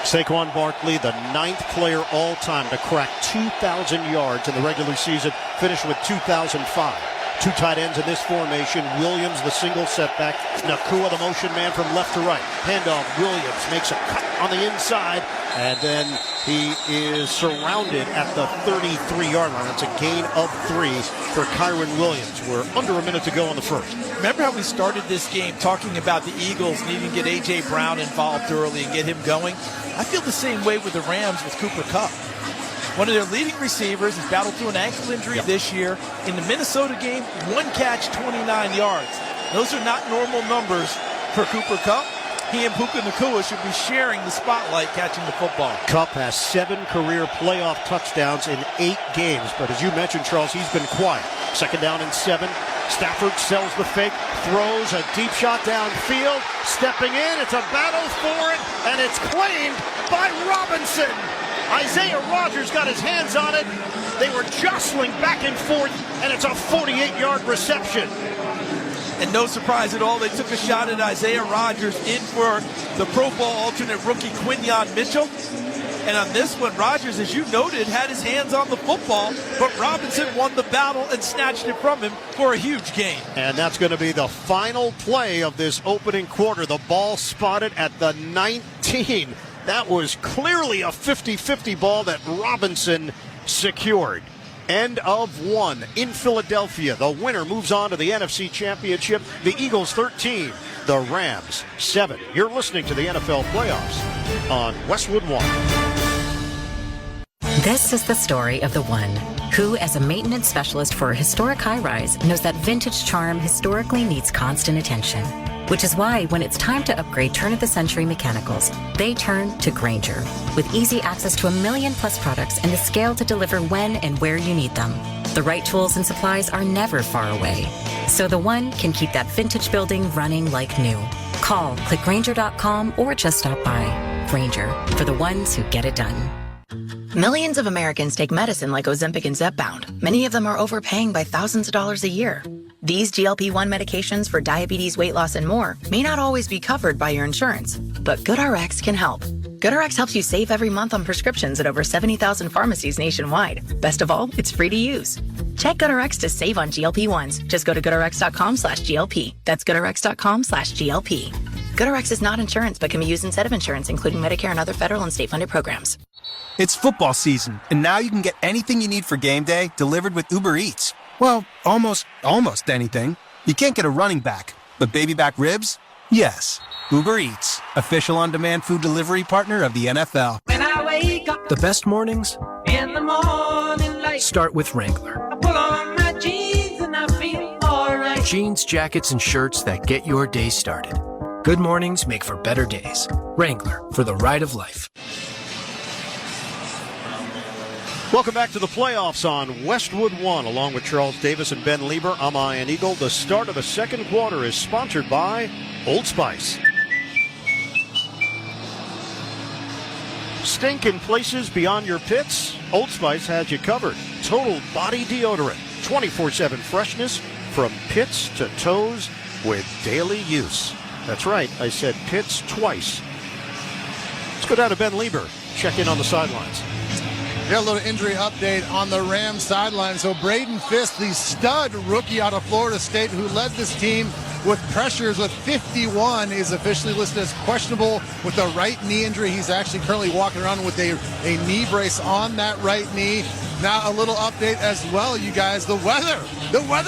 Saquon Barkley, the 9th player all-time to crack 2,000 yards in the regular season, finished with 2,005. 2 tight ends in this formation. Williams, the single setback. Nakua, the motion man from left to right. Handoff, Williams makes a cut on the inside, and then he is surrounded at the 33-yard line. That's a gain of 3 for Kyron Williams. We're under a minute to go in the first. Remember how we started this game talking about the Eagles needing to get A.J. Brown involved early and get him going? I feel the same way with the Rams with Cooper Kupp. One of their leading receivers has battled through an ankle injury this year. In the Minnesota game, 1 catch, 29 yards. Those are not normal numbers for Cooper Kupp. He and Puka Nacua should be sharing the spotlight catching the football. Kupp has 7 career playoff touchdowns in 8 games. But as you mentioned, Charles, he's been quiet. 2nd down and 7. Stafford sells the fake, throws a deep shot downfield. Stepping in, it's a battle for it, and it's claimed by Robinson. Isaiah Rodgers got his hands on it. They were jostling back and forth, and it's a 48-yard reception. And no surprise at all, they took a shot at Isaiah Rodgers in for the Pro Bowl alternate rookie Quinyon Mitchell. And on this one, Rodgers, as you noted, had his hands on the football, but Robinson won the battle and snatched it from him for a huge gain. And that's going to be the final play of this opening quarter. The ball spotted at the 19. That was clearly a 50-50 ball that Robinson secured. End of one in Philadelphia. The winner moves on to the NFC Championship. The Eagles 13, the Rams 7. You're listening to the NFL Playoffs on Westwood One. This is the story of the one who, as a maintenance specialist for a historic high-rise, knows that vintage charm historically needs constant attention. Which is why, when it's time to upgrade turn-of-the-century mechanicals, they turn to Grainger. With easy access to 1 million-plus products and the scale to deliver when and where you need them. The right tools and supplies are never far away. So the one can keep that vintage building running like new. Call, click Grainger.com, or just stop by. Grainger, for the ones who get it done. Millions of Americans take medicine like Ozempic and Zepbound. Many of them are overpaying by thousands of dollars a year. These GLP-1 medications for diabetes, weight loss, and more may not always be covered by your insurance, but GoodRx can help. GoodRx helps you save every month on prescriptions at over 70,000 pharmacies nationwide. Best of all, it's free to use. Check GoodRx to save on GLP-1s. Just go to GoodRx.com/GLP. That's GoodRx.com/GLP. GoodRx is not insurance, but can be used instead of insurance, including Medicare and other federal and state-funded programs. It's football season, and now you can get anything you need for game day delivered with Uber Eats. Well, almost anything. You can't get a running back, but baby back ribs? Yes. Uber Eats, official on-demand food delivery partner of the NFL. When I wake up The best mornings in the morning light, start with Wrangler. I pull on my jeans and I feel alright. Jeans, jackets, and shirts that get your day started. Good mornings make for better days. Wrangler, for the ride of life. Welcome back to the playoffs on Westwood One, along with Charles Davis and Ben Lieber. I'm Ian Eagle. The start of the second quarter is sponsored by Old Spice. Stink in places beyond your pits? Old Spice has you covered. Total body deodorant. 24/7 freshness from pits to toes with daily use. That's right, I said pits twice. Let's go down to Ben Lieber. Check in on the sidelines. Got a little injury update on the Rams sideline. So Braden Fisk, the stud rookie out of Florida State who led this team with pressures with 51, is officially listed as questionable with a right knee injury. He's actually currently walking around with a knee brace on that right knee. Now a little update as well, you guys. The weather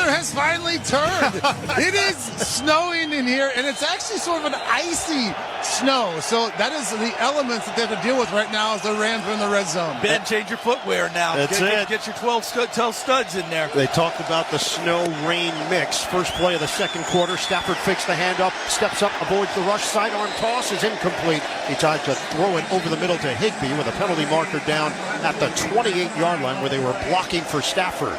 has finally turned. It is snowing in here, and it's actually sort of an icy snow. So that is the elements that they have to deal with right now as the Rams are in the red zone. Ben, change your footwear now. That's it. Get your 12 studs in there. They talked about the snow-rain mix. First play of the second quarter. Stafford fakes the handoff, steps up, avoids the rush. Sidearm toss is incomplete. He tried to throw it over the middle to Higbee with a penalty marker down at the 28-yard line where they were blocking for Stafford.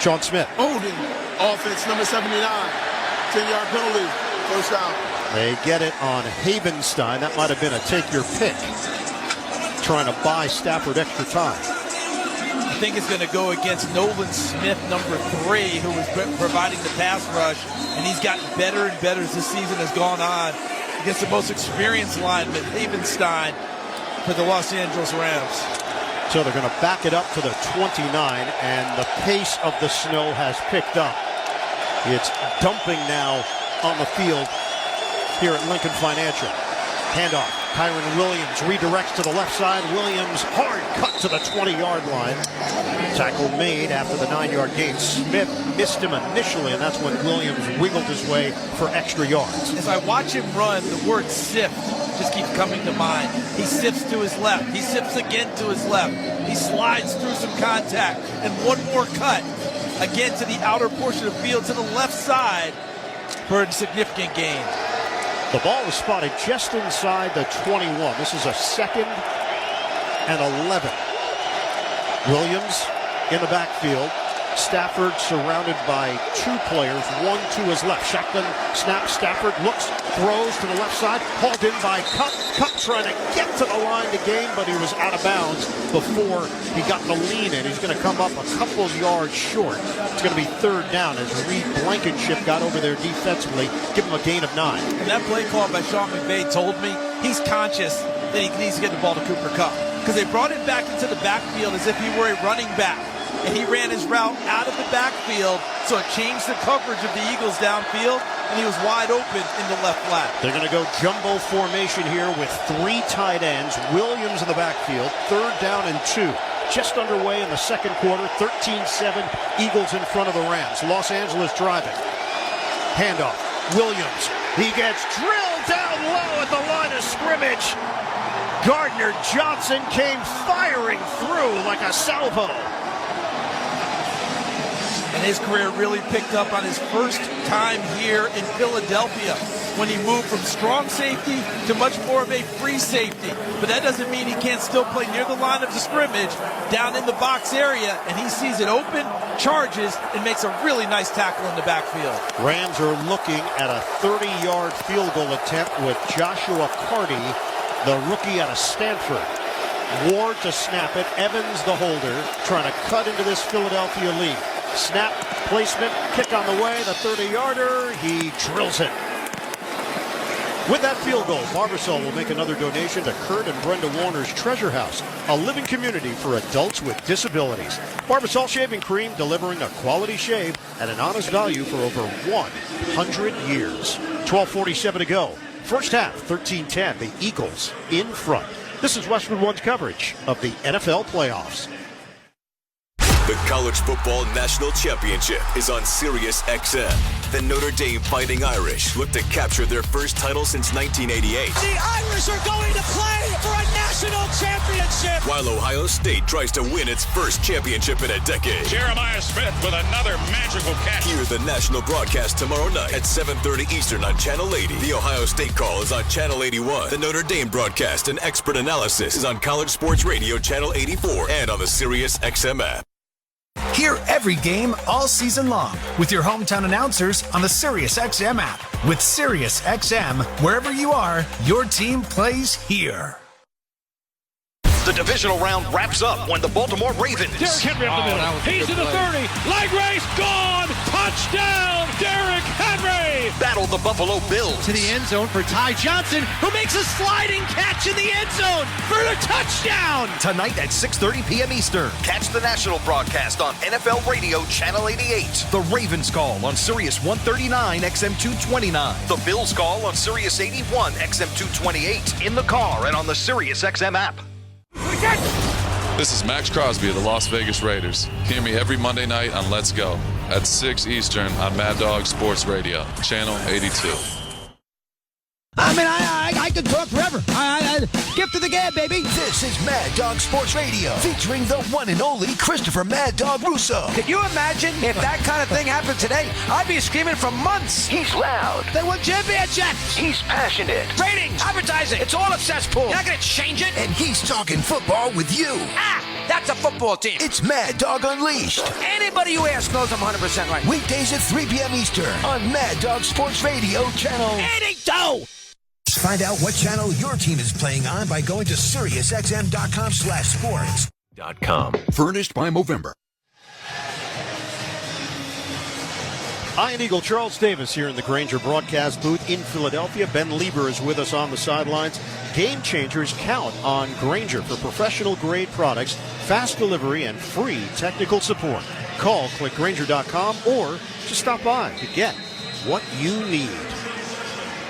Sean Smith. Holding offense number 79. 10-yard penalty. First down. They get it on Havenstein. That might have been a take your pick. Trying to buy Stafford extra time. I think it's going to go against Nolan Smith, number 3, who was providing the pass rush, and he's gotten better and better as this season has gone on. Against the most experienced lineman, Havenstein, for the Los Angeles Rams. So they're going to back it up to the 29, and the pace of the snow has picked up. It's dumping now on the field here at Lincoln Financial. Handoff. Kyron Williams redirects to the left side. Williams hard cut to the 20-yard line. Tackle made after the 9-yard gain. Smith missed him initially, and that's when Williams wiggled his way for extra yards. As I watch him run, the word sift just keeps coming to mind. He sifts to his left. He sifts again to his left. He slides through some contact. And one more cut, again to the outer portion of the field, to the left side for a significant gain. The ball was spotted just inside the 21. This is a 2nd and 11. Williams in the backfield. Stafford surrounded by two players, 1 to his left. Shotgun snap, Stafford looks, throws to the left side, hauled in by Cup. Cup trying to get to the line to gain, but he was out of bounds before he got the lean in. He's going to come up a couple yards short. It's going to be third down as Reed Blankenship got over there defensively, give him a gain of 9. And that play call by Sean McVay told me he's conscious that he needs to get the ball to Cooper Kupp, because they brought him back into the backfield as if he were a running back. And he ran his route out of the backfield, so it changed the coverage of the Eagles downfield, and he was wide open in the left flat. They're going to go jumbo formation here with 3 tight ends. Williams in the backfield, third down and 2. Just underway in the second quarter, 13-7, Eagles in front of the Rams. Los Angeles driving. Handoff, Williams. He gets drilled down low at the line of scrimmage. Gardner Johnson came firing through like a salvo. And his career really picked up on his first time here in Philadelphia when he moved from strong safety to much more of a free safety. But that doesn't mean he can't still play near the line of the scrimmage, down in the box area, and he sees it open, charges, and makes a really nice tackle in the backfield. Rams are looking at a 30-yard field goal attempt with Joshua Carty, the rookie out of Stanford. Ward to snap it, Evans the holder, trying to cut into this Philadelphia lead. Snap, placement, kick on the way, the 30-yarder, he drills it. With that field goal, Barbasol will make another donation to Kurt and Brenda Warner's Treasure House, a living community for adults with disabilities. Barbasol Shaving Cream, delivering a quality shave at an honest value for over 100 years. 12:47 to go. First half, 13-10, the Eagles in front. This is Westwood One's coverage of the NFL playoffs. The College Football National Championship is on Sirius XM. The Notre Dame Fighting Irish look to capture their first title since 1988. The Irish are going to play for a national championship. While Ohio State tries to win its first championship in a decade. Jeremiah Smith with another magical catch. Hear the national broadcast tomorrow night at 7:30 Eastern on Channel 80. The Ohio State call is on Channel 81. The Notre Dame broadcast and expert analysis is on College Sports Radio Channel 84 and on the Sirius XM app. Hear every game all season long with your hometown announcers on the SiriusXM app. With SiriusXM, wherever you are, your team plays here. The divisional round wraps up when the Baltimore Ravens. Derrick Henry up the middle. He's to the 30. Leg race gone. Touchdown, Derrick Henry. Battle the Buffalo Bills. To the end zone for Ty Johnson, who makes a sliding catch in the end zone for the touchdown. Tonight at 6:30 p.m. Eastern. Catch the national broadcast on NFL Radio Channel 88. The Ravens call on Sirius 139 XM 229. The Bills call on Sirius 81 XM 228. In the car and on the Sirius XM app. This is Max Crosby of the Las Vegas Raiders. Hear me every Monday night on Let's Go at 6 Eastern on Mad Dog Sports Radio, Channel 82. I mean, I could talk forever. Skip to the gab, baby. This is Mad Dog Sports Radio, featuring the one and only Christopher Mad Dog Russo. Could you imagine if that kind of thing happened today? I'd be screaming for months. He's loud. They won championships. He's passionate. Ratings, advertising, it's all a cesspool. You're not going to change it. And he's talking football with you. That's a football team. It's Mad Dog Unleashed. Anybody who asks knows I'm 100% right. Weekdays at 3 p.m. Eastern on Mad Dog Sports Radio, Channel 82. Find out what channel your team is playing on by going to SiriusXM.com/sports. Furnished by Movember. Ian Eagle, Charles Davis here in the Grainger broadcast booth in Philadelphia. Ben Lieber is with us on the sidelines. Game changers count on Grainger for professional grade products, fast delivery, and free technical support. Call, click Grainger.com, or just stop by to get what you need.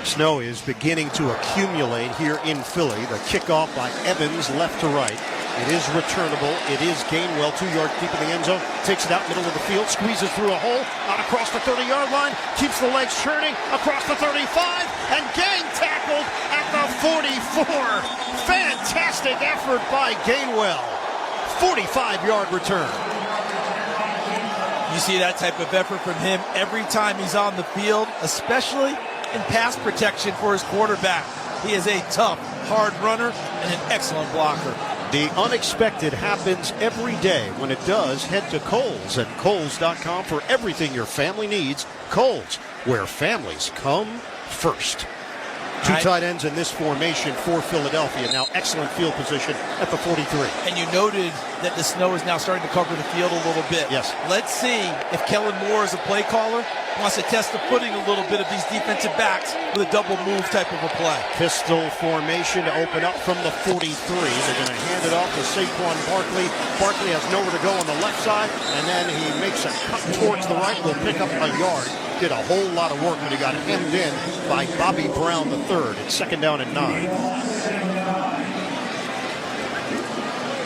Snow is beginning to accumulate here in Philly. The kickoff by Evans left to right. It is returnable. It is Gainwell, 2 yards deep in the end zone. Takes it out middle of the field. Squeezes through a hole. Out across the 30-yard line. Keeps the legs churning. Across the 35. And Gain tackled at the 44. Fantastic effort by Gainwell. 45-yard return. You see that type of effort from him every time he's on the field, especially in pass protection for his quarterback. He is a tough, hard runner and an excellent blocker. The unexpected happens every day. When it does, head to Kohl's and Kohl's.com for everything your family needs. Kohl's, where families come first. Two tight ends in this formation for Philadelphia. Now excellent field position at the 43. And you noted that the snow is now starting to cover the field a little bit. Yes. Let's see if Kellen Moore, as a play caller, wants to test the footing a little bit of these defensive backs with a double move type of a play. Pistol formation to open up from the 43. They're going to hand it off to Saquon Barkley. Barkley has nowhere to go on the left side, and then he makes a cut towards the right. Will pick up a yard. Did a whole lot of work, but he got hemmed in by Bobby Brown III. It's 2nd down and 9.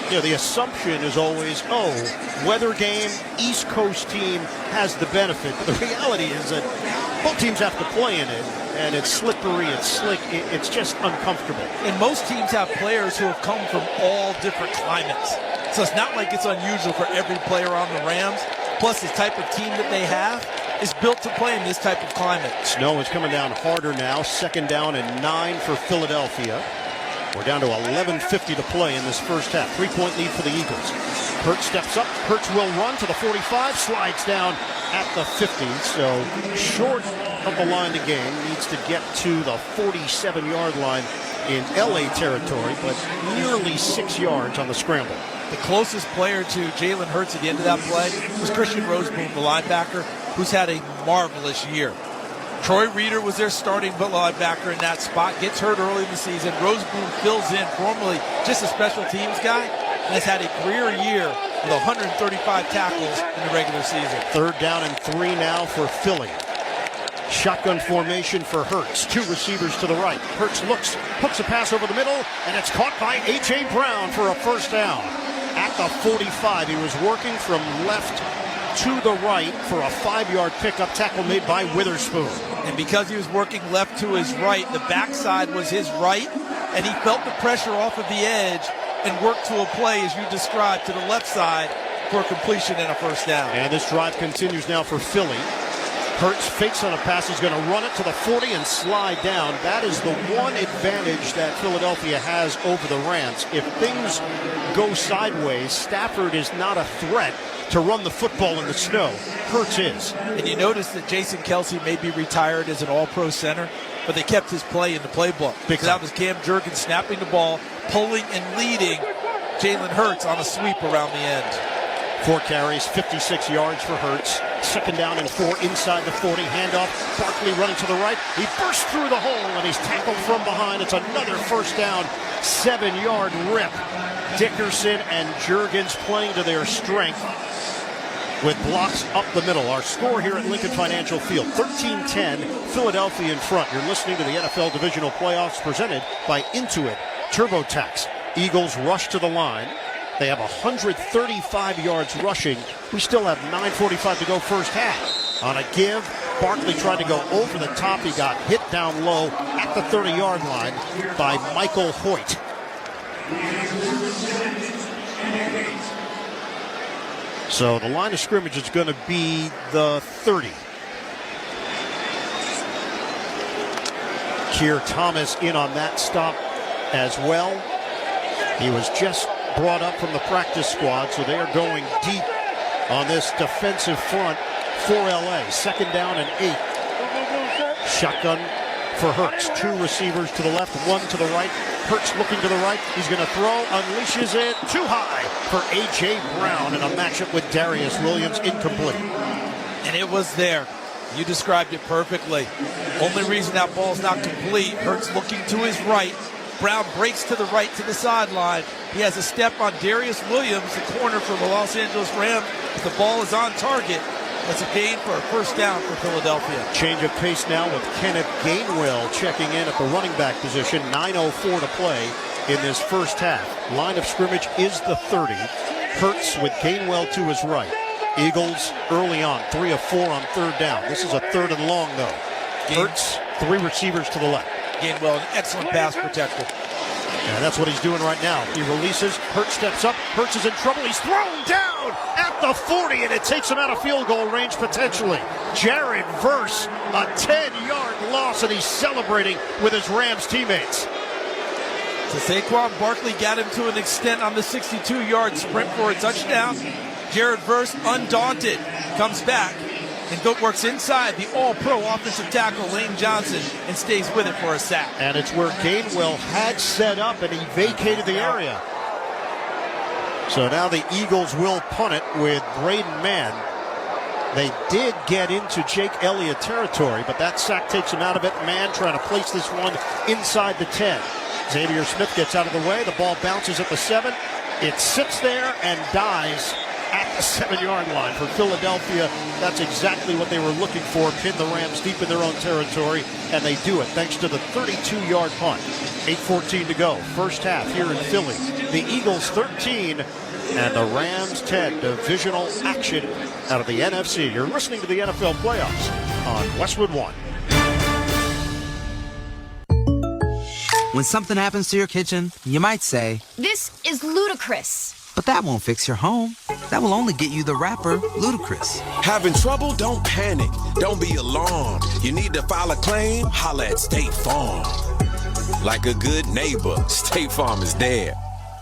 You know, the assumption is always, weather game, East Coast team has the benefit. But the reality is that both teams have to play in it, and it's slippery, it's slick, it's just uncomfortable. And most teams have players who have come from all different climates. So it's not like it's unusual for every player on the Rams. Plus, the type of team that they have is built to play in this type of climate. Snow is coming down harder now. 2nd down and 9 for Philadelphia. We're down to 11:50 to play in this first half. 3-point lead for the Eagles. Hurts steps up. Hurts will run to the 45. Slides down at the 50. So short of the line to gain. Needs to get to the 47-yard line in LA territory, but nearly 6 yards on the scramble. The closest player to Jalen Hurts at the end of that play was Christian Roseboom, the linebacker, who's had a marvelous year. Troy Reeder was their starting linebacker in that spot, gets hurt early in the season. Roseboom fills in, formerly just a special teams guy, and has had a career year with 135 tackles in the regular season. 3rd down and 3 now for Philly. Shotgun formation for Hurts. 2 receivers to the right. Hurts looks, hooks a pass over the middle, and it's caught by A.J. Brown for a first down. At the 45, he was working from left to the right for a 5-yard pickup, tackle made by Witherspoon. And because he was working left to his right, the backside was his right, and he felt the pressure off of the edge and worked to a play, as you described, to the left side for a completion and a first down. And this drive continues now for Philly. Hurts fakes on a pass. He's going to run it to the 40 and slide down. That is the one advantage that Philadelphia has over the Rams. If things go sideways, Stafford is not a threat to run the football in the snow. Hurts is. And you notice that Jason Kelsey may be retired as an all-pro center, but they kept his play in the playbook. Because that was Cam Jurgens snapping the ball, pulling and leading Jalen Hurts on a sweep around the end. 4 carries, 56 yards for Hurts. 2nd down and 4 inside the 40. Handoff. Barkley running to the right. He bursts through the hole and he's tackled from behind. It's another first down. 7-yard rip. Dickerson and Jurgens playing to their strength with blocks up the middle. Our score here at Lincoln Financial Field, 13-10, Philadelphia in front. You're listening to the NFL Divisional Playoffs presented by Intuit TurboTax. Eagles rush to the line. They have 135 yards rushing. We still have 9:45 to go first half. On a give, Barkley tried to go over the top. He got hit down low at the 30-yard line by Michael Hoyt. So the line of scrimmage is going to be the 30. Keir Thomas in on that stop as well. He was just brought up from the practice squad, so they are going deep on this defensive front for LA. 2nd down and 8. Shotgun for Hurts. 2 receivers to the left, 1 to the right. Hurts looking to the right. He's going to throw, unleashes it too high for A.J. Brown, and a matchup with Darius Williams, incomplete. And it was there. You described it perfectly. Only reason that ball's not complete, Hurts looking to his right. Brown breaks to the right to the sideline. He has a step on Darius Williams, the corner for the Los Angeles Rams. If the ball is on target, that's a gain for a first down for Philadelphia. Change of pace now with Kenneth Gainwell checking in at the running back position. 9:04 to play in this first half. Line of scrimmage is the 30. Hurts with Gainwell to his right. Eagles early on, 3 of 4 on 3rd down. This is a 3rd and long, though. Hurts, 3 receivers to the left. Gainwell, an excellent pass protector. And that's what he's doing right now. He releases, Hurts steps up, Hurts is in trouble, he's thrown down at the 40, and it takes him out of field goal range potentially. Jared Verse, a 10-yard loss, and he's celebrating with his Rams teammates. So Saquon Barkley got him to an extent on the 62-yard sprint for a touchdown. Jared Verse, undaunted, comes back and works inside the all-pro offensive tackle Lane Johnson and stays with it for a sack. And it's where Gainwell had set up, and he vacated the area. So now the Eagles will punt it with Braden Mann. They did get into Jake Elliott territory, but that sack takes him out of it. Mann trying to place this one inside the 10. Xavier Smith gets out of the way. The ball bounces at the 7. It sits there and dies at the 7-yard line. For Philadelphia, that's exactly what they were looking for. Pin the Rams deep in their own territory, and they do it thanks to the 32-yard punt. 8:14 to go. First half here in Philly. The Eagles 13 and the Rams 10. Divisional action out of the NFC. You're listening to the NFL Playoffs on Westwood One. When something happens to your kitchen, you might say, "This is ludicrous." But that won't fix your home. That will only get you the rapper, Ludacris. Having trouble? Don't panic. Don't be alarmed. You need to file a claim? Holla at State Farm. Like a good neighbor, State Farm is there.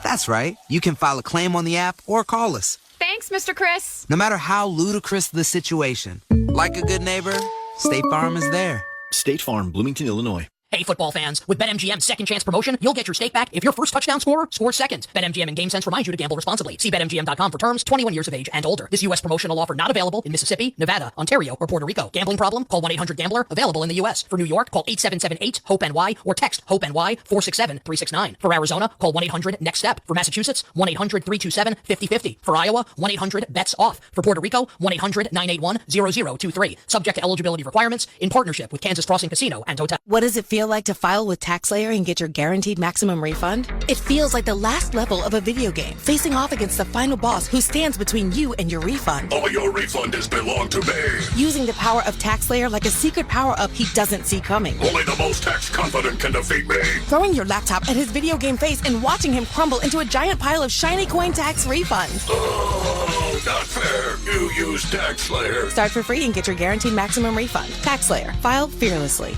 That's right. You can file a claim on the app or call us. Thanks, Mr. Chris. No matter how ludicrous the situation, like a good neighbor, State Farm is there. State Farm, Bloomington, Illinois. Hey, football fans, with BetMGM's second chance promotion, you'll get your stake back if your first touchdown scorer scores second. BetMGM and GameSense remind you to gamble responsibly. See BetMGM.com for terms, 21 years of age and older. This U.S. promotional offer not available in Mississippi, Nevada, Ontario, or Puerto Rico. Gambling problem? Call 1-800-GAMBLER. Available in the U.S. For New York, call 8778-HOPE-NY or text HOPE-NY 467-369. For Arizona, call 1-800-NEXT-STEP. For Massachusetts, 1-800-327-5050. For Iowa, 1-800-BETS-OFF. For Puerto Rico, 1-800-981-0023. Subject to eligibility requirements in partnership with Kansas Crossing Casino and Hotel. What does it feel like to file with TaxSlayer and get your guaranteed maximum refund? It feels like the last level of a video game, facing off against the final boss who stands between you and your refund. All your refund is belong to me. Using the power of TaxSlayer like a secret power-up he doesn't see coming. Only the most tax confident can defeat me. Throwing your laptop at his video game face and watching him crumble into a giant pile of shiny coin tax refunds. Oh, not fair. You use TaxSlayer. Start for free and get your guaranteed maximum refund. TaxSlayer. File fearlessly.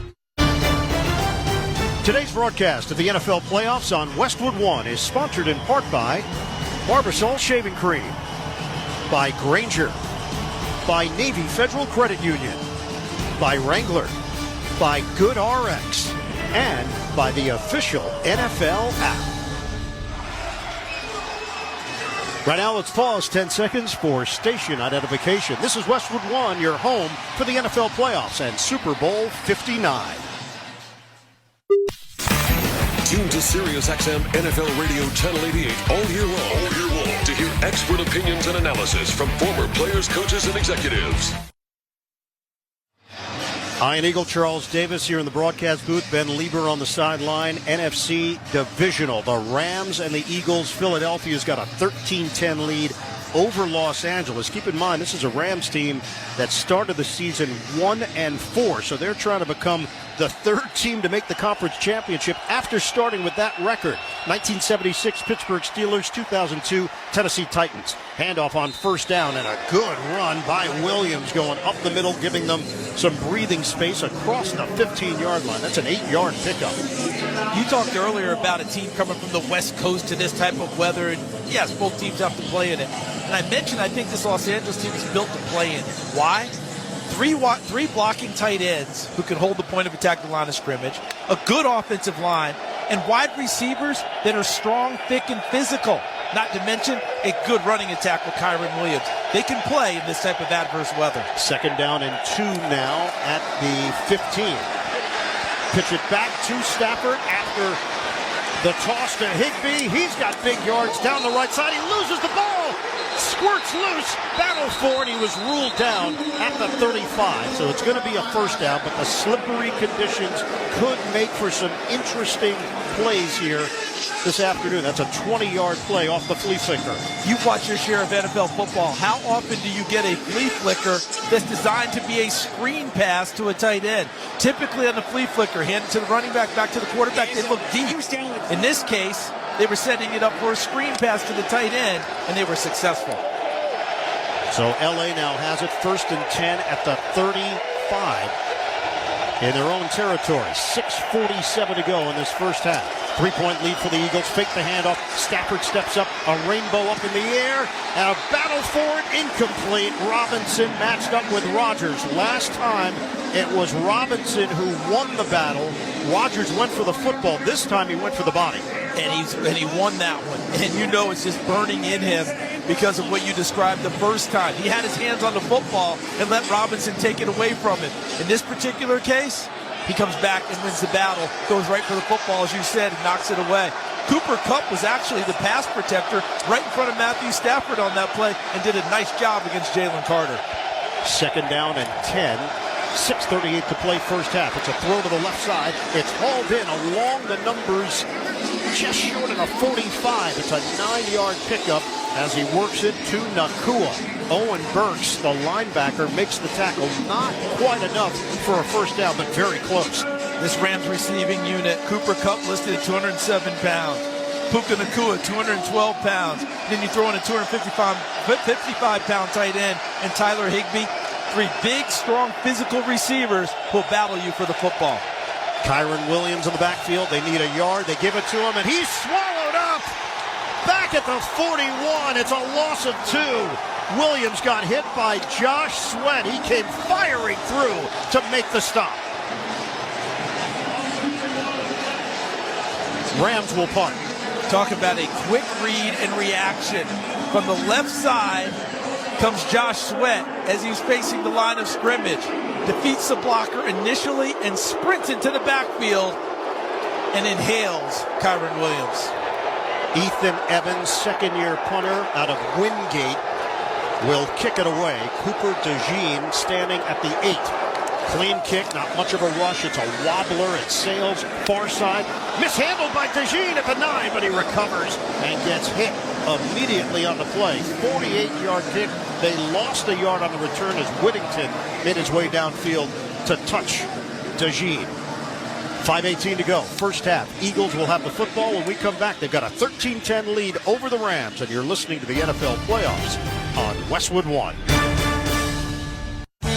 Today's broadcast of the NFL Playoffs on Westwood One is sponsored in part by Barbasol Shaving Cream, by Granger, by Navy Federal Credit Union, by Wrangler, by Good RX, and by the official NFL app. Right now, let's pause 10 seconds for station identification. This is Westwood One, your home for the NFL Playoffs and Super Bowl 59. Tune to SiriusXM NFL Radio Channel 88 all year long to hear expert opinions and analysis from former players, coaches, and executives. Ian Eagle, Charles Davis here in the broadcast booth. Ben Lieber on the sideline. NFC Divisional. The Rams and the Eagles. Philadelphia's got a 13-10 lead over Los Angeles. Keep in mind, this is a Rams team that started the season 1-4, so they're trying to become the third team to make the conference championship after starting with that record. 1976 Pittsburgh Steelers, 2002 Tennessee Titans. Handoff on first down and a good run by Williams going up the middle, giving them some breathing space across the 15-yard line. That's an 8-yard pickup. You talked earlier about a team coming from the West Coast to this type of weather, and yes, both teams have to play in it. And I mentioned I think this Los Angeles team is built to play in it. Why? Three blocking tight ends who can hold the point of attack, the line of scrimmage, a good offensive line, and wide receivers that are strong, thick, and physical. Not to mention a good running attack with Kyron Williams. They can play in this type of adverse weather. Second down and 2 now at the 15. Pitch it back to Stafford after the toss to Higbee. He's got big yards down the right side. He loses the ball. Squirts loose, battle for it. He was ruled down at the 35. So it's going to be a first down, but the slippery conditions could make for some interesting plays here this afternoon. That's a 20-yard play off the flea flicker. You've watched your share of NFL football. How often do you get a flea flicker that's designed to be a screen pass to a tight end? Typically on the flea flicker, hand it to the running back, back to the quarterback, they look deep. In this case, they were setting it up for a screen pass to the tight end, and they were successful. So L.A. now has it first and 10 at the 35. in their own territory. 6:47 to go in this first half. 3-point lead for the Eagles. Fake the handoff. Stafford steps up. A rainbow up in the air. And a battle for it. Incomplete. Robinson matched up with Rodgers. Last time it was Robinson who won the battle. Rodgers went for the football. This time he went for the body. And he won that one. And you know it's just burning in him because of what you described the first time. He had his hands on the football and let Robinson take it away from him. In this particular case, he comes back and wins the battle, goes right for the football, as you said, and knocks it away. Cooper Kupp was actually the pass protector right in front of Matthew Stafford on that play and did a nice job against Jalen Carter. 2nd down and 10. 6:38 to play first half. It's a throw to the left side. It's hauled in along the numbers, just short of a 45. It's a 9-yard pickup as he works it to Nakua. Owen Burks, the linebacker, makes the tackle. Not quite enough for a first down, but very close. This Rams receiving unit, Cooper Kupp listed at 207 pounds. Puka Nakua, 212 pounds. Then you throw in a 255-pound tight end and Tyler Higbee. 3 big, strong, physical receivers who'll battle you for the football. Kyron Williams in the backfield. They need a yard. They give it to him, and he's swallowed up. Back at the 41. It's a loss of 2. Williams got hit by Josh Sweat. He came firing through to make the stop. Rams will punt. Talk about a quick read and reaction. From the left side comes Josh Sweat as he's facing the line of scrimmage. Defeats the blocker initially and sprints into the backfield and inhales Kyron Williams. Ethan Evans, second-year punter out of Wingate, will kick it away. Cooper DeJean standing at the 8. Clean kick, not much of a rush. It's a wobbler. It sails far side. Mishandled by DeJean at the 9, but he recovers and gets hit immediately on the play. 48-yard kick. They lost a yard on the return as Whittington made his way downfield to touch DeJean. 5:18 to go. First half. Eagles will have the football when we come back. They've got a 13-10 lead over the Rams, and you're listening to the NFL playoffs on Westwood One.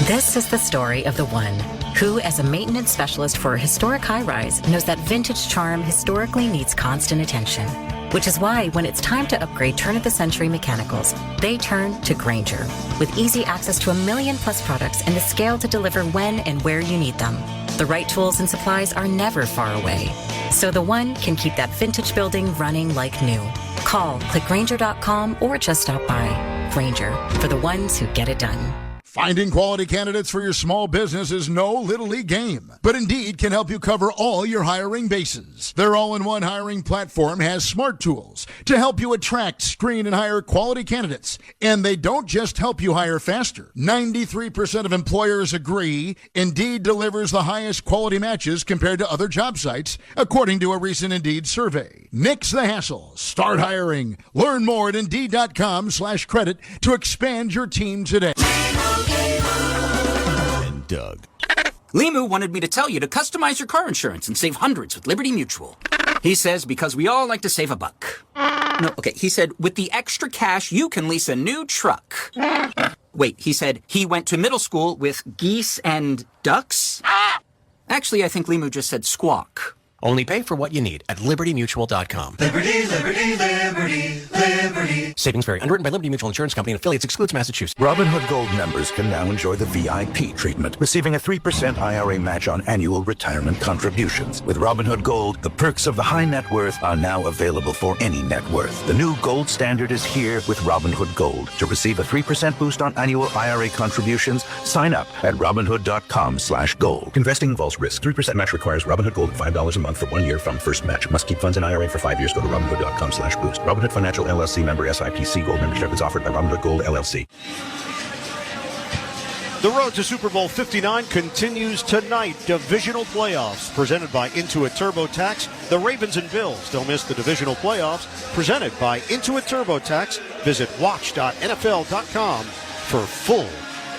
This is the story of the one who, as a maintenance specialist for a historic high-rise, knows that vintage charm historically needs constant attention. Which is why when it's time to upgrade turn-of-the-century mechanicals, they turn to Grainger. With easy access to 1 million-plus products and the scale to deliver when and where you need them. The right tools and supplies are never far away. So the one can keep that vintage building running like new. Call, click Grainger.com, or just stop by. Grainger, for the ones who get it done. Finding quality candidates for your small business is no little league game, but Indeed can help you cover all your hiring bases. Their all-in-one hiring platform has smart tools to help you attract, screen, and hire quality candidates. And they don't just help you hire faster. 93% of employers agree Indeed delivers the highest quality matches compared to other job sites, according to a recent Indeed survey. Nix the hassle. Start hiring. Learn more at Indeed.com/credit to expand your team today. And Doug. Limu wanted me to tell you to customize your car insurance and save hundreds with Liberty Mutual. He says because we all like to save a buck. No, okay, he said with the extra cash you can lease a new truck. Wait, he said he went to middle school with geese and ducks? Actually, I think Limu just said squawk. Only pay for what you need at libertymutual.com. Liberty, liberty, liberty, liberty. Savings vary. Underwritten by Liberty Mutual Insurance Company and affiliates. Excludes Massachusetts. Robinhood Gold members can now enjoy the VIP treatment, receiving a 3% IRA match on annual retirement contributions. With Robinhood Gold, the perks of the high net worth are now available for any net worth. The new gold standard is here with Robinhood Gold. To receive a 3% boost on annual IRA contributions, sign up at Robinhood.com/gold. Investing involves risk. 3% match requires Robinhood Gold at $5 a month for 1 year from first match. Must keep funds in IRA for 5 years. Go to Robinhood.com/boost. Robinhood Financial LLC member SIPC. Gold membership is offered by Robinhood Gold LLC. The road to Super Bowl 59 continues tonight. Divisional playoffs presented by Intuit TurboTax. The Ravens and Bills. Don't miss the divisional playoffs presented by Intuit TurboTax. Visit watch.nfl.com for full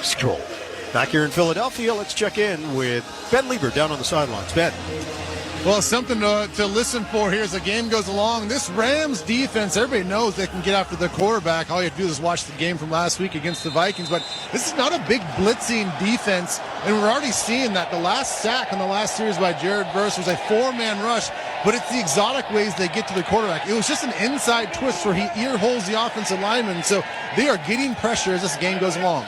scroll. Back here in Philadelphia, let's check in with Ben Lieber down on the sidelines. Ben. Well, something to listen for here as the game goes along. This Rams defense, everybody knows they can get after the quarterback. All you have to do is watch the game from last week against the Vikings. But this is not a big blitzing defense, and we're already seeing that. The last sack in the last series by Jared Verse was a 4-man rush, but it's the exotic ways they get to the quarterback. It was just an inside twist where he ear holes the offensive lineman. So they are getting pressure as this game goes along.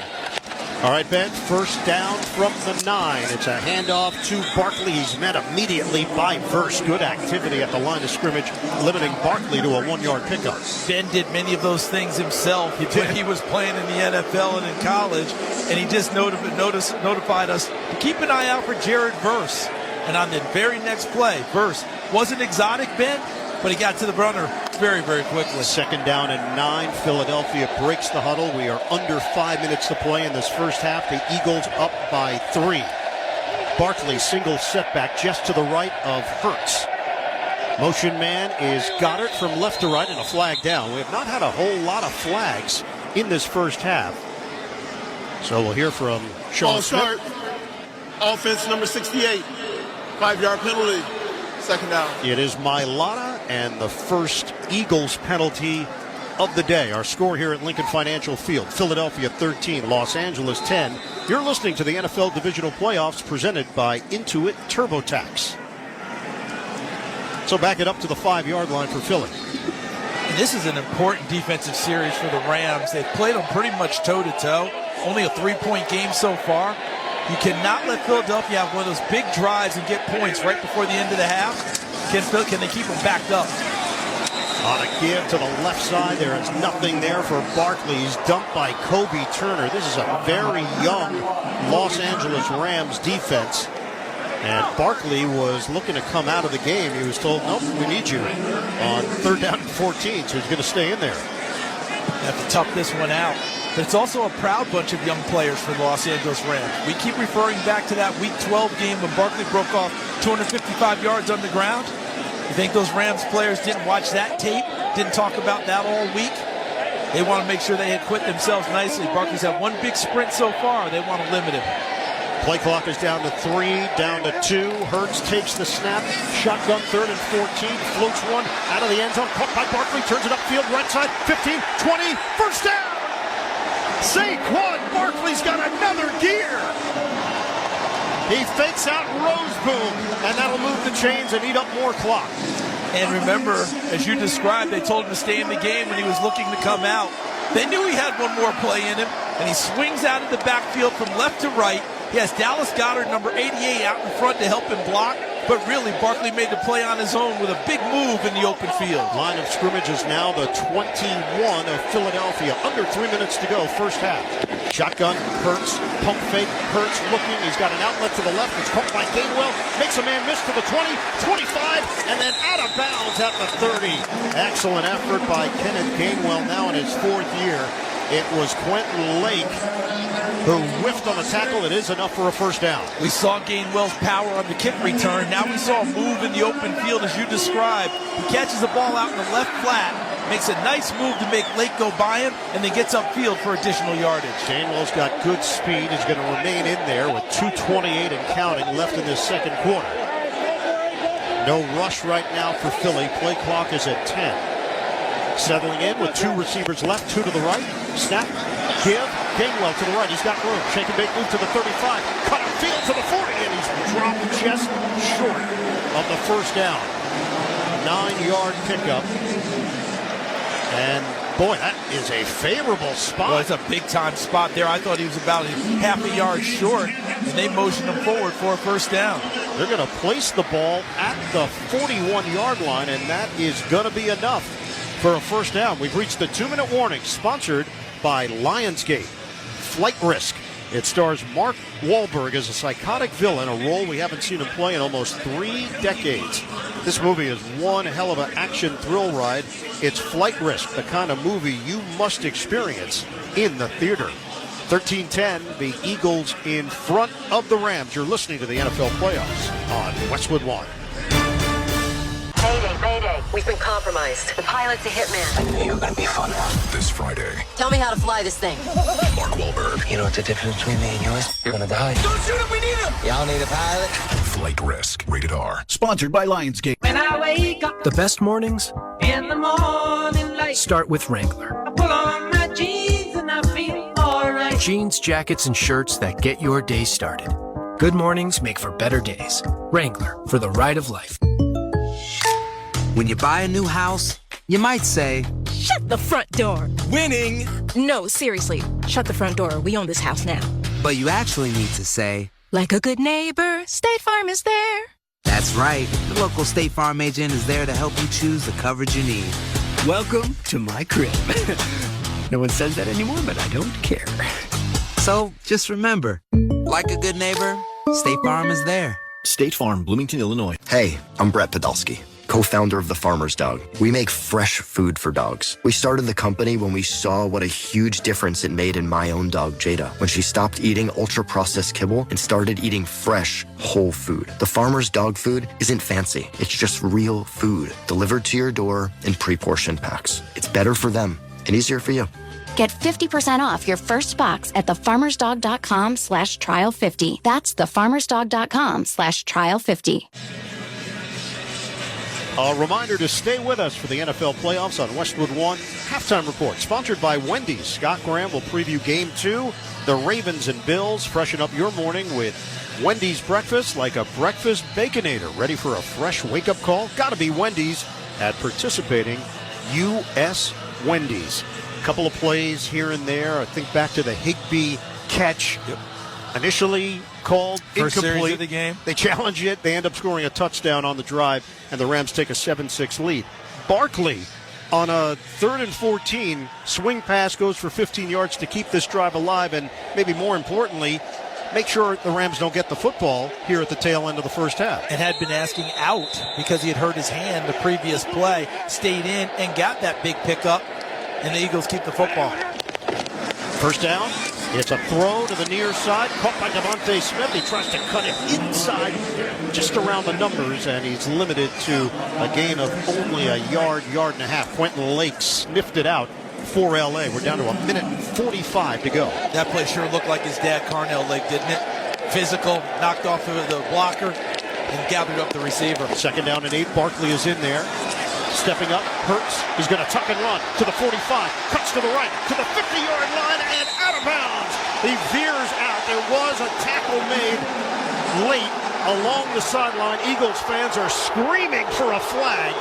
All right, Ben, first down from the 9. It's a handoff to Barkley. He's met immediately by Verse. Good activity at the line of scrimmage, limiting Barkley to a 1-yard pickup. Ben did many of those things himself when he was playing in the NFL and in college, and he just notified us to keep an eye out for Jared Verse. And on the very next play, Verse wasn't exotic, Ben, but he got to the runner very, very quickly. Second down and 9. Philadelphia breaks the huddle. We are under 5 minutes to play in this first half. The Eagles up by 3. Barkley single setback just to the right of Hurts. Motion man is Goddard from left to right and a flag down. We have not had a whole lot of flags in this first half. So we'll hear from Sean Smith. Offense number 68. 5-yard penalty. Second down. It is Mailata and the first Eagles penalty of the day. Our score here at Lincoln Financial Field. Philadelphia 13, Los Angeles 10. You're listening to the NFL Divisional Playoffs presented by Intuit TurboTax. So back it up to the 5-yard line for Philly. And this is an important defensive series for the Rams. They've played them pretty much toe-to-toe. Only a 3-point game so far. You cannot let Philadelphia have one of those big drives and get points right before the end of the half. Can they keep them backed up? On a give to the left side, there is nothing there for Barkley. He's dumped by Kobe Turner. This is a very young Los Angeles Rams defense. And Barkley was looking to come out of the game. He was told, nope, we need you on 3rd down and 14, so he's going to stay in there. You have to tough this one out. But it's also a proud bunch of young players for the Los Angeles Rams. We keep referring back to that Week 12 game when Barkley broke off 255 yards on the ground. You think those Rams players didn't watch that tape, didn't talk about that all week? They want to make sure they acquit themselves nicely. Barkley's had one big sprint so far. They want to limit him. Play clock is down to 3, down to 2. Hurts takes the snap. Shotgun 3rd and 14. Floats one out of the end zone. Caught by Barkley. Turns it upfield. Right side. 15, 20. First down. Saquon Barkley's got another gear. He fakes out Roseboom, and that'll move the chains and eat up more clock. And remember, as you described, they told him to stay in the game when he was looking to come out. They knew he had one more play in him, and he swings out of the backfield from left to right. He has Dallas Goedert, number 88, out in front to help him block. But really, Barkley made the play on his own with a big move in the open field. Line of scrimmage is now the 21 of Philadelphia. Under 3 minutes to go, first half. Shotgun, Hurts, pump fake, Hurts looking. He's got an outlet to the left. It's caught by Gainwell. Makes a man miss to the 20, 25, and then out of bounds at the 30. Excellent effort by Kenneth Gainwell now in his 4th year. It was Quentin Lake who whiffed on the tackle. It is enough for a first down. We saw Gainwell's power on the kick return. Now we saw a move in the open field as you described. He catches the ball out in the left flat, makes a nice move to make Lake go by him, and then gets upfield for additional yardage. Gainwell's got good speed. He's going to remain in there with 2:28 and counting left in this second quarter. No rush right now for Philly. Play clock is at 10. Settling in with 2 receivers left, 2 to the right. Snap, give, Gainwell to the right. He's got room. Shake and bake move to the 35. Cut field to the 40, and he's dropped just short of the first down. 9-yard pickup. And boy, that is a favorable spot. Well, it's a big-time spot there. I thought he was about half a yard short, and they motioned him forward for a first down. They're going to place the ball at the 41-yard line, and that is going to be enough for a first down. We've reached the 2-minute warning, sponsored by Lionsgate. Flight Risk. It stars Mark Wahlberg as a psychotic villain, a role we haven't seen him play in almost 3 decades. This movie is one hell of an action thrill ride. It's Flight Risk, the kind of movie you must experience in the theater. 13-10, the Eagles in front of the Rams. You're listening to the NFL Playoffs on Westwood One. Mayday, mayday. We've been compromised. The pilot's a hitman. I knew you were going to be fun. This Friday. Tell me how to fly this thing. Mark Wahlberg. You know what the difference between me and you is? You're going to die. Don't shoot him, we need him! Y'all need a pilot? Flight Risk. Rated R. Sponsored by Lionsgate. When I wake up the best mornings in the morning light, start with Wrangler. I pull on my jeans and I feel alright. Jeans, jackets, and shirts that get your day started. Good mornings make for better days. Wrangler, for the ride of life. When you buy a new house, you might say, "Shut the front door." Winning! No, seriously. Shut the front door. We own this house now. But you actually need to say, like a good neighbor, State Farm is there. That's right. The local State Farm agent is there to help you choose the coverage you need. Welcome to my crib. No one says that anymore, but I don't care. So just remember, like a good neighbor, State Farm is there. State Farm, Bloomington, Illinois. Hey, I'm Brett Podolsky, co-founder of The Farmer's Dog. We make fresh food for dogs. We started the company when we saw what a huge difference it made in my own dog, Jada, when she stopped eating ultra-processed kibble and started eating fresh, whole food. The Farmer's Dog food isn't fancy. It's just real food delivered to your door in pre-portioned packs. It's better for them and easier for you. Get 50% off your first box at thefarmersdog.com/trial50. That's thefarmersdog.com/trial50. A reminder to stay with us for the NFL playoffs on Westwood One Halftime Report, sponsored by Wendy's. Scott Graham will preview Game 2, the Ravens and Bills. Freshen up your morning with Wendy's breakfast, like a breakfast Baconator. Ready for a fresh wake-up call? Gotta be Wendy's at participating U.S. Wendy's. Couple of plays here and there. I think back to the Higbee catch. Yep. Initially called First incomplete. series of the game. They challenge it. They end up scoring a touchdown on the drive, and the Rams take a 7-6 lead. Barkley on a 3rd and 14, swing pass goes for 15 yards to keep this drive alive, and maybe more importantly, make sure the Rams don't get the football here at the tail end of the first half. And had been asking out because he had hurt his hand the previous play, stayed in and got that big pickup, and the Eagles keep the football. First down. It's a throw to the near side, caught by Devontae Smith. He tries to cut it inside, just around the numbers, and he's limited to a gain of only a yard and a half. Quentin Lake sniffed it out for L.A. We're down to 1:45 to go. That play sure looked like his dad, Carnell Lake, didn't it? Physical, knocked off the blocker, and gathered up the receiver. Second down and 8. Barkley is in there. Stepping up, Hurts. He's going to tuck and run to the 45. Cuts to the right, to the 50-yard line, and out of bounds. He veers out. There was a tackle made late along the sideline. Eagles fans are screaming for a flag.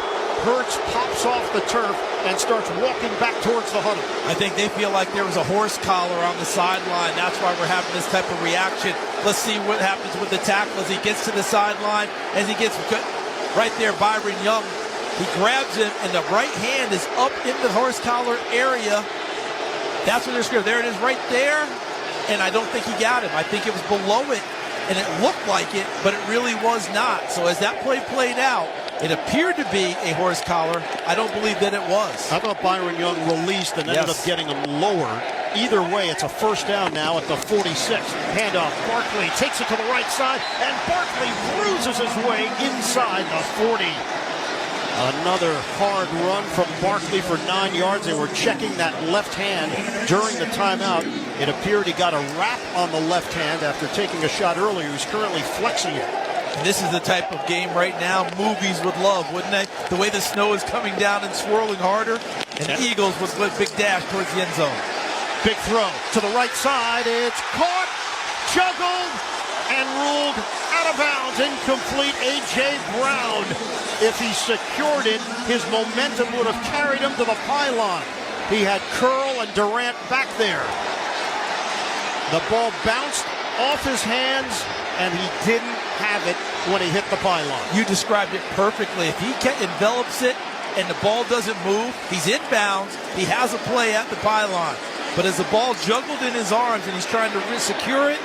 Hurts pops off the turf and starts walking back towards the huddle. I think they feel like there was a horse collar on the sideline. That's why we're having this type of reaction. Let's see what happens with the tackle as he gets to the sideline. As he gets right there, Byron Young. He grabs him, and the right hand is up in the horse collar area. That's what they're scared. There it is right there, and I don't think he got him. I think it was below it, and it looked like it, but it really was not. So as that play played out, it appeared to be a horse collar. I don't believe that it was. I thought Byron Young released and ended up getting him lower. Either way, it's a first down now at the 46. Handoff. Barkley takes it to the right side, and Barkley bruises his way inside the 40. Another hard run from Barkley for 9 yards. They were checking that left hand during the timeout. It appeared he got a wrap on the left hand after taking a shot earlier. He's currently flexing it. This is the type of game right now movies would love, wouldn't they? The way the snow is coming down and swirling harder, and the Eagles with a big dash towards the end zone. Big throw to the right side. It's caught, juggled, and ruled out of bounds. Incomplete. A.J. Brown. If he secured it, his momentum would have carried him to the pylon. He had Curl and Durant back there. The ball bounced off his hands, and he didn't have it when he hit the pylon. You described it perfectly. If he envelops it and the ball doesn't move, he's in bounds. He has a play at the pylon. But as the ball juggled in his arms and he's trying to secure it,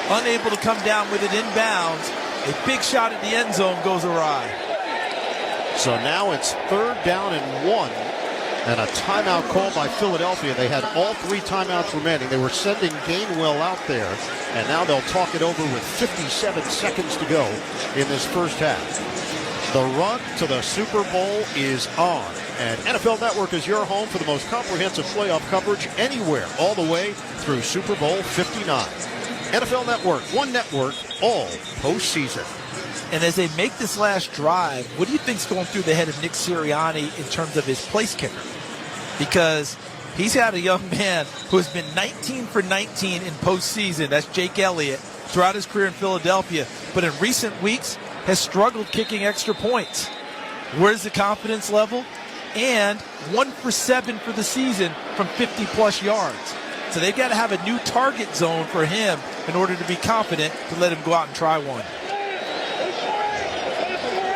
unable to come down with it in bounds, a big shot at the end zone goes awry. So now it's 3rd down and 1, and a timeout call by Philadelphia. They had all 3 timeouts remaining. They were sending Gainwell out there, and now they'll talk it over with 57 seconds to go in this first half. The run to the Super Bowl is on, and NFL Network is your home for the most comprehensive playoff coverage anywhere, all the way through Super Bowl 59. NFL Network, one network, all postseason. And as they make this last drive, what do you think's going through the head of Nick Sirianni in terms of his place kicker? Because he's had a young man who has been 19 for 19 in postseason. That's Jake Elliott throughout his career in Philadelphia. But in recent weeks, has struggled kicking extra points. Where's the confidence level? And 1 for 7 for the season from 50-plus yards. So they've got to have a new target zone for him in order to be confident to let him go out and try one.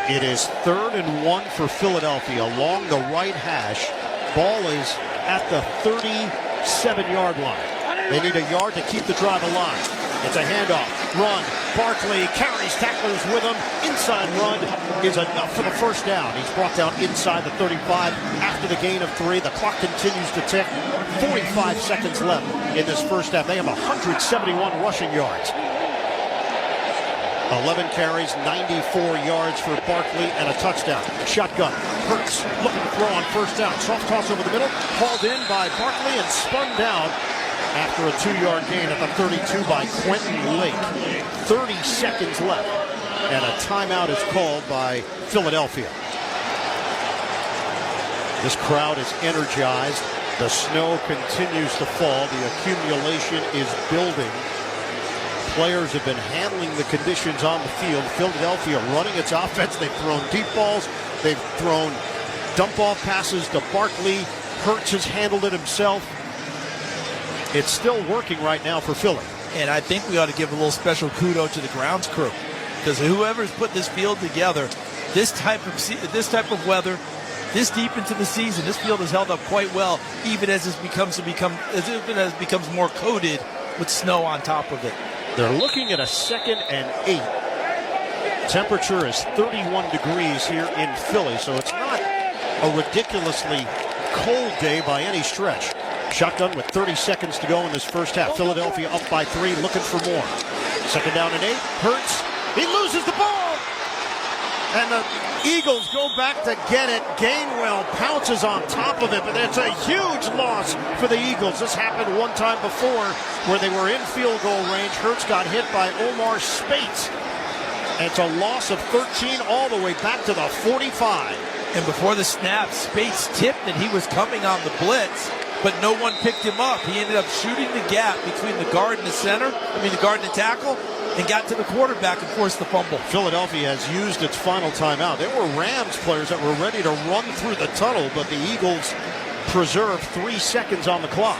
It is 3rd and 1 for Philadelphia along the right hash. Ball is at the 37-yard line. They need a yard to keep the drive alive. It's a handoff. Run. Barkley carries tacklers with him. Inside run is enough for the first down. He's brought down inside the 35 after the gain of 3. The clock continues to tick. 45 seconds left in this first half. They have 171 rushing yards. 11 carries, 94 yards for Barkley, and a touchdown. Shotgun. Hurts looking to throw on first down. Soft toss over the middle. Hauled in by Barkley and spun down after a 2-yard gain at the 32 by Quentin Lake. 30 seconds left, and a timeout is called by Philadelphia. This crowd is energized. The snow continues to fall. The accumulation is building. Players have been handling the conditions on the field. Philadelphia running its offense. They've thrown deep balls. They've thrown dump-off passes to Barkley. Hurts has handled it himself. It's still working right now for Philly. And I think we ought to give a little special kudos to the grounds crew, because whoever's put this field together, this type of weather, this deep into the season, this field has held up quite well, even as it becomes more coated with snow on top of it. They're looking at a 2nd and 8. Temperature is 31 degrees here in Philly, so it's not a ridiculously cold day by any stretch. Shotgun with 30 seconds to go in this first half. Philadelphia up by 3, looking for more. 2nd down and 8. Hurts. He loses the ball. And the Eagles go back to get it. Gainwell pounces on top of it, but it's a huge loss for the Eagles. This happened one time before where they were in field goal range. Hurts got hit by Omar Spates. And it's a loss of 13 all the way back to the 45. And before the snap, Spates tipped that he was coming on the blitz, but no one picked him up. He ended up shooting the gap between the guard and the guard and the tackle, and got to the quarterback and forced the fumble. Philadelphia has used its final timeout. There were Rams players that were ready to run through the tunnel, but the Eagles preserved 3 seconds on the clock.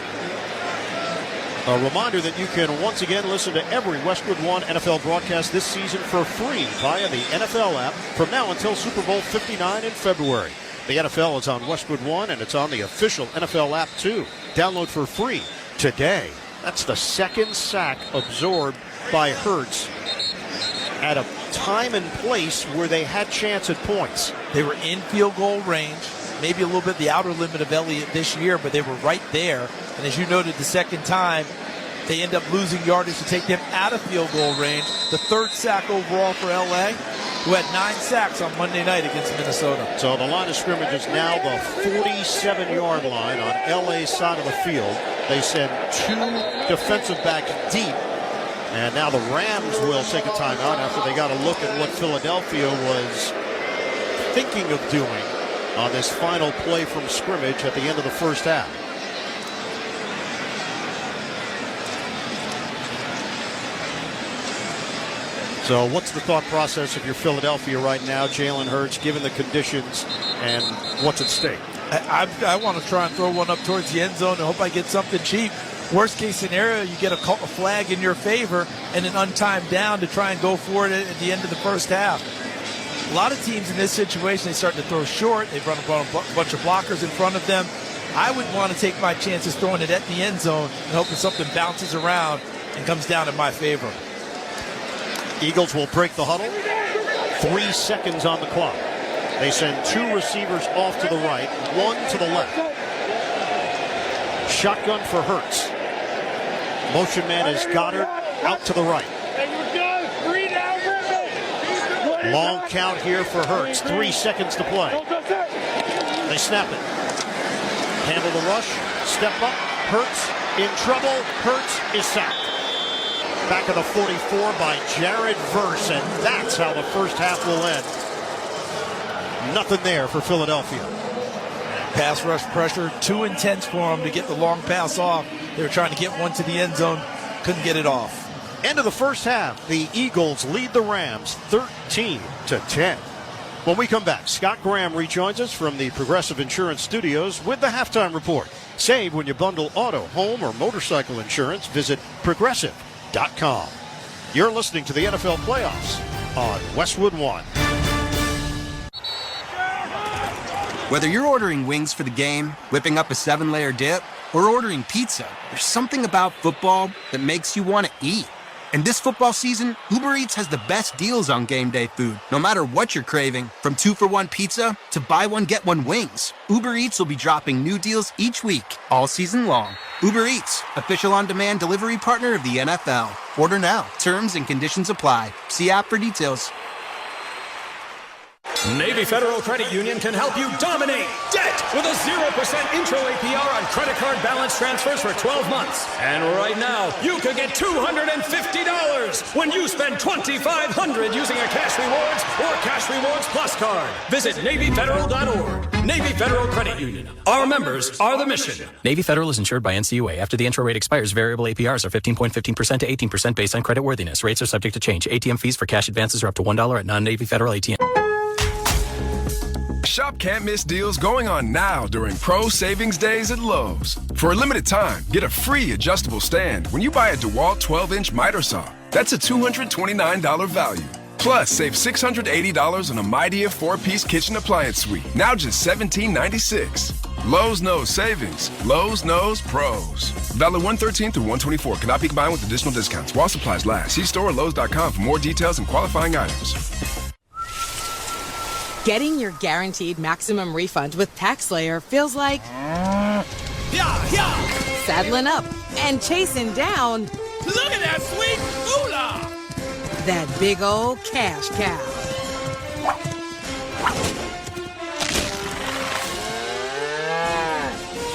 A reminder that you can once again listen to every Westwood One NFL broadcast this season for free via the NFL app from now until Super Bowl 59 in February. The NFL is on Westwood One, and it's on the official NFL app, too. Download for free today. That's the 2nd sack absorbed by Hurts at a time and place where they had chance at points. They were in field goal range, maybe a little bit the outer limit of Elliott this year, but they were right there. And as you noted, the second time, they end up losing yardage to take them out of field goal range. The 3rd sack overall for L.A., who had 9 sacks on Monday night against Minnesota. So the line of scrimmage is now the 47-yard line on L.A.'s side of the field. They send 2 defensive backs deep. And now the Rams will take a timeout after they got a look at what Philadelphia was thinking of doing on this final play from scrimmage at the end of the first half. So what's the thought process of your Philadelphia right now, Jalen Hurts, given the conditions and what's at stake? I want to try and throw one up towards the end zone and hope I get something cheap. Worst case scenario, you get a flag in your favor and an untimed down to try and go for it at the end of the first half. A lot of teams in this situation, they start to throw short. They've run a bunch of blockers in front of them. I would want to take my chances throwing it at the end zone and hoping something bounces around and comes down in my favor. Eagles will break the huddle. 3 seconds on the clock. They send 2 receivers off to the right, 1 to the left. Shotgun for Hurts. Motion man is Goddard out to the right. Long count here for Hurts. 3 seconds to play. They snap it. Handle the rush. Step up. Hurts in trouble. Hurts is sacked. Back of the 44 by Jared Verse, and that's how the first half will end. Nothing there for Philadelphia. Pass rush pressure, too intense for them to get the long pass off. They were trying to get one to the end zone, couldn't get it off. End of the first half, the Eagles lead the Rams 13-10. When we come back, Scott Graham rejoins us from the Progressive Insurance Studios with the Halftime Report. Save when you bundle auto, home, or motorcycle insurance. Visit Progressive.com. You're listening to the NFL Playoffs on Westwood One. Whether you're ordering wings for the game, whipping up a 7-layer dip, or ordering pizza, there's something about football that makes you want to eat. And this football season, Uber Eats has the best deals on game day food. No matter what you're craving, from 2-for-1 pizza to buy one, get one wings, Uber Eats will be dropping new deals each week, all season long. Uber Eats, official on-demand delivery partner of the NFL. Order now. Terms and conditions apply. See app for details. Navy Federal Credit Union can help you dominate debt with a 0% intro APR on credit card balance transfers for 12 months. And right now, you could get $250 when you spend $2,500 using a Cash Rewards or Cash Rewards Plus card. Visit NavyFederal.org. Navy Federal Credit Union. Our members are the mission. Navy Federal is insured by NCUA. After the intro rate expires, variable APRs are 15.15% to 18% based on credit worthiness. Rates are subject to change. ATM fees for cash advances are up to $1 at non-Navy Federal ATM. Shop can't miss deals going on now during Pro Savings Days at Lowe's. For a limited time, get a free adjustable stand when you buy a DeWalt 12-inch miter saw. That's a $229 value. Plus, save $680 on a Midea 4-piece kitchen appliance suite. Now just $17.96. Lowe's knows savings. Lowe's knows pros. Valid 113 through 124. Cannot be combined with additional discounts. While supplies last. See store or Lowe's.com for more details and qualifying items. Getting your guaranteed maximum refund with TaxSlayer feels like saddling up and chasing down. Look at that sweet moolah! That big old cash cow.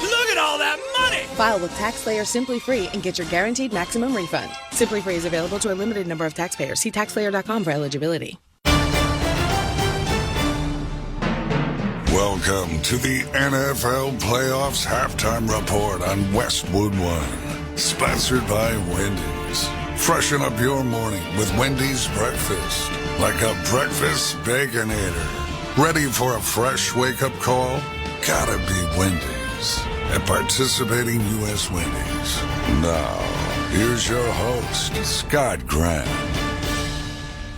Look at all that money! File with TaxSlayer Simply Free and get your guaranteed maximum refund. Simply Free is available to a limited number of taxpayers. See TaxSlayer.com for eligibility. Welcome to the NFL Playoffs Halftime Report on Westwood One. Sponsored by Wendy's. Freshen up your morning with Wendy's breakfast. Like a breakfast baconator. Ready for a fresh wake-up call? Gotta be Wendy's. At participating U.S. Wendy's. Now, here's your host, Scott Graham.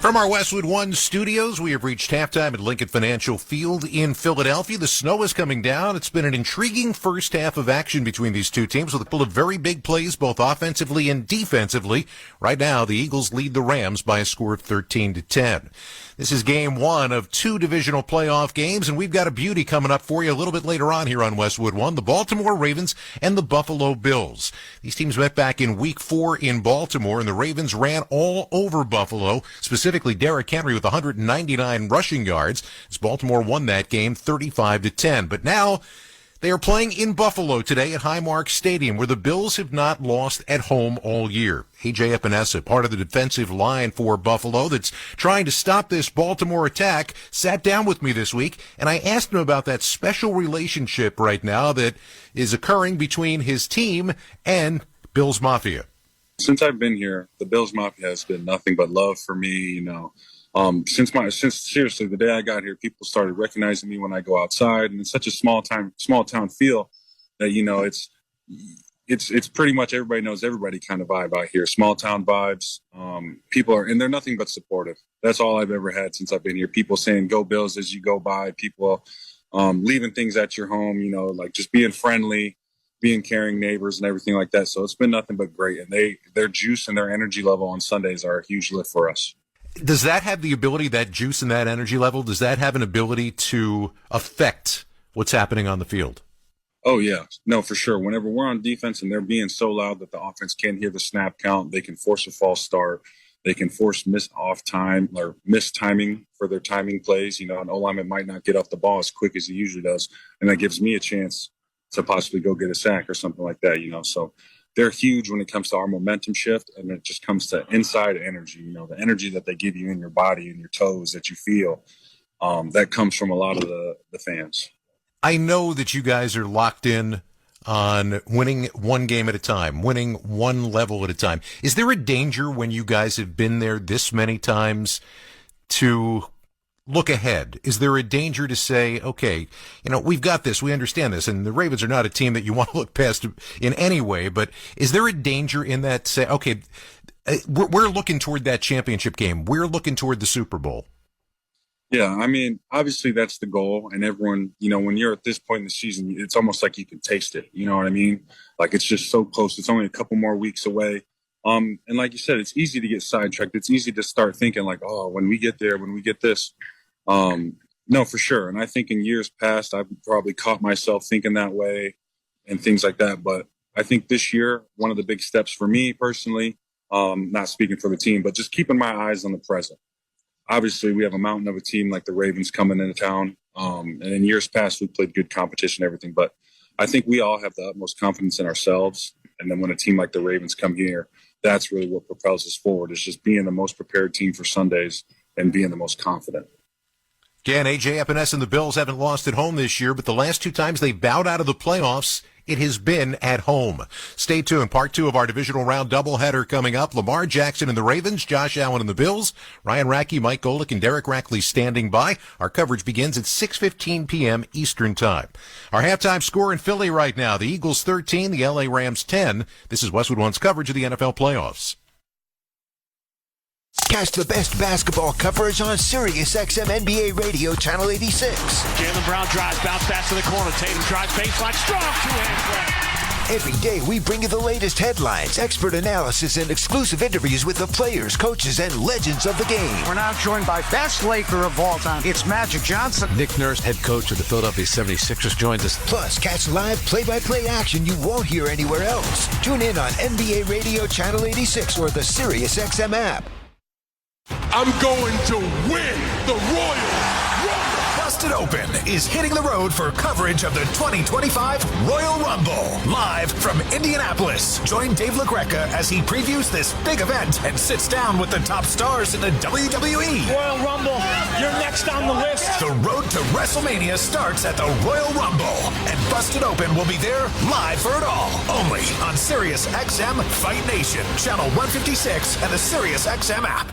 From our Westwood One studios, we have reached halftime at Lincoln Financial Field in Philadelphia. The snow is coming down. It's been an intriguing first half of action between these two teams with a couple of very big plays, both offensively and defensively. Right now, the Eagles lead the Rams by a score of 13-10. This is game one of two divisional playoff games, and we've got a beauty coming up for you a little bit later on here on Westwood One, the Baltimore Ravens and the Buffalo Bills. These teams met back in week 4 in Baltimore, and the Ravens ran all over Buffalo, specifically Derrick Henry with 199 rushing yards, as Baltimore won that game 35-10. But now they are playing in Buffalo today at Highmark Stadium, where the Bills have not lost at home all year. A.J. Epinesa, part of the defensive line for Buffalo that's trying to stop this Baltimore attack, sat down with me this week, and I asked him about that special relationship right now that is occurring between his team and Bills Mafia. Since I've been here, the Bills Mafia has been nothing but love for me, you know. Since seriously, the day I got here, people started recognizing me when I go outside, and it's such a small town feel that, you know, it's pretty much everybody knows everybody kind of vibe out here. Small town vibes. People are, and they're nothing but supportive. That's all I've ever had since I've been here. People saying "Go Bills" as you go by. People leaving things at your home. You know, like just being friendly, being caring neighbors, and everything like that. So it's been nothing but great. And their juice and their energy level on Sundays are a huge lift for us. Does that have the ability, that juice and that energy level, does that have an ability to affect what's happening on the field? Oh, yeah. No, for sure. Whenever we're on defense and they're being so loud that the offense can't hear the snap count, they can force a false start. They can force miss timing for their timing plays. You know, an O-lineman might not get off the ball as quick as he usually does, and that gives me a chance to possibly go get a sack or something like that, you know. So they're huge when it comes to our momentum shift, and it just comes to inside energy, you know, the energy that they give you in your body and your toes that you feel. That comes from a lot of the fans. I know that you guys are locked in on winning one game at a time, winning one level at a time. Is there a danger when you guys have been there this many times to look ahead? Is there a danger to say, okay, you know, we've got this, we understand this, and the Ravens are not a team that you want to look past in any way, but is there a danger in that, say, okay, we're looking toward that championship game, we're looking toward the Super Bowl? Yeah, I mean, obviously that's the goal, and everyone, you know, when you're at this point in the season, it's almost like you can taste it. You know what I mean? Like, it's just so close. It's only a couple more weeks away. And like you said, it's easy to get sidetracked. It's easy to start thinking like, oh, when we get there, when we get this. No, for sure. And I think in years past, I've probably caught myself thinking that way and things like that. But I think this year, one of the big steps for me personally, not speaking for the team, but just keeping my eyes on the present. Obviously, we have a mountain of a team like the Ravens coming into town. And in years past, we played good competition, everything. But I think we all have the utmost confidence in ourselves. And then when a team like the Ravens come here, that's really what propels us forward. It's just being the most prepared team for Sundays and being the most confident. Again, A.J. Epinesa and the Bills haven't lost at home this year, but the last two times they bowed out of the playoffs, it has been at home. Stay tuned. Part 2 of our divisional round doubleheader coming up. Lamar Jackson and the Ravens, Josh Allen and the Bills, Ryan Rackey, Mike Golick, and Derek Rackley standing by. Our coverage begins at 6:15 p.m. Eastern Time. Our halftime score in Philly right now, the Eagles 13, the L.A. Rams 10. This is Westwood One's coverage of the NFL playoffs. Catch the best basketball coverage on Sirius XM NBA Radio Channel 86. Jaylen Brown drives, bounce pass to the corner. Tatum drives, baseline, strong two-hand grab. Every day we bring you the latest headlines, expert analysis, and exclusive interviews with the players, coaches, and legends of the game. We're now joined by best Laker of all time. It's Magic Johnson. Nick Nurse, head coach of the Philadelphia 76ers, joins us. Plus, catch live play-by-play action you won't hear anywhere else. Tune in on NBA Radio Channel 86 or the Sirius XM app. I'm going to win the Royal Rumble. Busted Open is hitting the road for coverage of the 2025 Royal Rumble. Live from Indianapolis. Join Dave LaGreca as he previews this big event and sits down with the top stars in the WWE. Royal Rumble, you're next on the list. The road to WrestleMania starts at the Royal Rumble, and Busted Open will be there live for it all. Only on Sirius XM Fight Nation, Channel 156, and the Sirius XM app.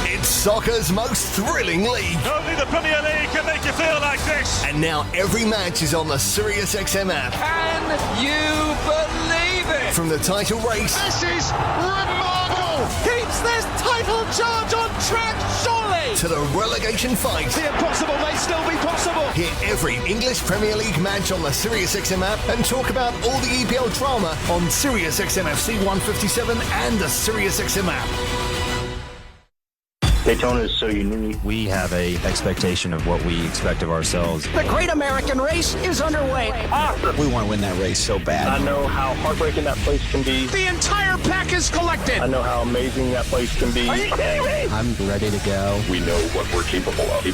It's soccer's most thrilling league. Only the Premier League can make you feel like this. And now every match is on the Sirius XM app. Can you believe it? From the title race. This is remarkable. Keeps this title charge on track, surely. To the relegation fight. The impossible may still be possible. Hear every English Premier League match on the Sirius XM app and talk about all the EPL drama on Sirius XM FC 157 and the Sirius XM app. Daytona is so unique. We have a expectation of what we expect of ourselves. The Great American Race is underway. Awesome. We want to win that race so bad. I know how heartbreaking that place can be. The entire pack is collected. I know how amazing that place can be. Are you kidding me? I'm ready to go. We know what we're capable of.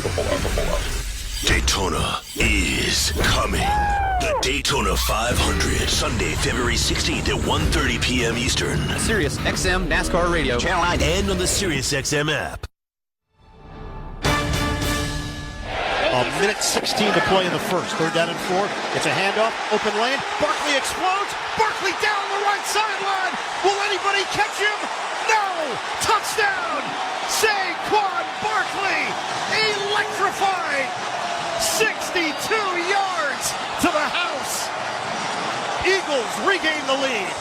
Daytona is coming. The Daytona 500, Sunday, February 16th at 1:30 p.m. Eastern. Sirius XM NASCAR Radio, Channel 9, and on the Sirius XM app. A minute 16 to play in the first. 3rd down and 4. It's a handoff. Open lane. Barkley explodes. Barkley down the right sideline. Will anybody catch him? No! Touchdown! Saquon Barkley! Electrified! 62 yards to the house. Eagles regain the lead.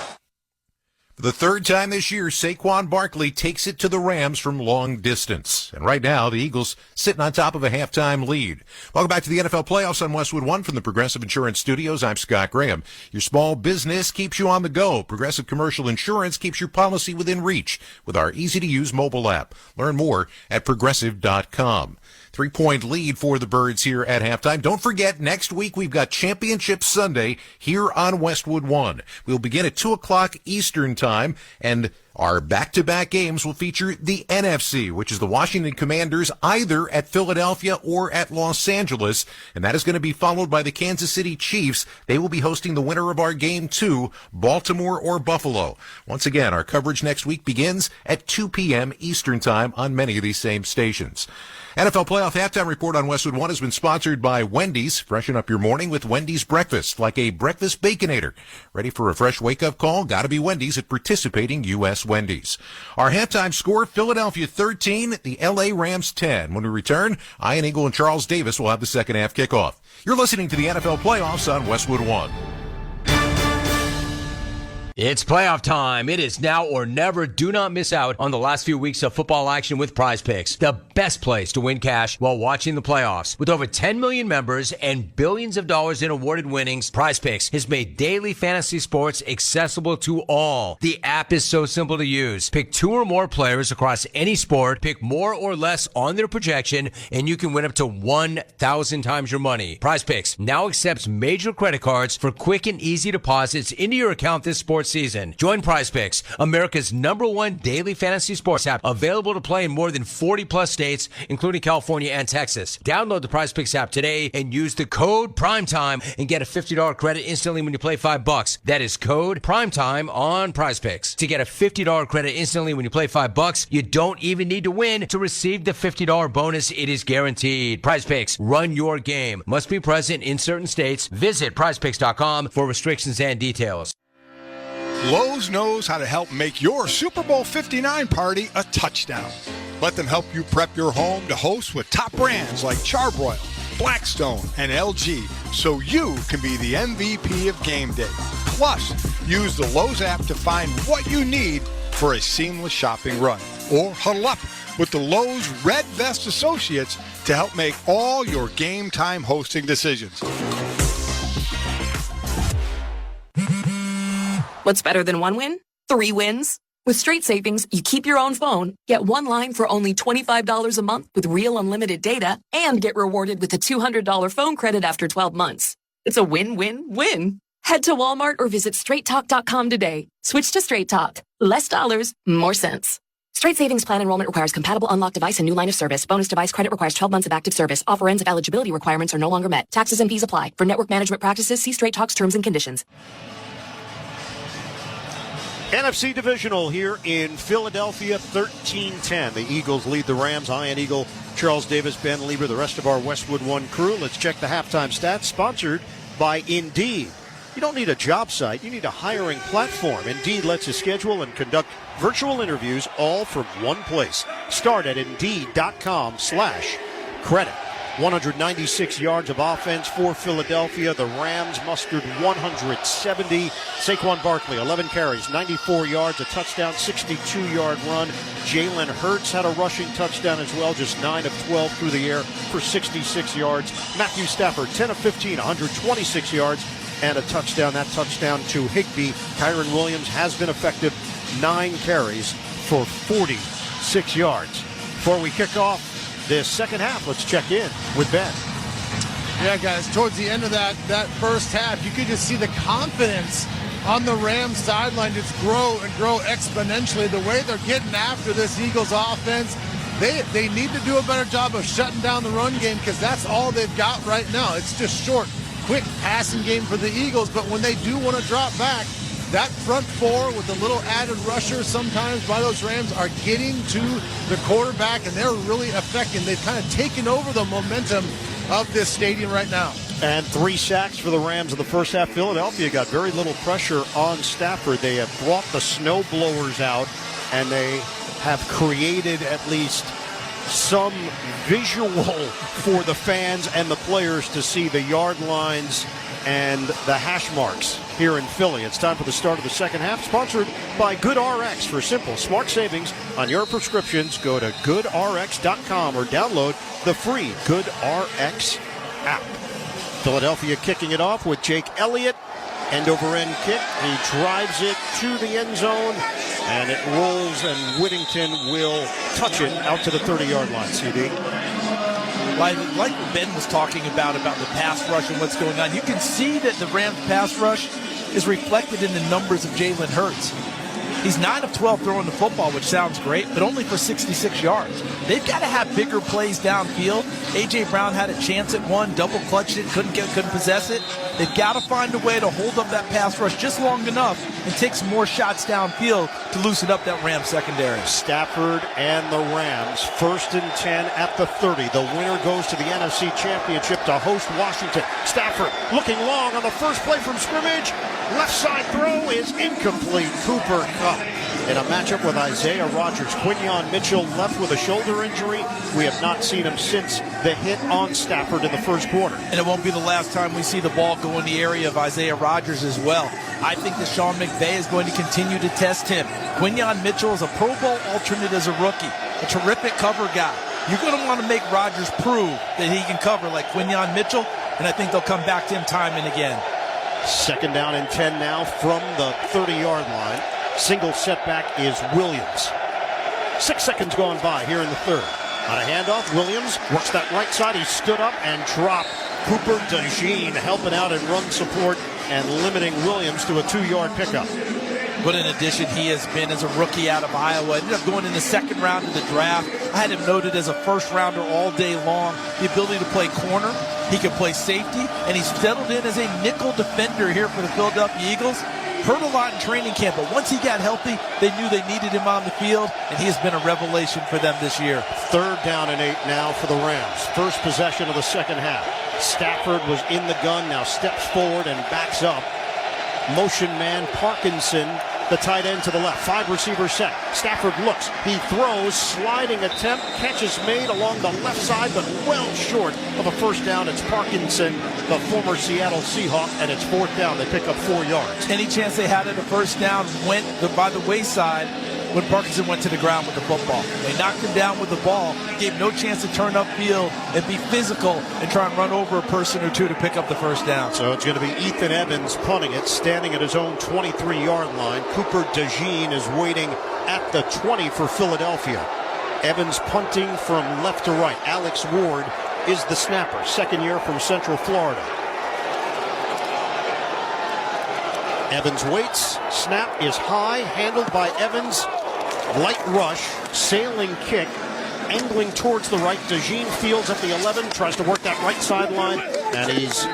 For the third time this year, Saquon Barkley takes it to the Rams from long distance. And right now, the Eagles sitting on top of a halftime lead. Welcome back to the NFL playoffs on Westwood One from the Progressive Insurance Studios. I'm Scott Graham. Your small business keeps you on the go. Progressive Commercial Insurance keeps your policy within reach with our easy-to-use mobile app. Learn more at progressive.com. 3-point lead for the Birds here at halftime. Don't forget, next week we've got Championship Sunday here on Westwood One. We'll begin at 2 o'clock Eastern Time, and Our back-to-back games will feature the NFC, which is the Washington Commanders either at Philadelphia or at Los Angeles, and that is going to be followed by the Kansas City Chiefs. They will be hosting the winner of our Game 2, Baltimore or Buffalo. Once again, our coverage next week begins at 2 p.m. Eastern Time on many of these same stations. NFL Playoff Halftime Report on Westwood One has been sponsored by Wendy's. Freshen up your morning with Wendy's breakfast, like a breakfast Baconator. Ready for a fresh wake-up call? Gotta be Wendy's at participating U.S. Wendy's. Our halftime score, Philadelphia 13, the L.A. Rams 10. When we return, Ian Eagle and Charles Davis will have the second half kickoff. You're listening to the NFL Playoffs on Westwood One. It's playoff time. It is now or never. Do not miss out on the last few weeks of football action with Prize Picks, the best place to win cash while watching the playoffs. With over 10 million members and billions of dollars in awarded winnings, Prize Picks has made daily fantasy sports accessible to all. The app is so simple to use. Pick 2 or more players across any sport, pick more or less on their projection, and you can win up to 1,000 times your money. Prize Picks now accepts major credit cards for quick and easy deposits into your account this sports season. Join Prize Picks, America's #1 daily fantasy sports app, available to play in more than 40 plus states, including California and Texas. Download the Prize Picks app today and use the code PRIMETIME and get a $50 credit instantly when you play $5. That is code PRIMETIME on Prize Picks. To get a $50 credit instantly when you play $5, you don't even need to win to receive the $50 bonus. It is guaranteed. Prize Picks, run your game. Must be present in certain states. Visit prizepicks.com for restrictions and details. Lowe's knows how to help make your Super Bowl 59 party a touchdown. Let them help you prep your home to host with top brands like Charbroil, Blackstone, and LG, so you can be the MVP of game day. Plus, use the Lowe's app to find what you need for a seamless shopping run. Or huddle up with the Lowe's Red Vest Associates to help make all your game time hosting decisions. What's better than 1 win? 3 wins. With Straight Savings, you keep your own phone, get 1 line for only $25 a month with real unlimited data, and get rewarded with a $200 phone credit after 12 months. It's a win-win-win. Head to Walmart or visit straighttalk.com today. Switch to Straight Talk. Less dollars, more sense. Straight Savings Plan enrollment requires compatible unlocked device and new line of service. Bonus device credit requires 12 months of active service. Offer ends if eligibility requirements are no longer met. Taxes and fees apply. For network management practices, see Straight Talk's terms and conditions. NFC Divisional here in Philadelphia, 13-10. The Eagles lead the Rams. Ian Eagle, Charles Davis, Ben Lieber, the rest of our Westwood One crew. Let's check the halftime stats, sponsored by Indeed. You don't need a job site. You need a hiring platform. Indeed lets you schedule and conduct virtual interviews all from one place. Start at Indeed.com/credit. 196 yards of offense for Philadelphia. The Rams mustered 170. Saquon Barkley, 11 carries, 94 yards, a touchdown, 62-yard run. Jalen Hurts had a rushing touchdown as well, just 9 of 12 through the air for 66 yards. Matthew Stafford, 10 of 15, 126 yards, and a touchdown. That touchdown to Higbee. Kyron Williams has been effective, 9 carries for 46 yards. Before we kick off this second half, let's check in with Ben. Yeah, guys, towards the end of that first half, you could just see the confidence on the Rams sideline just grow and grow exponentially. The way they're getting after this Eagles offense, they need to do a better job of shutting down the run game, because that's all they've got right now. It's just short, quick passing game for the Eagles, but when they do want to drop back, that front four with a little added rusher sometimes by those Rams are getting to the quarterback, and they're really affecting. They've kind of taken over the momentum of this stadium right now. And 3 sacks for the Rams in the first half. Philadelphia got very little pressure on Stafford. They have brought the snow blowers out, and they have created at least some visual for the fans and the players to see the yard lines and the hash marks here in Philly. It's time for the start of the second half, sponsored by GoodRx. For simple, smart savings on your prescriptions, go to goodrx.com or download the free GoodRx app. Philadelphia kicking it off with Jake Elliott. End-over-end kick. He drives it to the end zone, and it rolls, and Whittington will touch it out to the 30-yard line, CD. Like what Ben was talking about the pass rush and what's going on, you can see that the Rams pass rush is reflected in the numbers of Jalen Hurts. He's 9 of 12 throwing the football, which sounds great, but only for 66 yards. They've got to have bigger plays downfield. A.J. Brown had a chance at one, double clutched it, couldn't possess it. They've got to find a way to hold up that pass rush just long enough and take some more shots downfield to loosen up that Rams secondary. Stafford and the Rams, 1st and 10 at the 30. The winner goes to the NFC Championship to host Washington. Stafford looking long on the first play from scrimmage. Left side throw is incomplete. Cooper Kupp in a matchup with Isaiah Rodgers. Quinyon Mitchell left with a shoulder injury. We have not seen him since the hit on Stafford in the first quarter. And it won't be the last time we see the ball go in the area of Isaiah Rodgers as well. I think that Sean McVay is going to continue to test him. Quinyon Mitchell is a Pro Bowl alternate as a rookie, a terrific cover guy. You're going to want to make Rodgers prove that he can cover like Quinyon Mitchell, and I think they'll come back to him time and again. 2nd down and 10 now from the 30-yard line. Single setback is Williams. 6 seconds gone by here in the third. On a handoff, Williams works that right side. He stood up and dropped. Cooper DeJean helping out in run support and limiting Williams to a 2-yard pickup. What an addition he has been as a rookie out of Iowa. Ended up going in the 2nd round of the draft. I had him noted as a first-rounder all day long. The ability to play corner. He can play safety, and he's settled in as a nickel defender here for the Philadelphia Eagles. Hurt a lot in training camp, but once he got healthy, they knew they needed him on the field, and he has been a revelation for them this year. 3rd down and 8 now for the Rams. First possession of the second half. Stafford was in the gun, now steps forward and backs up. Motion man Parkinson, the tight end to the left. 5 receivers set. Stafford looks. He throws. Sliding attempt. Catch is made along the left side, but well short of a first down. It's Parkinson, the former Seattle Seahawk, and it's 4th down. They pick up 4 yards. Any chance they had at a first down went by the wayside when Parkinson went to the ground with the football. They knocked him down with the ball, gave no chance to turn upfield and be physical and try and run over a person or two to pick up the first down. So it's going to be Ethan Evans punting it, standing at his own 23-yard line. Cooper DeJean is waiting at the 20 for Philadelphia. Evans punting from left to right. Alex Ward is the snapper, 2nd year from Central Florida. Evans waits. Snap is high, handled by Evans. Light rush, sailing kick, angling towards the right. DeJean fields at the 11, tries to work that right sideline, and he's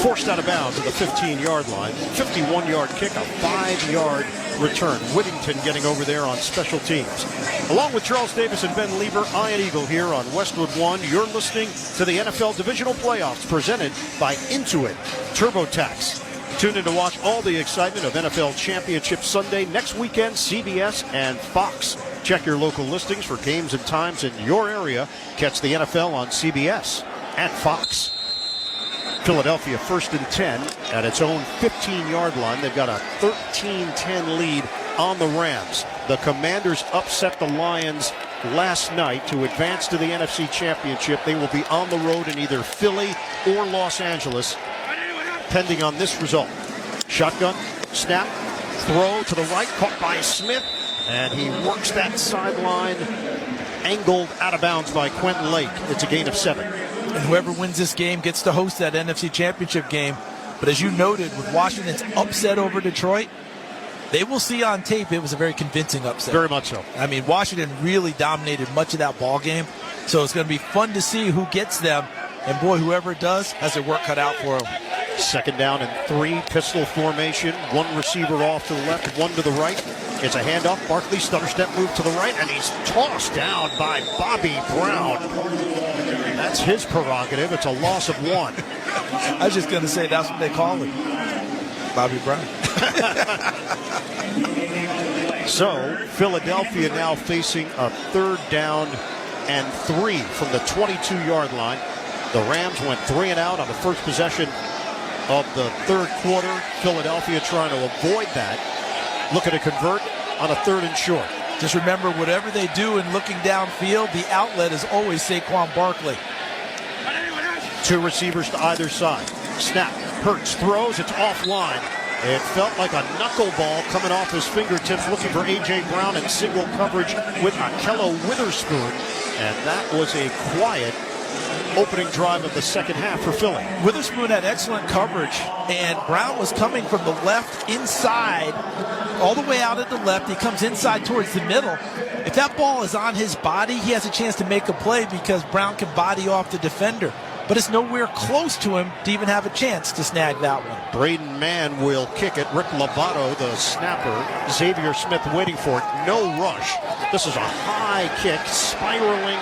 forced out of bounds at the 15-yard line. 51-yard kick, a 5-yard return. Whittington getting over there on special teams. Along with Charles Davis and Ben Lieber, Ian Eagle here on Westwood One. You're listening to the NFL Divisional Playoffs presented by Intuit TurboTax. Tune in to watch all the excitement of NFL Championship Sunday next weekend, CBS and Fox. Check your local listings for games and times in your area. Catch the NFL on CBS and Fox. Philadelphia 1st and 10 at its own 15-yard line. They've got a 13-10 lead on the Rams. The Commanders upset the Lions last night to advance to the NFC Championship. They will be on the road in either Philly or Los Angeles, pending on this result. Shotgun, snap, throw to the right, caught by Smith, and he works that sideline, angled out of bounds by Quentin Lake. It's a gain of 7. And whoever wins this game gets to host that NFC Championship game. But as you noted, with Washington's upset over Detroit, they will see on tape it was a very convincing upset. Very much so. I mean, Washington really dominated much of that ball game. So it's going to be fun to see who gets them. And boy, whoever it does has their work cut out for them. 2nd down and 3, pistol formation. 1 receiver off to the left, 1 to the right. It's a handoff. Barkley stutter step move to the right, and he's tossed down by Bobby Brown. That's his prerogative. It's a loss of 1. I was just going to say that's what they call him, Bobby Brown. So Philadelphia now facing a 3rd down and 3 from the 22-yard line. The Rams went 3 and out on the first possession of the 3rd quarter. Philadelphia trying to avoid that. Looking to convert on a 3rd and short. Just remember, whatever they do in looking downfield, the outlet is always Saquon Barkley. 2 receivers to either side. Snap. Hurts throws. It's offline. It felt like a knuckleball coming off his fingertips, looking for A.J. Brown in single coverage with Akello Witherspoon. And that was a quiet opening drive of the second half for Philly. Witherspoon had excellent coverage, and Brown was coming from the left inside, all the way out at the left. He comes inside towards the middle. If that ball is on his body, he has a chance to make a play because Brown can body off the defender. But it's nowhere close to him to even have a chance to snag that one. Braden Mann will kick it. Rick Lovato, the snapper. Xavier Smith waiting for it. No rush. This is a high kick, spiraling,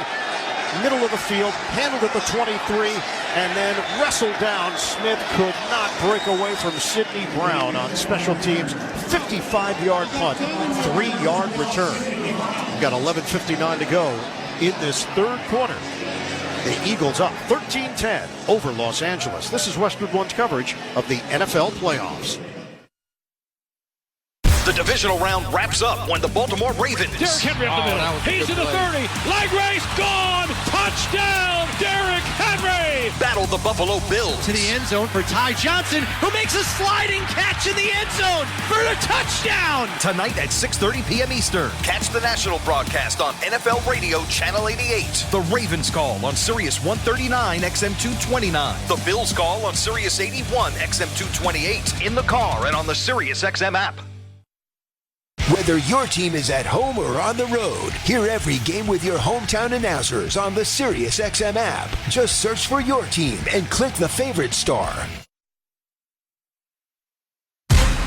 middle of the field, handled at the 23, and then wrestled down. Smith could not break away from Sidney Brown on special teams. 55-yard punt, 3-yard return. We've got 11:59 to go in this third quarter. The Eagles up 13-10 over Los Angeles. This is Westwood One's coverage of the NFL playoffs. The divisional round wraps up when the Baltimore Ravens. Derrick Henry up the middle. He's to the 30. Leg race gone. Touchdown, Derrick Henry. Battle the Buffalo Bills. To the end zone for Ty Johnson, who makes a sliding catch in the end zone for a touchdown. Tonight at 6:30 p.m. Eastern. Catch the national broadcast on NFL Radio Channel 88. The Ravens call on Sirius 139 XM 229. The Bills call on Sirius 81 XM 228. In the car and on the Sirius XM app. Whether your team is at home or on the road, hear every game with your hometown announcers on the SiriusXM app. Just search for your team and click the favorite star.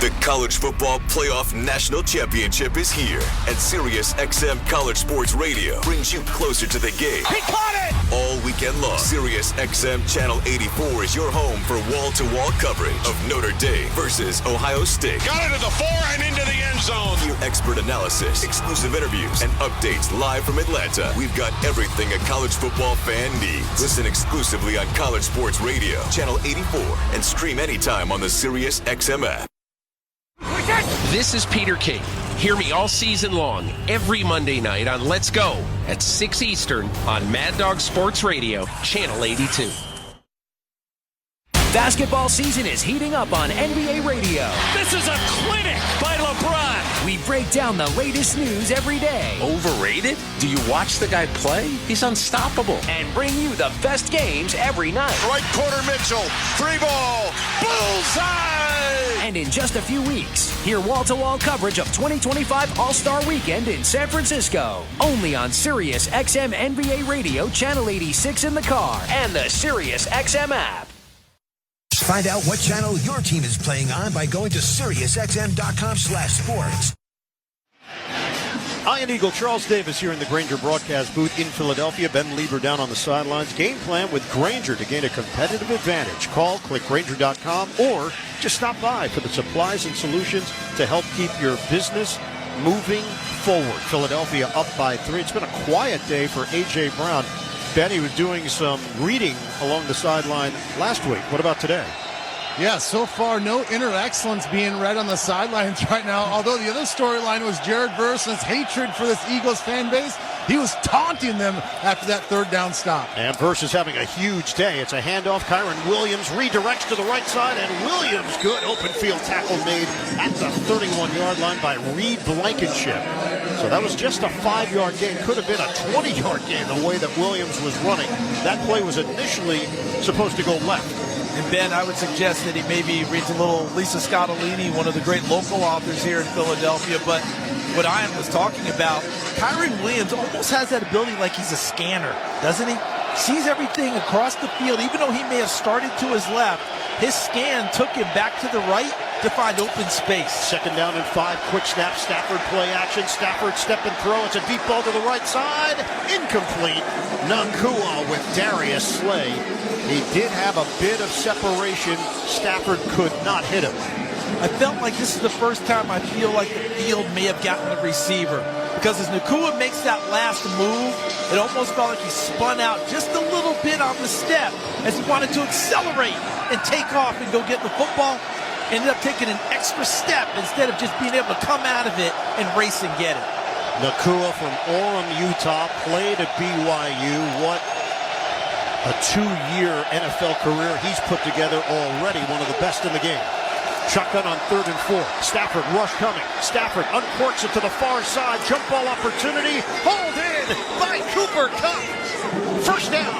The College Football Playoff National Championship is here, and SiriusXM College Sports Radio brings you closer to the game. He caught it! All weekend long, SiriusXM Channel 84 is your home for wall-to-wall coverage of Notre Dame versus Ohio State. Got it to the 4 and into the end zone. Hear expert analysis, exclusive interviews, and updates live from Atlanta. We've got everything a college football fan needs. Listen exclusively on College Sports Radio, Channel 84, and stream anytime on the SiriusXM app. This is Peter King. Hear me all season long, every Monday night on Let's Go at 6 Eastern on Mad Dog Sports Radio, Channel 82. Basketball season is heating up on NBA Radio. This is a clinic by LeBron. We break down the latest news every day. Overrated? Do you watch the guy play? He's unstoppable. And bring you the best games every night. Right corner Mitchell, 3-ball, bullseye! And in just a few weeks, hear wall-to-wall coverage of 2025 All-Star Weekend in San Francisco. Only on Sirius XM NBA Radio, Channel 86 in the car, and the Sirius XM app. Find out what channel your team is playing on by going to SiriusXM.com/sports. Iron Eagle Charles Davis here in the Grainger broadcast booth in Philadelphia. Ben Lieber down on the sidelines. Game plan with Grainger to gain a competitive advantage. Call, click Grainger.com, or just stop by for the supplies and solutions to help keep your business moving forward. Philadelphia up by 3. It's been a quiet day for A.J. Brown. Ben, he was doing some reading along the sideline last week. What about today? Yeah, so far, no inner excellence being read on the sidelines right now. Although the other storyline was Jared Verson's hatred for this Eagles fan base. He was taunting them after that third down stop. And Verse is having a huge day. It's a handoff. Kyron Williams redirects to the right side, and Williams, good open field tackle made at the 31-yard line by Reed Blankenship. So that was just a 5-yard gain. Could have been a 20-yard gain the way that Williams was running. That play was initially supposed to go left. And Ben, I would suggest that he maybe reads a little Lisa Scottolini, one of the great local authors here in Philadelphia. But what Ian was talking about, Kyron Williams almost has that ability like he's a scanner, doesn't he? Sees everything across the field. Even though he may have started to his left, his scan took him back to the right to find open space. Second down and 5. Quick snap. Stafford play action. Stafford step and throw. It's a deep ball to the right side. Incomplete. Nakua with Darius Slay. He did have a bit of separation. Stafford could not hit him. I felt like this is the first time I feel like the field may have gotten the receiver. Because as Nakua makes that last move, it almost felt like he spun out just a little bit on the step as he wanted to accelerate and take off and go get the football. Ended up taking an extra step instead of just being able to come out of it and race and get it. Nakua from Orem, Utah, played at BYU. What a 2-year NFL career he's put together already. One of the best in the game. Shotgun on 3rd and 4. Stafford rush coming. Stafford uncorks it to the far side. Jump ball opportunity. Hauled in by Cooper Kupp. First down.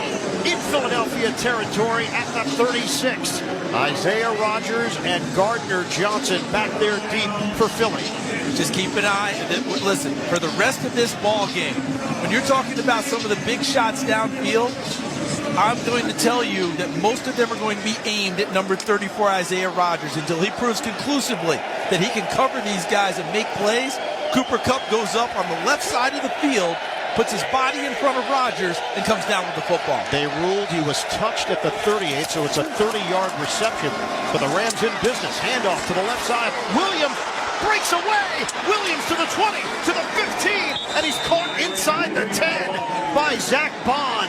in Philadelphia territory at the 36. Isaiah Rodgers and Gardner Johnson back there deep for Philly. Just keep an eye. Listen, for the rest of this ball game, when you're talking about some of the big shots downfield, I'm going to tell you that most of them are going to be aimed at number 34, Isaiah Rodgers, until he proves conclusively that he can cover these guys and make plays. Cooper Kupp goes up on the left side of the field, puts his body in front of Rodgers, and comes down with the football. They ruled he was touched at the 38, so it's a 30-yard reception for the Rams in business. Handoff to the left side. Williams breaks away. Williams to the 20, to the 15, and he's caught inside the 10 by Zach Bond.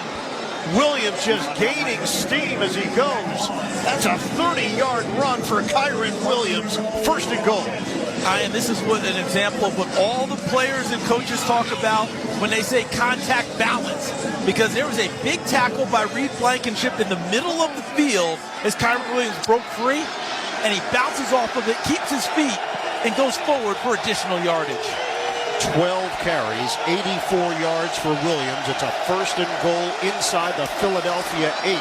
Williams just gaining steam as he goes. That's a 30-yard run for Kyren Williams. First and goal. And this is what an example of what all the players and coaches talk about when they say contact balance. Because there was a big tackle by Reed Blankenship in the middle of the field as Kyren Williams broke free, and he bounces off of it, keeps his feet, and goes forward for additional yardage. 12 carries, 84 yards for Williams. It's a first and goal inside the Philadelphia 8.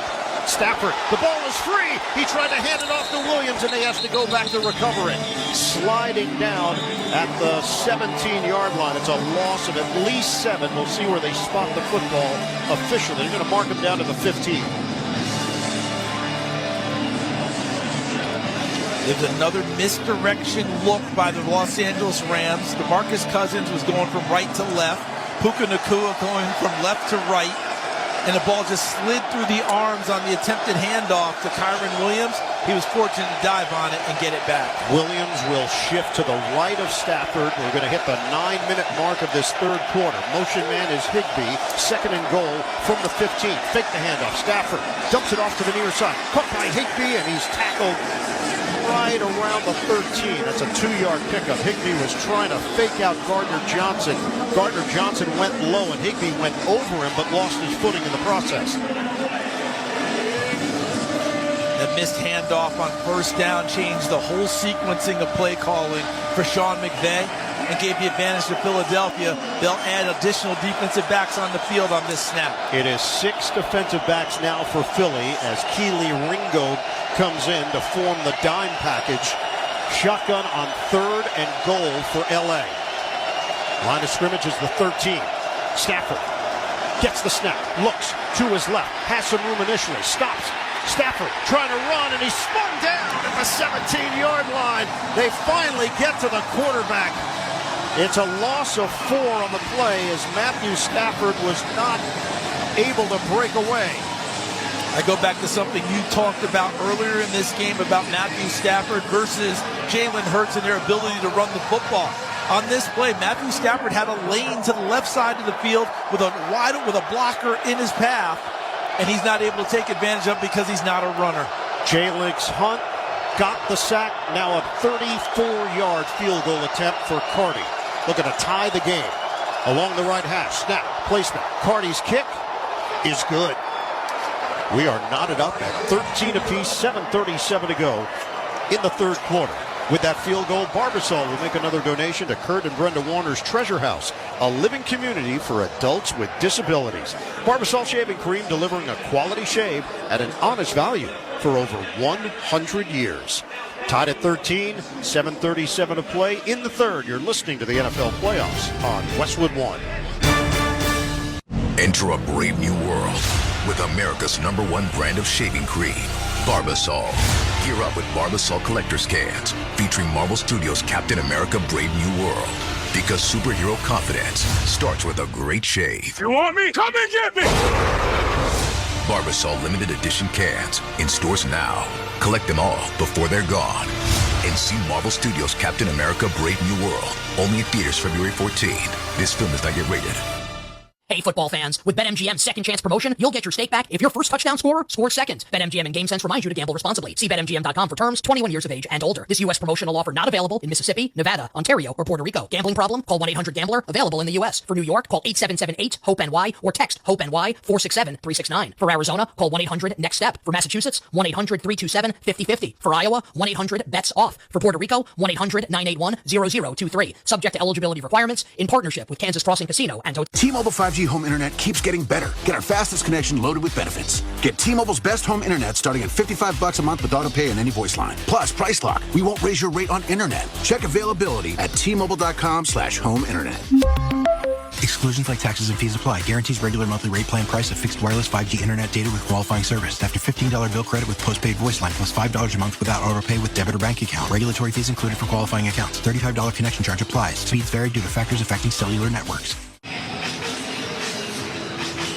Stafford, the ball is free. He tried to hand it off to Williams, and he has to go back to recover it. Sliding down at the 17-yard line. It's a loss of at least 7. We'll see where they spot the football officially. They're going to mark him down to the 15. There's another misdirection look by the Los Angeles Rams. DeMarcus Cousins was going from right to left. Puka Nacua going from left to right. And the ball just slid through the arms on the attempted handoff to Kyren Williams. He was fortunate to dive on it and get it back. Williams will shift to the right of Stafford. We're going to hit the 9-minute mark of this third quarter. Motion man is Higbee. Second and goal from the 15. Fake the handoff. Stafford dumps it off to the near side. Caught by Higbee, and he's tackled right around the 13. That's a 2-yard pickup. Higbee was trying to fake out Gardner Johnson. Gardner Johnson went low, and Higbee went over him, but lost his footing in the process. The missed handoff on first down changed the whole sequencing of play calling for Sean McVay and gave the advantage to Philadelphia. They'll add additional defensive backs on the field on this snap. It is 6 defensive backs now for Philly as Keely Ringo comes in to form the dime package. Shotgun on third and goal for LA. Line of scrimmage is the 13. Stafford gets the snap, looks to his left, has some room initially, stops. Stafford trying to run, and he's spun down at the 17-yard line. They finally get to the quarterback. It's a loss of 4 on the play as Matthew Stafford was not able to break away. I go back to something you talked about earlier in this game about Matthew Stafford versus Jalen Hurts and their ability to run the football. On this play, Matthew Stafford had a lane to the left side of the field with a blocker in his path, and he's not able to take advantage of it because he's not a runner. Jalix Hunt got the sack. Now a 34-yard field goal attempt for Carty. Looking to tie the game. Along the right hash, snap, placement. Carty's kick is good. We are knotted up at 13 apiece, 7:37 to go in the third quarter. With that field goal, Barbasol will make another donation to Kurt and Brenda Warner's Treasure House, a living community for adults with disabilities. Barbasol Shaving Cream, delivering a quality shave at an honest value for over 100 years. Tied at 13, 7:37 to play in the third. You're listening to the NFL Playoffs on Westwood One. Enter a brave new world with America's #1 brand of shaving cream, Barbasol. Gear up with Barbasol collector's cans featuring Marvel Studios' Captain America Brave New World. Because superhero confidence starts with a great shave. You want me? Come and get me! Barbasol limited edition cans in stores now. Collect them all before they're gone. And see Marvel Studios' Captain America Brave New World only in theaters February 14th. This film is not yet rated. Hey, football fans, with BetMGM's second chance promotion, you'll get your stake back if your first touchdown scorer scores second. BetMGM and GameSense remind you to gamble responsibly. See BetMGM.com for terms, 21 years of age and older. This U.S. promotional offer not available in Mississippi, Nevada, Ontario, or Puerto Rico. Gambling problem? Call 1-800-GAMBLER. Available in the U.S. For New York, call 8778-HOPE-NY or text HOPE-NY 467-369. For Arizona, call 1-800-NEXT-STEP. For Massachusetts, 1-800-327-5050. For Iowa, 1-800-BETS-OFF. For Puerto Rico, 1-800-981-0023. Subject to eligibility requirements in partnership with Kansas Crossing Casino and Hotel. T-Mobile 5G 5G home internet keeps getting better. Get our fastest connection loaded with benefits. Get T-Mobile's best home internet starting at $55 a month with auto pay and any voice line. Plus, Price Lock. We won't raise your rate on internet. Check availability at T-Mobile.com/home internet. Exclusions like taxes and fees apply. Guarantees regular monthly rate plan price of fixed wireless 5G internet data with qualifying service. After $15 bill credit with postpaid voice line plus $5 a month without auto pay with debit or bank account. Regulatory fees included for qualifying accounts. $35 connection charge applies. Speeds vary due to factors affecting cellular networks.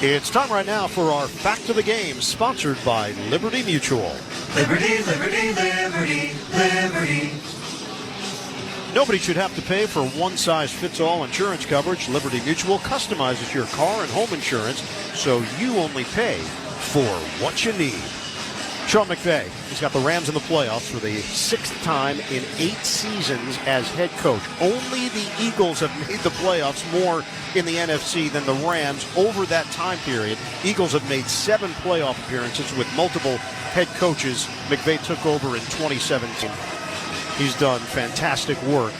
It's time right now for our Fact of the Game, sponsored by Liberty Mutual. Liberty, liberty, liberty, liberty. Nobody should have to pay for one-size-fits-all insurance coverage. Liberty Mutual customizes your car and home insurance so you only pay for what you need. Sean McVay, he's got the Rams in the playoffs for the 6th time in 8 seasons as head coach. Only the Eagles have made the playoffs more in the NFC than the Rams over that time period. Eagles have made 7 playoff appearances with multiple head coaches. McVay took over in 2017. He's done fantastic work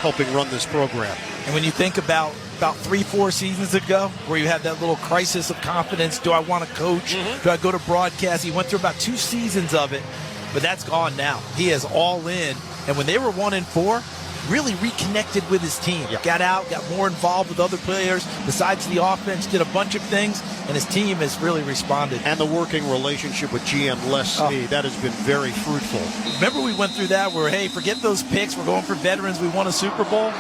helping run this program. And when you think about 3-4 seasons ago, where you had that little crisis of confidence, do I want to coach? Do I go to broadcast? He went through about 2 seasons of it, but that's gone now. He is all in. And when they were 1-4, really reconnected with his team. Got out, got more involved with other players besides the offense, did a bunch of things, and his team has really responded. And the working relationship with GM Les Snead, that has been very fruitful. Remember we went through that where, hey, forget those picks, we're going for veterans, we won a Super Bowl?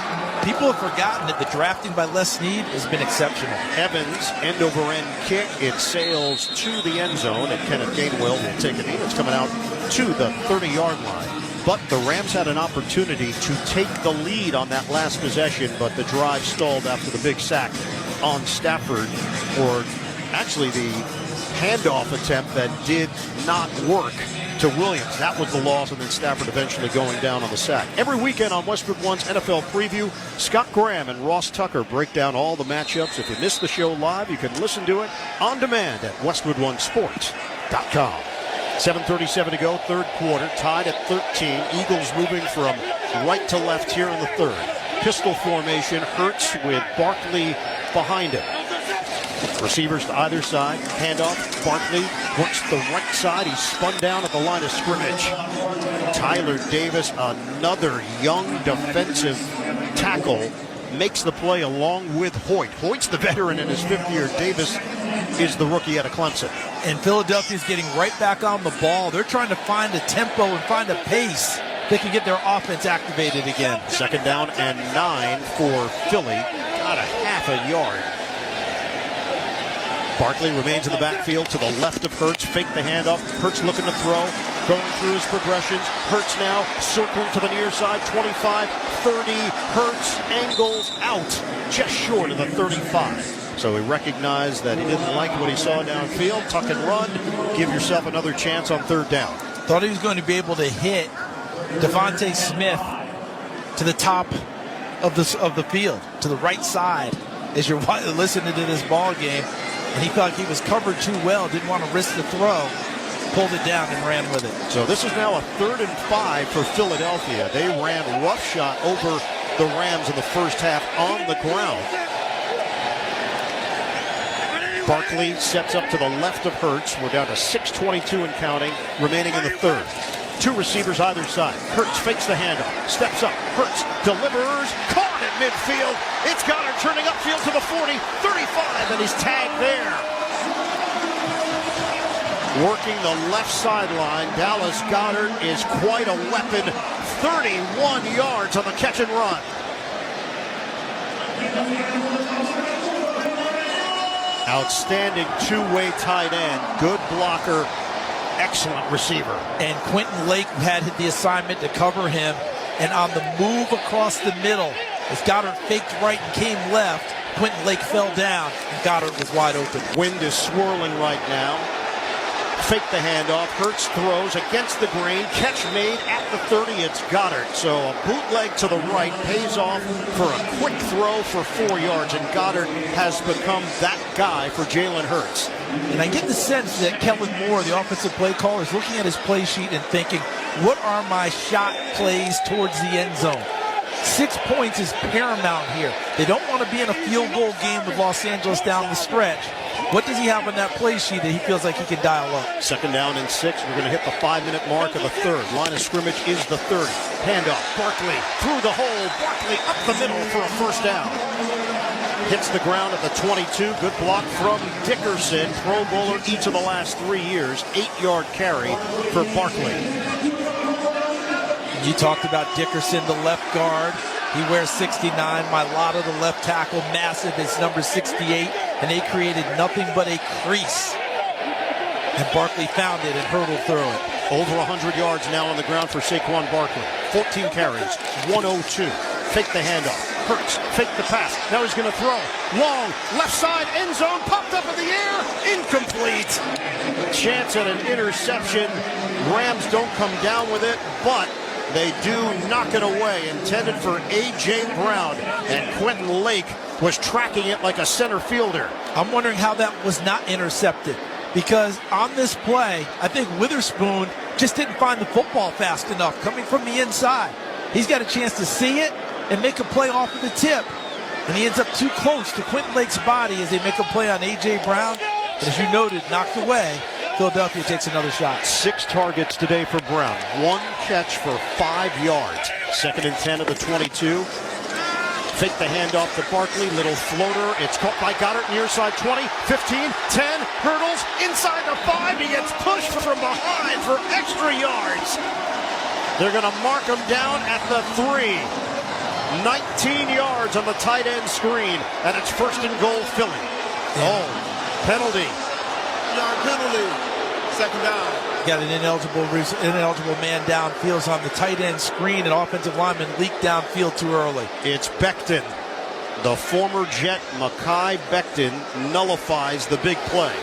People have forgotten that the drafting by Les Snead has been exceptional. Evans, end-over-end kick. It sails to the end zone, and Kenneth Gainwell will take it in. It's coming out to the 30-yard line. But the Rams had an opportunity to take the lead on that last possession, but the drive stalled after the big sack on Stafford, or actually the handoff attempt that did not work to Williams. That was the loss, and then Stafford eventually going down on the sack. Every weekend on Westwood One's NFL Preview, Scott Graham and Ross Tucker break down all the matchups. If you missed the show live, you can listen to it on demand at westwoodonesports.com. 7:37 to go, third quarter, tied at 13. Eagles moving from right to left here in the third. Pistol formation, Hurts with Barkley behind him. Receivers to either side, handoff, Barkley works the right side. He's spun down at the line of scrimmage. Tyler Davis, another young defensive tackle, makes the play along with Hoyt. Hoyt's the veteran in his 5th year. Davis is the rookie out of Clemson. And Philadelphia's getting right back on the ball. They're trying to find a tempo and find a pace they can get their offense activated again. 2nd down and 9 for Philly. Got a half a yard. Barkley remains in the backfield to the left of Hurts. Fake the handoff. Hurts looking to throw. Going through his progressions. Hurts now circling to the near side. 25, 30. Hurts angles out just short of the 35. So he recognized that he didn't like what he saw downfield. Tuck and run. Give yourself another chance on 3rd down. Thought he was going to be able to hit Devontae Smith to the top of the field, to the right side, as you're listening to this ball game. And he thought he was covered too well, didn't want to risk the throw, pulled it down and ran with it. So this is now a 3rd and 5 for Philadelphia. They ran roughshod over the Rams in the first half on the ground. Barkley sets up to the left of Hurts. We're down to 6:22 and counting, remaining in the third. 2 receivers either side. Hurts fakes the handoff, steps up. Hurts delivers, caught at midfield. It's Goddard turning upfield to the 40, 35, and he's tagged there. Working the left sideline, Dallas Goedert is quite a weapon. 31 yards on the catch and run. Outstanding two-way tight end. Good blocker. Excellent receiver. And Quentin Lake had the assignment to cover him. And on the move across the middle, as Goddard faked right and came left, Quentin Lake fell down, and Goddard was wide open. Wind is swirling right now. Fake the handoff. Hurts throws against the grain. Catch made at the 30. It's Goddard. So a bootleg to the right pays off for a quick throw for 4 yards. And Goddard has become that guy for Jalen Hurts. And I get the sense that Kellen Moore, the offensive play caller, is looking at his play sheet and thinking, what are my shot plays towards the end zone? 6 points is paramount here. They don't want to be in a field goal game with Los Angeles down the stretch. What does he have on that play sheet that he feels like he can dial up? 2nd down and 6. We're going to hit the 5-minute mark of the third. Line of scrimmage is the 30. Handoff. Barkley through the hole. Barkley up the middle for a first down. Hits the ground at the 22. Good block from Dickerson. Pro Bowler each of the last 3 years. 8-yard carry for Barkley. You talked about Dickerson, the left guard. He wears 69. Mailata, the left tackle, massive. It's number 68. And they created nothing but a crease. And Barkley found it and hurdled through it. Over 100 yards now on the ground for Saquon Barkley. 14 carries, 102. Fake the handoff. Hurts, fake the pass. Now he's going to throw. Long, left side, end zone, popped up in the air. Incomplete. Chance at an interception. Rams don't come down with it, but they do knock it away. Intended for A.J. Brown. And Quentin Lake was tracking it like a center fielder. I'm wondering how that was not intercepted. Because on this play, I think Witherspoon just didn't find the football fast enough coming from the inside. He's got a chance to see it and make a play off of the tip. And he ends up too close to Quentin Lake's body as they make a play on A.J. Brown. But as you noted, knocked away. Philadelphia takes another shot. 6 targets today for Brown. 1 catch for 5 yards. 2nd and 10 of the 22. Fake the handoff to Barkley. Little floater. It's caught by Goddard near side 20, 15, 10. Hurdles inside the 5. He gets pushed from behind for extra yards. They're going to mark him down at the 3. 19 yards on the tight end screen. And it's 1st and goal Philly. Oh, penalty. Yard penalty. 2nd down. Got an ineligible man downfield on the tight end screen, and offensive lineman leaked downfield too early. It's Becton. The former Jet, Mekhi Becton, nullifies the big play.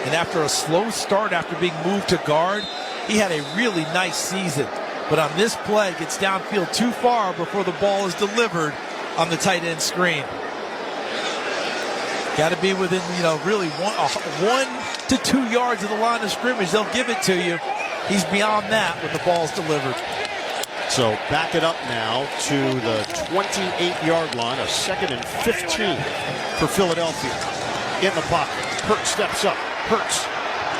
And after a slow start after being moved to guard, he had a really nice season. But on this play, gets downfield too far before the ball is delivered on the tight end screen. Got to be within, really 1 to 2 yards of the line of scrimmage. They'll give it to you. He's beyond that when the ball's delivered. So back it up now to the 28-yard line, a 2nd and 15 for Philadelphia. In the pocket, Hurts steps up. Hurts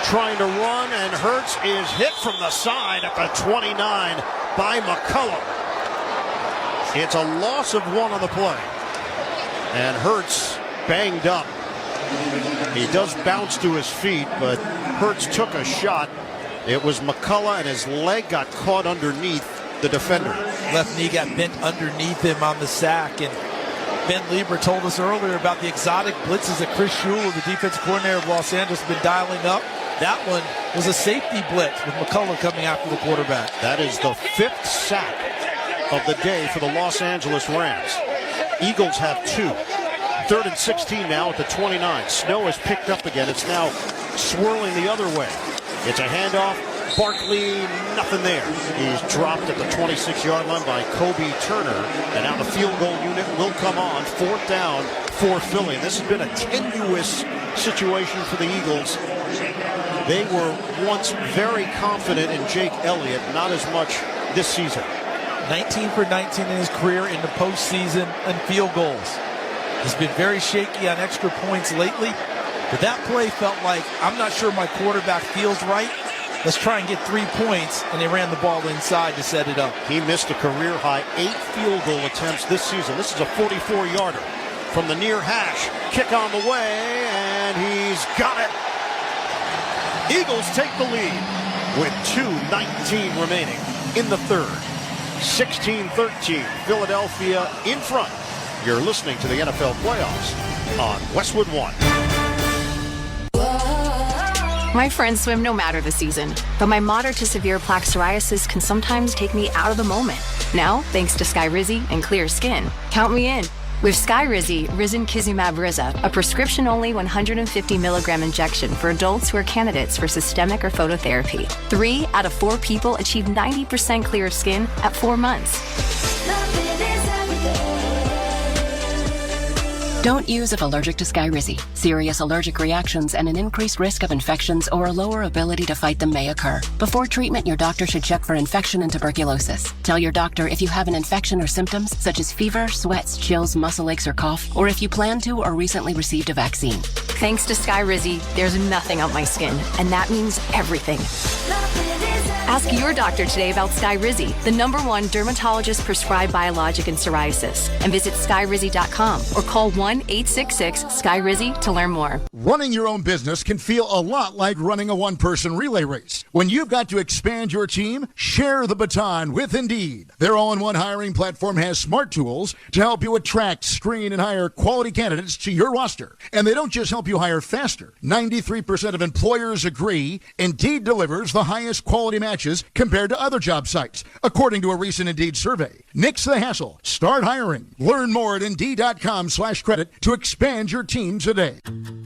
trying to run, and Hurts is hit from the side at the 29 by McCullum. It's a loss of 1 on the play. And Hurts banged up. He does bounce to his feet, but Hurts took a shot. It was McCullough, and his leg got caught underneath the defender. Left knee got bent underneath him on the sack, and Ben Lieber told us earlier about the exotic blitzes that Chris Shula, the defensive coordinator of Los Angeles, has been dialing up. That one was a safety blitz with McCullough coming after the quarterback. That is the 5th sack of the day for the Los Angeles Rams. Eagles have 2. 3rd and 16 now at the 29. Snow has picked up again. It's now swirling the other way. It's a handoff. Barkley, nothing there. He's dropped at the 26-yard line by Kobe Turner. And now the field goal unit will come on. 4th down for Philly. This has been a tenuous situation for the Eagles. They were once very confident in Jake Elliott, not as much this season. 19 for 19 in his career in the postseason and field goals. He's been very shaky on extra points lately, but that play felt like, I'm not sure my quarterback feels right. Let's try and get 3 points, and they ran the ball inside to set it up. He missed a career-high 8 field goal attempts this season. This is a 44-yarder from the near hash. Kick on the way, and he's got it. Eagles take the lead with 2:19 remaining in the third. 16-13, Philadelphia in front. You're listening to the NFL Playoffs on Westwood One. My friends swim no matter the season, but my moderate to severe plaque psoriasis can sometimes take me out of the moment. Now, thanks to Skyrizi and Clear Skin, count me in. With Skyrizi, Risankizumab Riza, a prescription-only 150 milligram injection for adults who are candidates for systemic or phototherapy. 3 out of 4 people achieve 90% clear skin at 4 months. Don't use if allergic to Skyrizi. Serious allergic reactions and an increased risk of infections or a lower ability to fight them may occur. Before treatment, your doctor should check for infection and tuberculosis. Tell your doctor if you have an infection or symptoms such as fever, sweats, chills, muscle aches, or cough, or if you plan to or recently received a vaccine. Thanks to Skyrizi, there's nothing on my skin, and that means everything. Ask your doctor today about Skyrizi, the #1 dermatologist-prescribed biologic in psoriasis, and visit skyrizi.com or call 1-866-SKYRIZI to learn more. Running your own business can feel a lot like running a one-person relay race. When you've got to expand your team, share the baton with Indeed. Their all-in-one hiring platform has smart tools to help you attract, screen, and hire quality candidates to your roster. And they don't just help you hire faster. 93% of employers agree Indeed delivers the highest quality matches compared to other job sites, according to a recent Indeed survey. Nix the hassle. Start hiring. Learn more at Indeed.com/credit to expand your team today.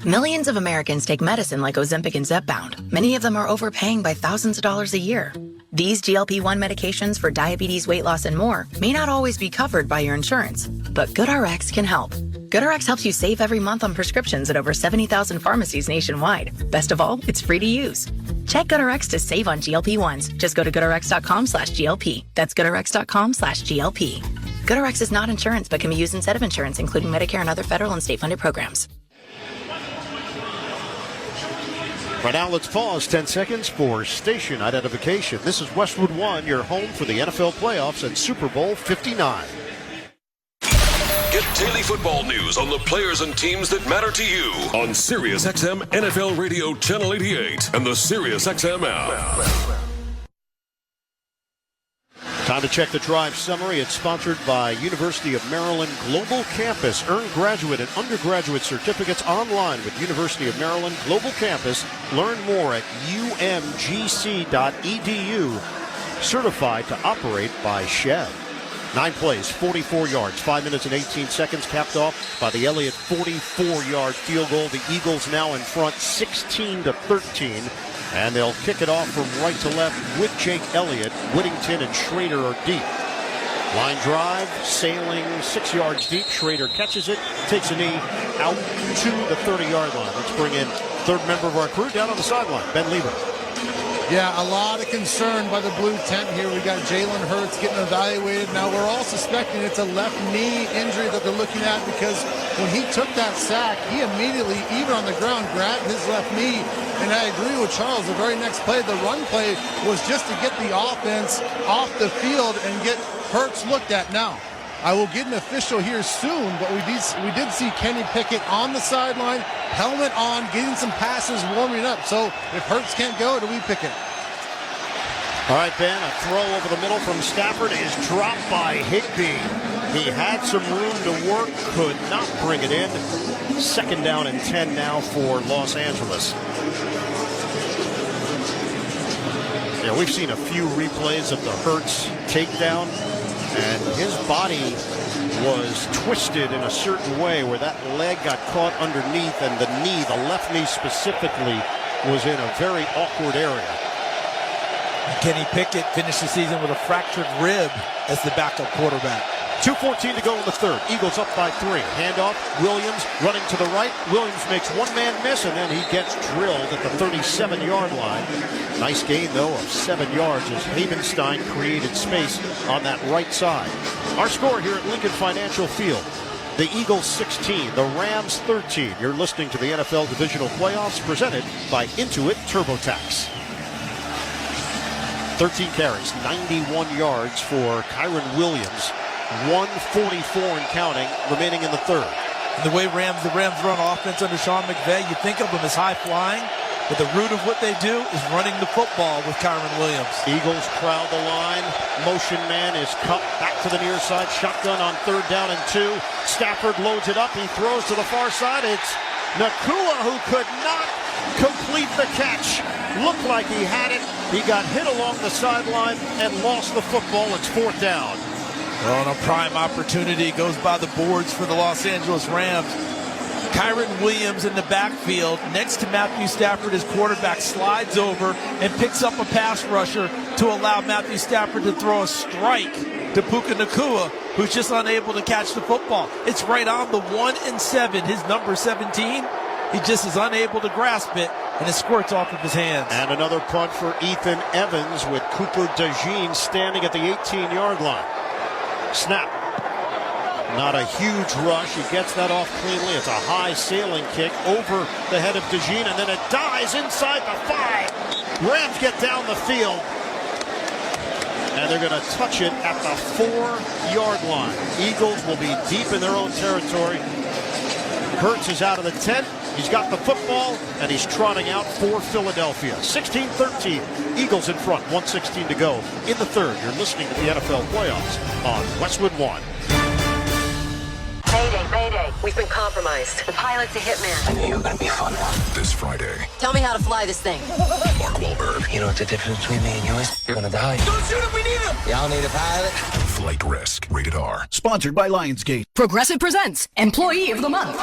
Millions of Americans take medicine like Ozempic and Zepbound. Many of them are overpaying by thousands of dollars a year. These GLP-1 medications for diabetes, weight loss, and more may not always be covered by your insurance, but GoodRx can help. GoodRx helps you save every month on prescriptions at over 70,000 pharmacies nationwide. Best of all, it's free to use. Check GoodRx to save on GLP-1s. Just go to GoodRx.com/GLP. That's GoodRx.com/GLP. GoodRx is not insurance, but can be used instead of insurance, including Medicare and other federal and state-funded programs. Right now, let's pause 10 seconds for station identification. This is Westwood 1, your home for the NFL playoffs and Super Bowl 59. Get daily football news on the players and teams that matter to you on SiriusXM NFL Radio Channel 88 and the SiriusXM app. Time to check the drive summary. It's sponsored by University of Maryland Global Campus. Earn graduate and undergraduate certificates online with University of Maryland Global Campus. Learn more at umgc.edu. Certified to operate by Shed. 9 plays, 44 yards, 5 minutes and 18 seconds, capped off by the Elliott 44-yard field goal. The Eagles now in front 16-13. And they'll kick it off from right to left with Jake Elliott. Whittington and Schrader are deep. Line drive, sailing 6 yards deep. Schrader catches it, takes a knee, out to the 30-yard line. Let's bring in third member of our crew down on the sideline, Ben Lieber. Yeah, a lot of concern by the blue tent here. We got Jalen Hurts getting evaluated. Now, we're all suspecting it's a left knee injury that they're looking at because when he took that sack, he immediately, even on the ground, grabbed his left knee. And I agree with Charles. The very next play, the run play, was just to get the offense off the field and get Hurts looked at. Now, I will get an official here soon, but we did see Kenny Pickett on the sideline, helmet on, getting some passes, warming up. So if Hurts can't go, do we pick it? All right, Ben, a throw over the middle from Stafford is dropped by Higbee. He had some room to work, could not bring it in. 2nd down and 10 now for Los Angeles. Yeah, we've seen a few replays of the Hurts takedown, and his body was twisted in a certain way where that leg got caught underneath, and the knee, the left knee specifically, was in a very awkward area. Kenny Pickett finished the season with a fractured rib as the backup quarterback. 2:14 to go in the third. Eagles up by 3. Handoff. Williams running to the right. Williams makes one man miss, and then he gets drilled at the 37-yard line. Nice gain, though, of 7 yards as Havenstein created space on that right side. Our score here at Lincoln Financial Field. The Eagles 16, the Rams 13. You're listening to the NFL Divisional Playoffs presented by Intuit TurboTax. 13 carries, 91 yards for Kyren Williams. 144 and counting, remaining in the third. And the way the Rams run offense under Sean McVay, you think of them as high-flying, but the root of what they do is running the football with Kyren Williams. Eagles crowd the line. Motion man is cut back to the near side. Shotgun on 3rd down and 2. Stafford loads it up. He throws to the far side. It's Nakua who could not complete the catch. Looked like he had it. He got hit along the sideline and lost the football. It's 4th down. Well, and a prime opportunity goes by the boards for the Los Angeles Rams. Kyren Williams in the backfield next to Matthew Stafford, his quarterback, slides over and picks up a pass rusher to allow Matthew Stafford to throw a strike to Puka Nakua, who's just unable to catch the football. It's right on the 1 and 7, his number 17. He just is unable to grasp it, and it squirts off of his hands. And another punt for Ethan Evans with Cooper DeJean standing at the 18-yard line. Snap. Not a huge rush. He gets that off cleanly. It's a high sailing kick over the head of DeJean, and then it dies inside the 5. Rams get down the field, and they're going to touch it at the 4-yard line. Eagles will be deep in their own territory. Hurts is out of the tent. He's got the football, and he's trotting out for Philadelphia. 16-13, Eagles in front, 1:16 to go in the third. You're listening to the NFL Playoffs on Westwood One. Mayday. We've been compromised. The pilot's a hitman. I knew you were going to be fun. This Friday, Tell me how to fly this thing. Mark Wahlberg. You know what the difference between me and you is? You're gonna die. Don't shoot him, we need him! Y'all need a pilot? Flight Risk. Rated R. Sponsored by Lionsgate. Progressive presents Employee of the Month.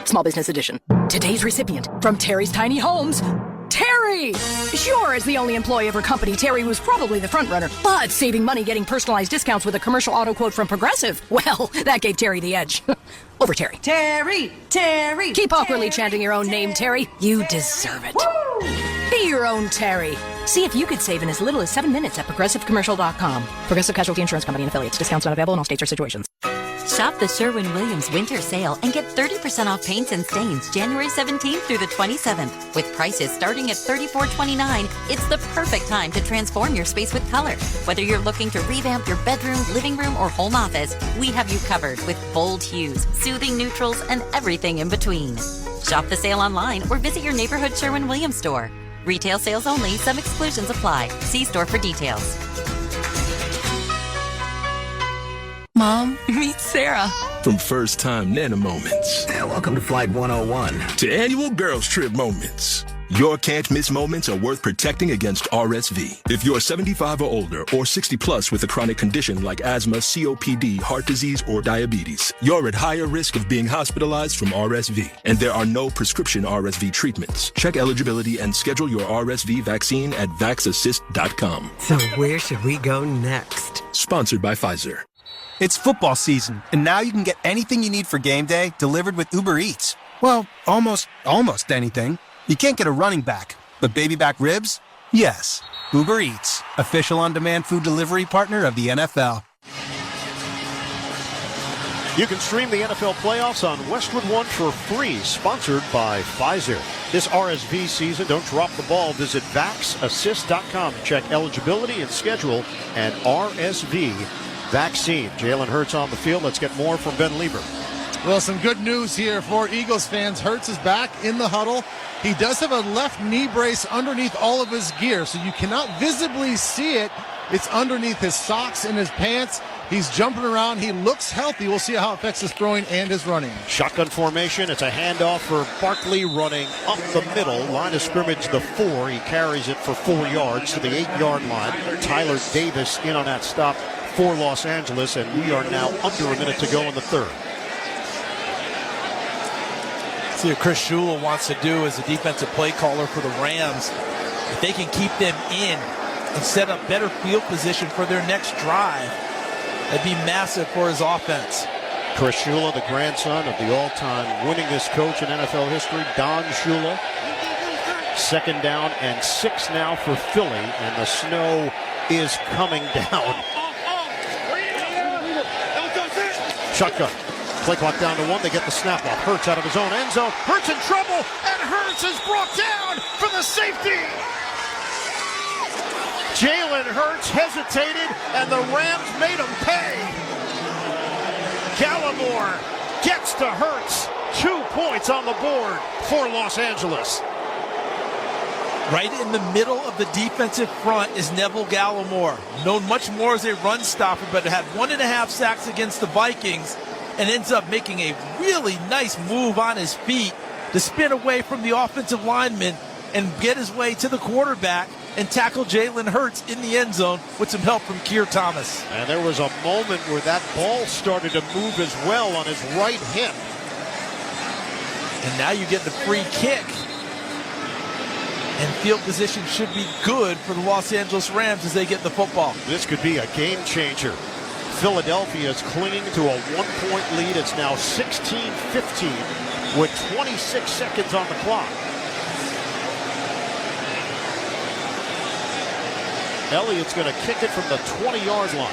Small Business Edition. Today's recipient from Terry's Tiny Homes, Terry! Sure, as the only employee of her company, Terry was probably the front runner, but saving money getting personalized discounts with a commercial auto quote from Progressive, well, that gave Terry the edge. Over Terry. Terry! Keep awkwardly chanting your own name, Terry. You deserve it. Woo! Be your own Terry. See if you could save in as little as 7 minutes at ProgressiveCommercial.com. Progressive Casualty Insurance Company and affiliates. Discounts not available in all states or situations. Shop the Sherwin-Williams winter sale and get 30% off paints and stains January 17th through the 27th. With prices starting at $34.29, it's the perfect time to transform your space with color. Whether you're looking to revamp your bedroom, living room, or home office, we have you covered with bold hues, soothing neutrals, and everything in between. Shop the sale online or visit your neighborhood Sherwin-Williams store. Retail sales only. Some exclusions apply. See store for details. Mom, meet Sarah. From first-time Nana moments. Welcome to Flight 101. To annual girls trip moments. Your can't-miss moments are worth protecting against RSV. If you're 75 or older or 60 plus with a chronic condition like asthma, COPD, heart disease, or diabetes, you're at higher risk of being hospitalized from RSV. And there are no prescription RSV treatments. Check eligibility and schedule your RSV vaccine at vaxassist.com. So where should we go next? Sponsored by Pfizer. It's football season, and now you can get anything you need for game day delivered with Uber Eats. Well, almost anything. You can't get a running back, but baby back ribs? Yes. Uber Eats, official on-demand food delivery partner of the NFL. You can stream the NFL playoffs on Westwood One for free, sponsored by Pfizer. This RSV season, don't drop the ball. Visit vaxassist.com to check eligibility and schedule an RSV vaccine. Jalen Hurts on the field. Let's get more from Ben Lieber. Well, some good news here for Eagles fans. Hurts is back in the huddle. He does have a left knee brace underneath all of his gear, so you cannot visibly see it. It's underneath his socks and his pants. He's jumping around. He looks healthy. We'll see how it affects his throwing and his running. Shotgun formation. It's a handoff for Barkley running up the middle. Line of scrimmage, the 4. He carries it for 4 yards to the 8-yard line. Tyler Davis in on that stop for Los Angeles, and we are now under a minute to go in the third. See what Chris Shula wants to do as a defensive play caller for the Rams. If they can keep them in and set up better field position for their next drive, that'd be massive for his offense. Chris Shula, the grandson of the all-time winningest coach in NFL history, Don Shula. 2nd down and 6 now for Philly, and the snow is coming down. Shotgun. Play clock down to 1. They get the snap off. Hurts out of his own end zone. Hurts in trouble, and Hurts is brought down for the safety. Jalen Hurts hesitated, and the Rams made him pay. Gallimore gets to Hurts. 2 points on the board for Los Angeles. Right in the middle of the defensive front is Neville Gallimore, known much more as a run stopper, but had 1.5 sacks against the Vikings and ends up making a really nice move on his feet to spin away from the offensive lineman and get his way to the quarterback and tackle Jalen Hurts in the end zone with some help from Keir Thomas. And there was a moment where that ball started to move as well on his right hip. And now you get the free kick. And field position should be good for the Los Angeles Rams as they get the football. This could be a game changer. Philadelphia is clinging to a 1-point lead. It's now 16-15 with 26 seconds on the clock. Elliott's going to kick it from the 20-yard line.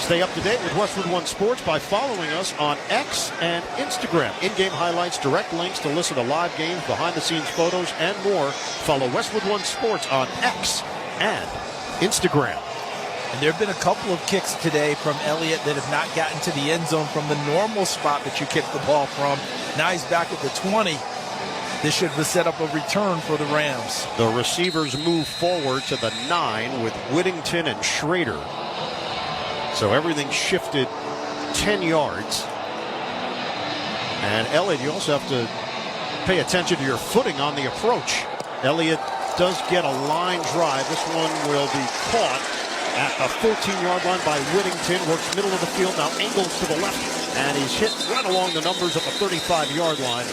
Stay up to date with Westwood One Sports by following us on X and Instagram. In-game highlights, direct links to listen to live games, behind-the-scenes photos, and more. Follow Westwood One Sports on X and Instagram. And there have been a couple of kicks today from Elliott that have not gotten to the end zone from the normal spot that you kick the ball from. Now he's back at the 20. This should set up a return for the Rams. The receivers move forward to the 9 with Whittington and Schrader. So everything shifted 10 yards. And Elliott, you also have to pay attention to your footing on the approach. Elliott does get a line drive. This one will be caught at the 14-yard line by Whittington. Works middle of the field, now angles to the left. And he's hit right along the numbers at the 35-yard line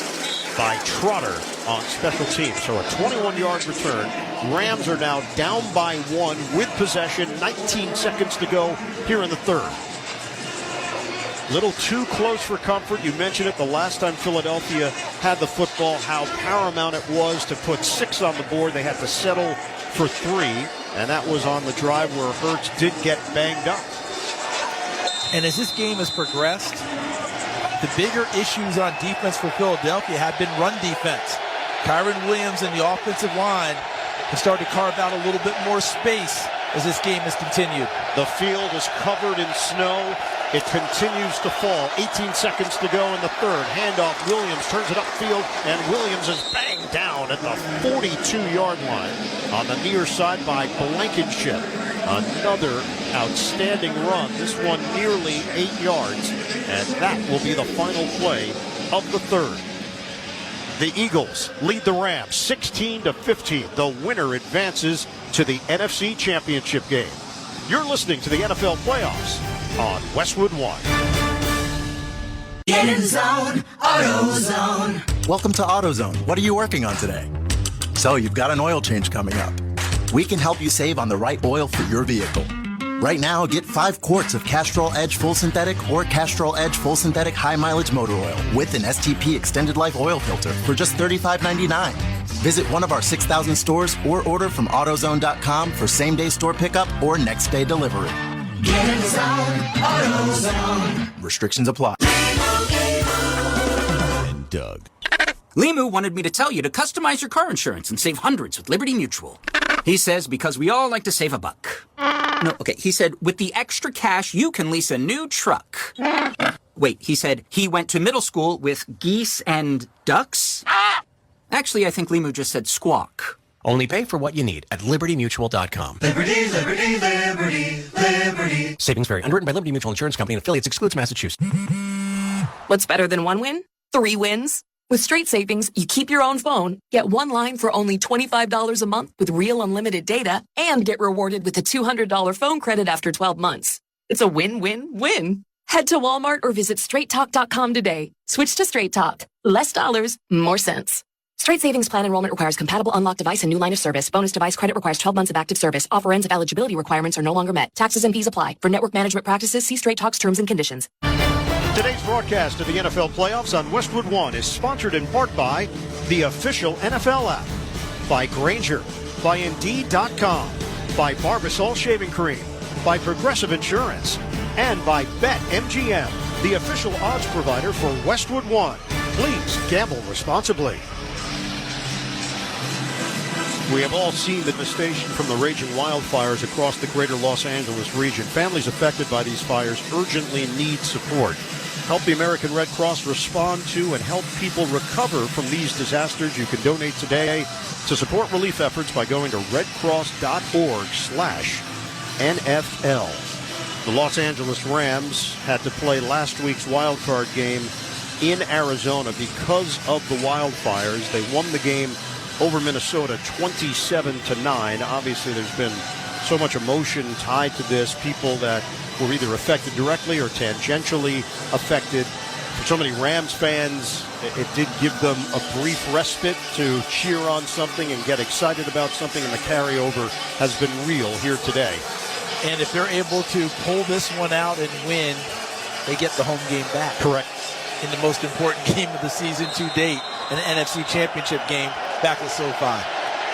by Trotter on special teams. So a 21-yard return. Rams are now down by 1 with possession. 19 seconds to go here in the third. Little too close for comfort. You mentioned it the last time Philadelphia had the football, how paramount it was to put 6 on the board. They had to settle for 3, and that was on the drive where Hurts did get banged up. And as this game has progressed, the bigger issues on defense for Philadelphia have been run defense. Kyron Williams and the offensive line have started to carve out a little bit more space as this game has continued. The field is covered in snow. It continues to fall. 18 seconds to go in the third. Handoff. Williams turns it upfield, and Williams is banged down at the 42-yard line on the near side by Blankenship. Another outstanding run. This one nearly 8 yards, and that will be the final play of the third. The Eagles lead the Rams 16-15. The winner advances to the NFC Championship game. You're listening to the NFL Playoffs on Westwood One. Get in the zone, AutoZone. Welcome to AutoZone. What are you working on today? So you've got an oil change coming up. We can help you save on the right oil for your vehicle. Right now, get 5 quarts of Castrol Edge Full Synthetic or Castrol Edge Full Synthetic High Mileage Motor Oil with an STP Extended Life Oil Filter for just $35.99. Visit one of our 6,000 stores or order from AutoZone.com for same-day store pickup or next-day delivery. Get in the zone, AutoZone. Restrictions apply. And Doug. Limu wanted me to tell you to customize your car insurance and save hundreds with Liberty Mutual. He says because we all like to save a buck. No, okay, he said with the extra cash, you can lease a new truck. Wait, he said he went to middle school with geese and ducks? Actually, I think Limu just said squawk. Only pay for what you need at libertymutual.com. Liberty, liberty, liberty, liberty. Savings vary. Underwritten by Liberty Mutual Insurance Company and affiliates. Excludes Massachusetts. What's better than 1 win? 3 wins. With Straight Savings, you keep your own phone, get 1 line for only $25 a month with real unlimited data, and get rewarded with a $200 phone credit after 12 months. It's a win-win-win. Head to Walmart or visit straighttalk.com today. Switch to Straight Talk. Less dollars, more sense. Straight Savings Plan enrollment requires compatible unlocked device and new line of service. Bonus device credit requires 12 months of active service. Offer ends if eligibility requirements are no longer met. Taxes and fees apply. For network management practices, see Straight Talk's terms and conditions. Today's broadcast of the NFL Playoffs on Westwood One is sponsored in part by the official NFL app, by Grainger, by Indeed.com, by Barbasol Shaving Cream, by Progressive Insurance, and by BetMGM, the official odds provider for Westwood One. Please gamble responsibly. We have all seen the devastation from the raging wildfires across the greater Los Angeles region. Families affected by these fires urgently need support. Help the American Red Cross respond to and help people recover from these disasters. You can donate today to support relief efforts by going to redcross.org/NFL. The Los Angeles Rams had to play last week's wildcard game in Arizona because of the wildfires. They won the game over Minnesota 27-9. Obviously, there's been so much emotion tied to this. People that were either affected directly or tangentially affected. For so many Rams fans, it did give them a brief respite to cheer on something and get excited about something, and the carryover has been real here today. And if they're able to pull this one out and win, they get the home game back. Correct. In the most important game of the season to date, an NFC Championship game back at SoFi.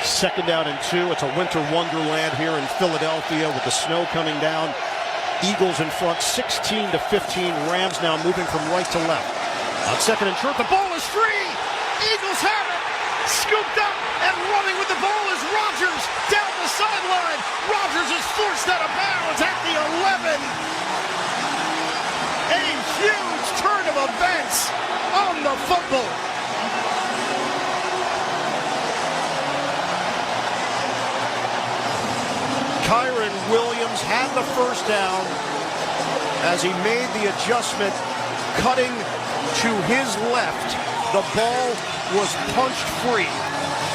2nd down and 2. It's a winter wonderland here in Philadelphia with the snow coming down. Eagles in front, 16-15. Rams now moving from right to left. On 2nd and short, the ball is free. Eagles have it. Scooped up and running with the ball is Rodgers down the sideline. Rodgers is forced out of bounds at the 11. A huge turn of events on the fumble. Kyron Williams had the first down as he made the adjustment, cutting to his left. The ball was punched free.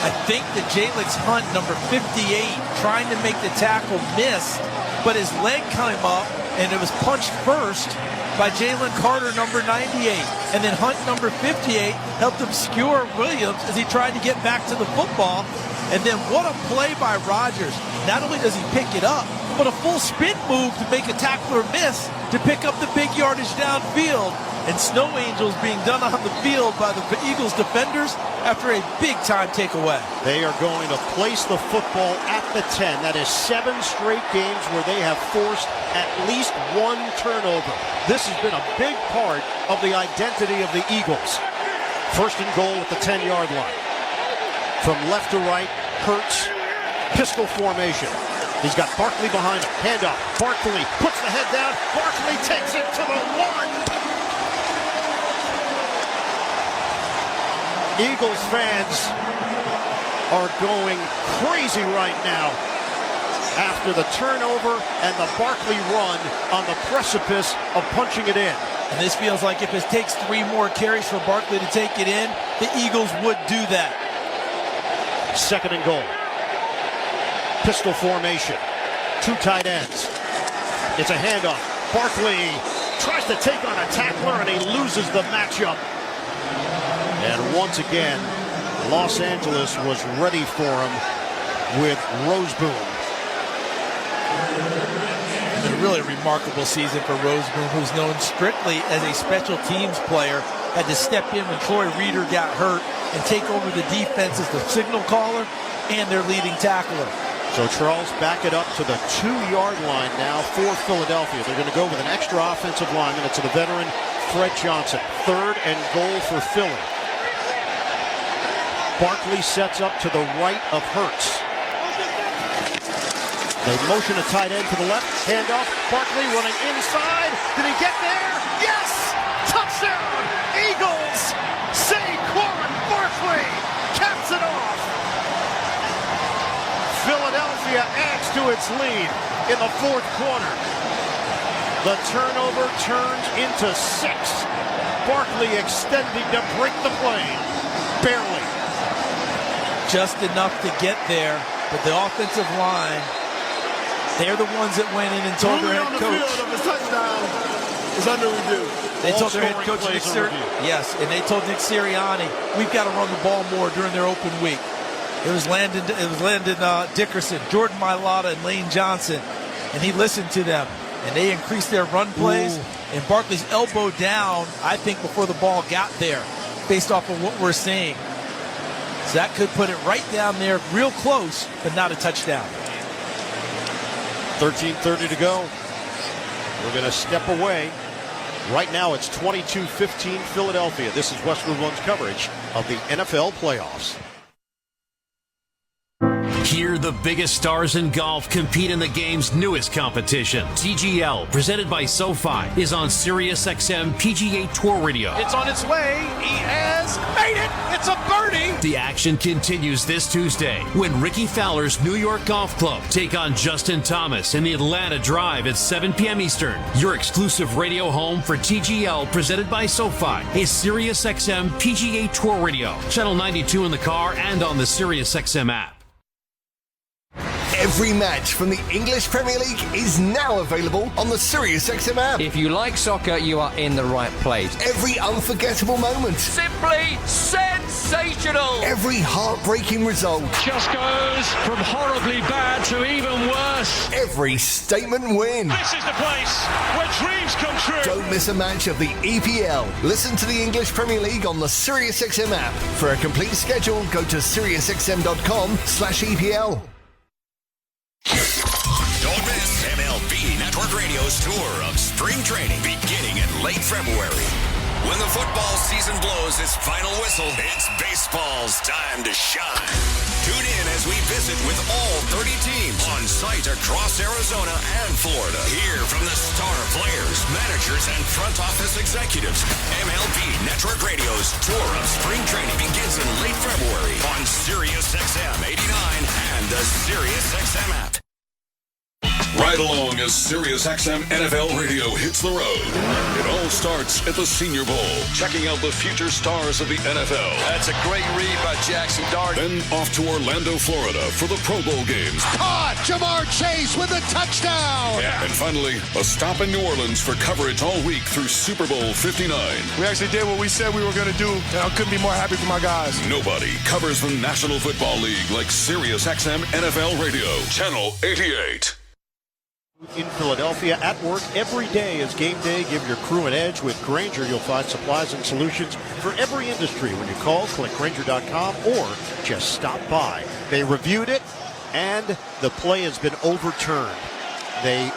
I think that Jalen's Hunt, number 58, trying to make the tackle, missed, but his leg came up, and it was punched first by Jalen Carter, number 98. And then Hunt, number 58, helped obscure Williams as he tried to get back to the football. And then what a play by Rodgers. Not only does he pick it up, but a full spin move to make a tackler miss to pick up the big yardage downfield. And snow angels being done on the field by the Eagles defenders after a big-time takeaway. They are going to place the football at the 10. That is 7 straight games where they have forced at least one turnover. This has been a big part of the identity of the Eagles. 1st and goal at the 10-yard line. From left to right, Hurts, pistol formation. He's got Barkley behind him. Handoff. Barkley puts the head down. Barkley takes it to the 1. Eagles fans are going crazy right now after the turnover and the Barkley run on the precipice of punching it in. And this feels like if it takes 3 more carries for Barkley to take it in, the Eagles would do that. 2nd and goal. Pistol formation. 2 tight ends. It's a handoff. Barkley tries to take on a tackler and he loses the matchup. And once again, Los Angeles was ready for him with Roseboom. And a really remarkable season for Roseboom, who's known strictly as a special teams player. Had to step in when Troy Reeder got hurt and take over the defense as the signal caller and their leading tackler. So Charles back it up to the 2-yard line now for Philadelphia. They're going to go with an extra offensive lineman. It's the veteran Fred Johnson. 3rd and goal for Philly. Barkley sets up to the right of Hurts. They motion a tight end to the left. Handoff. Barkley running inside. Did he get there? Yes! Touchdown! Eagles! Saquon Barkley caps it off. Philadelphia adds to its lead in the 4th quarter. The turnover turns into 6. Barkley extending to break the play. Barely. Just enough to get there, but the offensive line, they're the ones that went in and told their head coach. Of a touchdown is under review. They told their head coach Nick Sirianni. Yes, and they told Nick Sirianni, we've got to run the ball more during their open week. It was Landon Dickerson, Jordan Mailata, and Lane Johnson, and he listened to them, and they increased their run plays. And Barkley's elbow down, I think, before the ball got there, based off of what we're seeing. So that could put it right down there, real close, but not a touchdown. 13:30 to go. We're going to step away. Right now it's 22-15 Philadelphia. This is Westwood One's coverage of the NFL playoffs. Hear the biggest stars in golf compete in the game's newest competition. TGL, presented by SoFi, is on SiriusXM PGA Tour Radio. It's on its way. He has made it. It's a birdie. The action continues this Tuesday when Ricky Fowler's New York Golf Club take on Justin Thomas in the Atlanta Drive at 7 p.m. Eastern. Your exclusive radio home for TGL, presented by SoFi, is SiriusXM PGA Tour Radio. Channel 92 in the car and on the SiriusXM app. Every match from the English Premier League is now available on the SiriusXM app. If you like soccer, you are in the right place. Every unforgettable moment. Simply sensational. Every heartbreaking result. Just goes from horribly bad to even worse. Every statement win. This is the place where dreams come true. Don't miss a match of the EPL. Listen to the English Premier League on the SiriusXM app. For a complete schedule, go to SiriusXM.com/EPL. Don't miss MLB Network Radio's tour of spring training beginning in late February. When the football season blows its final whistle, it's baseball's time to shine. Tune in as we visit with all 30 teams on site across Arizona and Florida. Hear from the star players, managers, and front office executives. MLB Network Radio's tour of spring training begins in late February on SiriusXM 89 and the SiriusXM app. Right along as SiriusXM NFL Radio hits the road. It all starts at the Senior Bowl, checking out the future stars of the NFL. That's a great read by Jackson Dart. Then off to Orlando, Florida for the Pro Bowl games. Caught! Jamar Chase with a touchdown! Yeah. And finally, a stop in New Orleans for coverage all week through Super Bowl 59. We actually did what we said we were going to do, and I couldn't be more happy for my guys. Nobody covers the National Football League like SiriusXM NFL Radio, Channel 88. In Philadelphia, at work every day is game day. Give your crew an edge. With Grainger, you'll find supplies and solutions for every industry. When you call, click Grainger.com or just stop by. They reviewed it, and the play has been overturned. They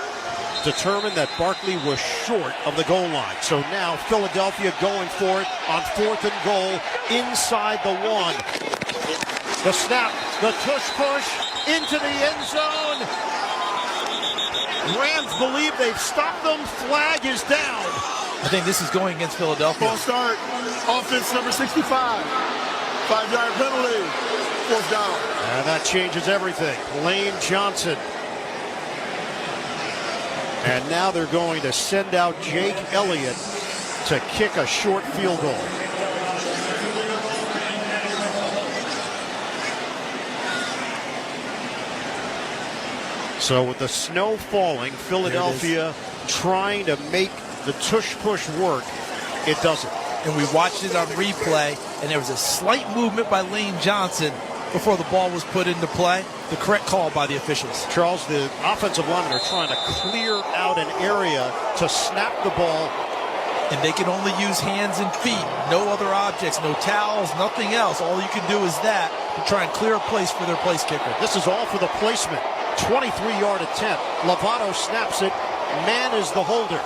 determined that Barkley was short of the goal line. So now Philadelphia going for it on 4th and goal inside the 1. The snap, the tush push into the end zone. Rams believe they've stopped them. Flag is down. I think this is going against Philadelphia. False start. Offense number 65. 5-yard penalty. 4th down. And that changes everything. Lane Johnson. And now they're going to send out Jake Elliott to kick a short field goal. So with the snow falling, Philadelphia trying to make the tush push work. It doesn't. And we watched it on replay, and there was a slight movement by Lane Johnson before the ball was put into play. The correct call by the officials. Charles, the offensive linemen are trying to clear out an area to snap the ball. And they can only use hands and feet, no other objects, no towels, nothing else. All you can do is that to try and clear a place for their place kicker. This is all for the placement. 23-yard attempt. Lovato snaps it. Man is the holder.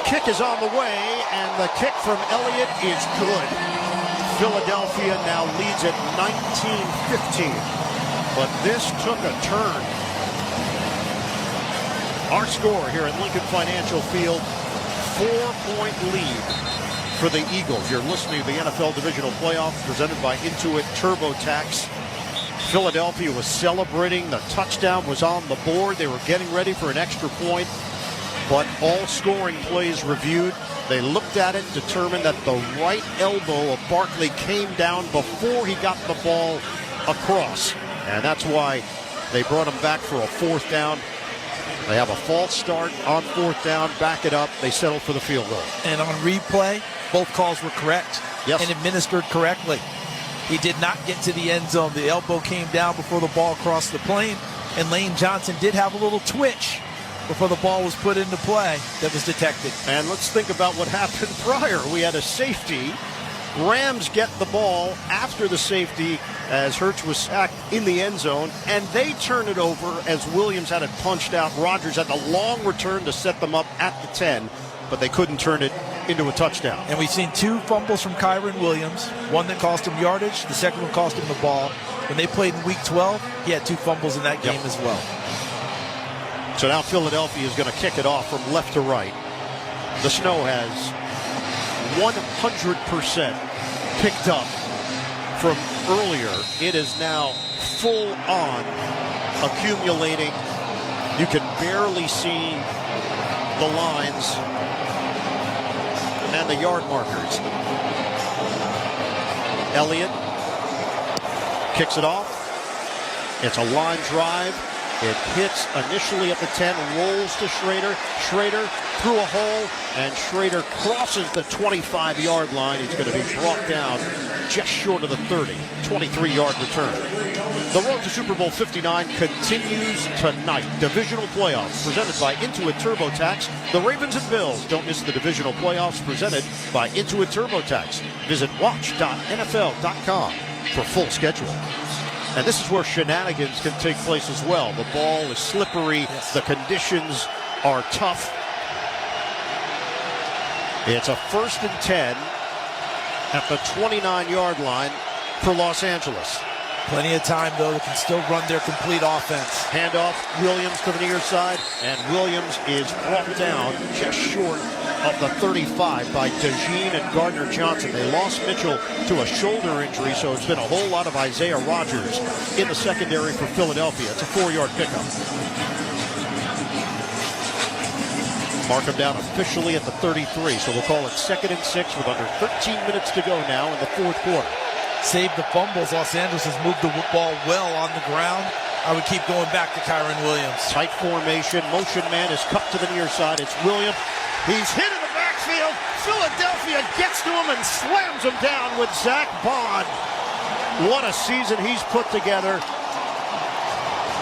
Kick is on the way, and the kick from Elliott is good. Philadelphia now leads at 19-15. But this took a turn. Our score here at Lincoln Financial Field, 4-point lead for the Eagles. You're listening to the NFL Divisional Playoff presented by Intuit TurboTax. Philadelphia was celebrating. The touchdown was on the board. They were getting ready for an extra point, but all scoring plays reviewed. They looked at it, determined that the right elbow of Barkley came down before he got the ball across, and that's why they brought him back for a 4th down. They have a false start on 4th down, back it up. They settle for the field goal. And on replay, both calls were correct and administered correctly. He did not get to the end zone. The elbow came down before the ball crossed the plane, and Lane Johnson did have a little twitch before the ball was put into play that was detected. And let's think about what happened prior. We had a safety. Rams get the ball after the safety as Hurts was sacked in the end zone, and they turn it over as Williams had it punched out. Rodgers had the long return to set them up at the 10, but they couldn't turn it into a touchdown. And we've seen 2 fumbles from Kyren Williams, one that cost him yardage, the second one cost him the ball. When they played in Week 12, he had 2 fumbles in that game as well. So now Philadelphia is going to kick it off from left to right. The snow has 100% picked up from earlier. It is now full on accumulating. You can barely see the lines and the yard markers. Elliott kicks it off. It's a line drive. It hits initially at the 10, rolls to Schrader. Schrader through a hole, and Schrader crosses the 25-yard line. He's going to be brought down just short of the 30, 23-yard return. The road to Super Bowl 59 continues tonight. Divisional playoffs presented by Intuit TurboTax. The Ravens and Bills. Don't miss the divisional playoffs presented by Intuit TurboTax. Visit watch.nfl.com for full schedule. And this is where shenanigans can take place as well. The ball is slippery. Yes. The conditions are tough. It's a 1st and 10 at the 29-yard line for Los Angeles. Plenty of time, though. They can still run their complete offense. Handoff, Williams to the near side, and Williams is brought down just short of the 35 by DeJean and Gardner Johnson. They lost Mitchell to a shoulder injury, so it's been a whole lot of Isaiah Rodgers in the secondary for Philadelphia. It's a 4-yard pickup. Mark him down officially at the 33, so we'll call it 2nd and 6 with under 13 minutes to go now in the 4th quarter. Save the fumbles. Los Angeles has moved the ball well on the ground. I would keep going back to Kyron Williams. Tight formation. Motion man is cut to the near side. It's Williams. He's hit in the backfield. Philadelphia gets to him and slams him down with Zach Bond. What a season he's put together.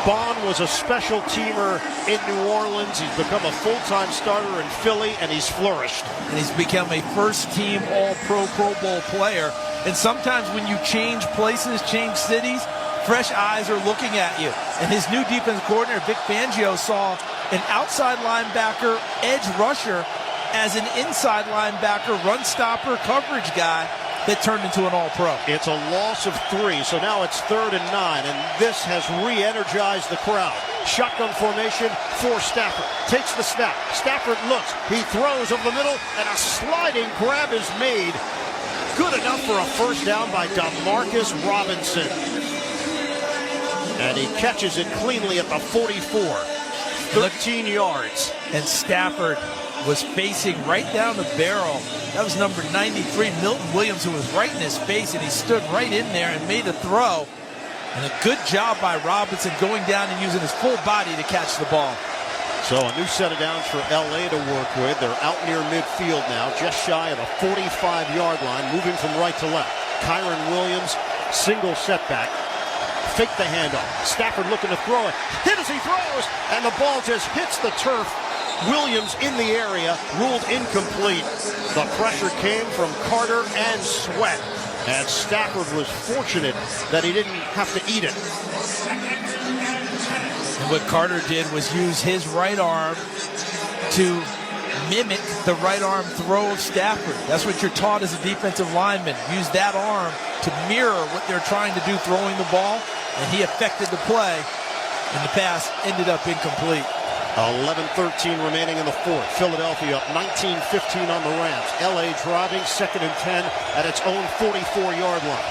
Bond was a special teamer in New Orleans. He's become a full-time starter in Philly, and he's flourished. And he's become a first-team All-Pro, Pro Bowl player. And sometimes when you change places, change cities, fresh eyes are looking at you. And his new defense coordinator, Vic Fangio, saw an outside linebacker, edge rusher, as an inside linebacker, run stopper, coverage guy that turned into an All-Pro. It's a loss of 3, so now it's 3rd and 9, and this has re-energized the crowd. Shotgun formation for Stafford. Takes the snap. Stafford looks. He throws over the middle, and a sliding grab is made. Good enough for a first down by DeMarcus Robinson. And he catches it cleanly at the 44. 13 yards. And Stafford was facing right down the barrel. That was number 93, Milton Williams, who was right in his face, and he stood right in there and made a throw. And a good job by Robinson going down and using his full body to catch the ball. So a new set of downs for L.A. to work with. They're out near midfield now, just shy of the 45-yard line, moving from right to left. Kyron Williams, single setback. Fake the handoff. Stafford looking to throw it. Hit as he throws, and the ball just hits the turf. Williams in the area, ruled incomplete. The pressure came from Carter and Sweat. And Stafford was fortunate that he didn't have to eat it. And what Carter did was use his right arm to mimic the right arm throw of Stafford. That's what you're taught as a defensive lineman. Use that arm to mirror what they're trying to do throwing the ball. And he affected the play. And the pass ended up incomplete. 11-13 remaining in the 4th. Philadelphia up 19-15 on the Rams. L.A. driving 2nd and 10 at its own 44-yard line.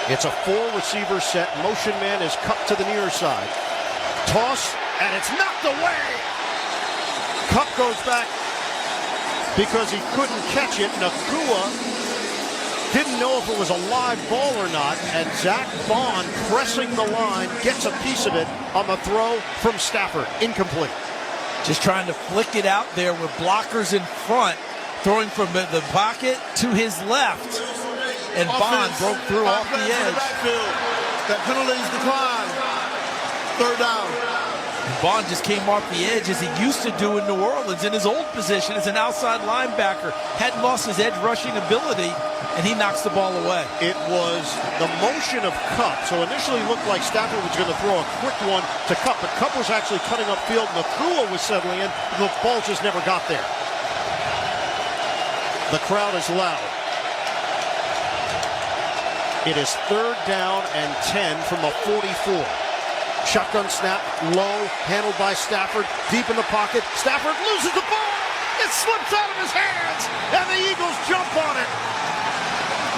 It's a 4-receiver set. Motion man is cut to the near side. Toss, and it's knocked away. Cup goes back because he couldn't catch it. Nakua didn't know if it was a live ball or not, and Zach Bond, pressing the line, gets a piece of it on the throw from Stafford. Incomplete. Just trying to flick it out there with blockers in front, throwing from the pocket to his left. And Bond broke through off the edge. That penalties decline. 3rd down. And Bond just came off the edge as he used to do in New Orleans in his old position as an outside linebacker. Hadn't lost his edge rushing ability, and he knocks the ball away. It was the motion of Cup. So initially it looked like Stafford was going to throw a quick one to Cup, but Cup was actually cutting upfield, and Nakua was settling in. The ball just never got there. The crowd is loud. It is 3rd down and 10 from the 44. Shotgun snap, low, handled by Stafford, deep in the pocket. Stafford loses the ball. It slips out of his hands, and the Eagles jump on it.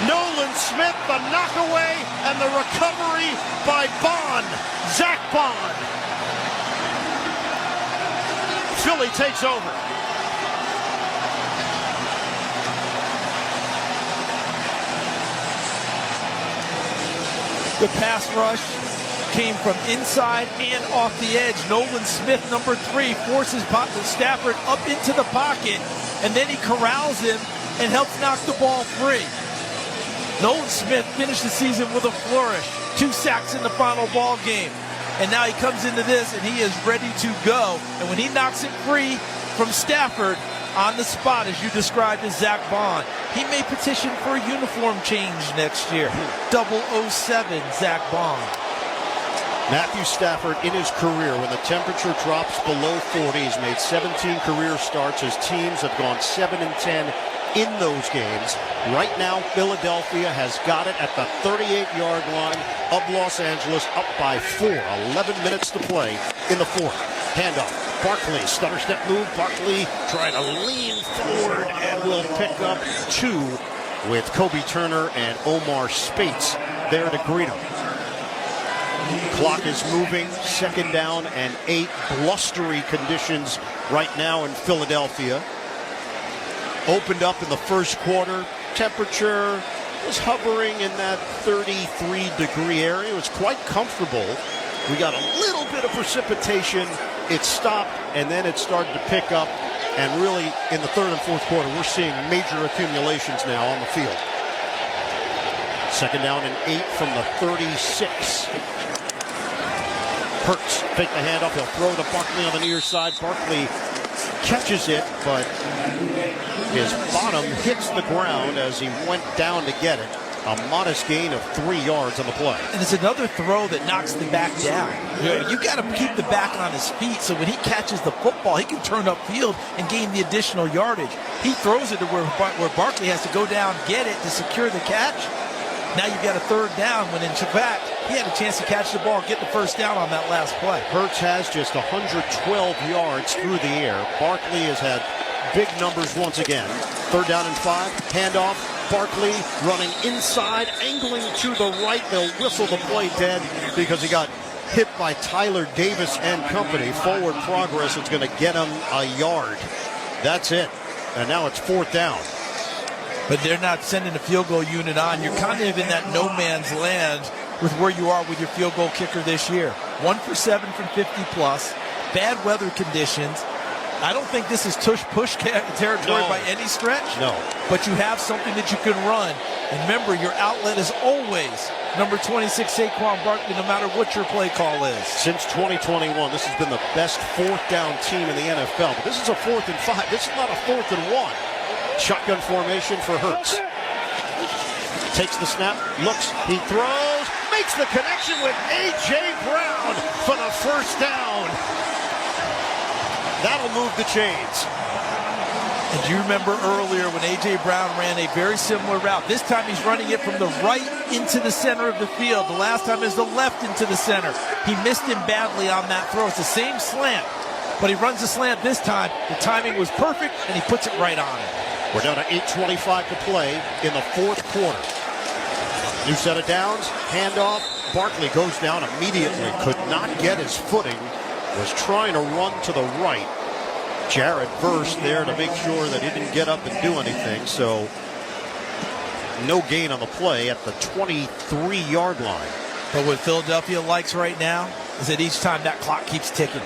Nolan Smith, the knockaway, and the recovery by Bond. Zach Bond. Philly takes over. The pass rush came from inside and off the edge. Nolan Smith, number 3, forces Stafford up into the pocket, and then he corrals him and helps knock the ball free. Nolan Smith finished the season with a flourish. 2 sacks in the final ball game. And now he comes into this, and he is ready to go. And when he knocks it free from Stafford on the spot, as you described as Zach Bond, he may petition for a uniform change next year. 007 Zach Bond. Matthew Stafford, in his career, when the temperature drops below 40, he's made 17 career starts. His teams have gone 7-10 in those games. Right now, Philadelphia has got it at the 38-yard line of Los Angeles, up by 4. 11 minutes to play in the fourth. Handoff. Barkley, stutter step move. Barkley trying to lean forward and will pick up 2 with Kobe Turner and Omar Spates there to greet him. Clock is moving. 2nd down and 8. Blustery conditions right now in Philadelphia. Opened up in the first quarter. Temperature was hovering in that 33-degree area. It was quite comfortable. We got a little bit of precipitation. It stopped, and then it started to pick up. And really, in the third and fourth quarter, we're seeing major accumulations now on the field. 2nd down and 8 from the 36. Hurts, fake the handoff. He'll throw to Barkley on the near side. Barkley catches it, but his bottom hits the ground as he went down to get it. A modest gain of 3 yards on the play. And it's another throw that knocks the back down. You got to keep the back on his feet, so when he catches the football, he can turn upfield and gain the additional yardage. He throws it to where Barkley has to go down, get it to secure the catch. Now you've got a 3rd down when, in fact, he had a chance to catch the ball, get the first down on that last play. Hurts has just 112 yards through the air. Barkley has had big numbers once again. 3rd down and 5. Handoff. Barkley running inside, angling to the right. They'll whistle the play dead because he got hit by Tyler Davis and company. Forward progress is going to get him a yard. That's it. And now it's 4th down. But they're not sending a field goal unit on. You're kind of in that no man's land with where you are with your field goal kicker this year. 1 for 7 from 50+. Bad weather conditions. I don't think this is tush-push territory by any stretch. No. But you have something that you can run. And remember, your outlet is always number 26, Saquon Barkley, no matter what your play call is. Since 2021, this has been the best 4th down team in the NFL. But this is a 4th and 5. This is not a 4th and 1. Shotgun formation for Hurts. Takes the snap, looks, he throws, makes the connection with A.J. Brown for the first down. That'll move the chains. And do you remember earlier when A.J. Brown ran a very similar route? This time he's running it from the right into the center of the field. The last time is the left into the center. He missed him badly on that throw. It's the same slant, but he runs the slant this time. The timing was perfect, and he puts it right on it. We're down to 8:25 to play in the fourth quarter. New set of downs, handoff. Barkley goes down immediately, could not get his footing, was trying to run to the right. Jared Verse there to make sure that he didn't get up and do anything, so no gain on the play at the 23-yard line. But what Philadelphia likes right now is that each time that clock keeps ticking.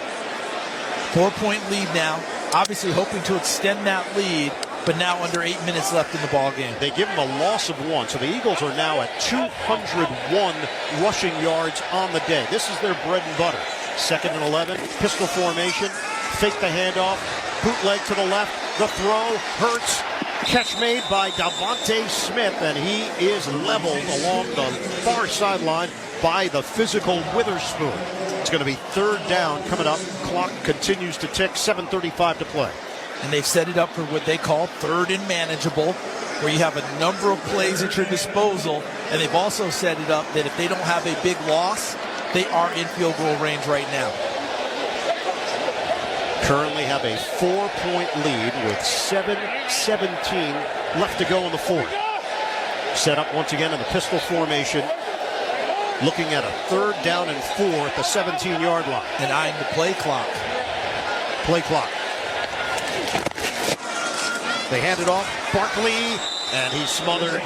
4-point lead now, obviously hoping to extend that lead, but now under 8 minutes left in the ball game. They give him a loss of 1, so the Eagles are now at 201 rushing yards on the day. This is their bread and butter. 2nd and 11, pistol formation, fake the handoff, bootleg to the left, the throw, Hurts, catch made by Devontae Smith, and he is leveled along the far sideline by the physical Witherspoon. It's going to be 3rd down coming up. Clock continues to tick, 7:35 to play. And they've set it up for what they call 3rd and manageable, where you have a number of plays at your disposal, and they've also set it up that if they don't have a big loss, they are in field goal range right now. Currently have a 4-point lead with 7:17 left to go in the fourth. Set up once again in the pistol formation. Looking at a 3rd down and 4 at the 17-yard line. And eyeing the play clock. Play clock. They hand it off. Barkley, and he's smothered.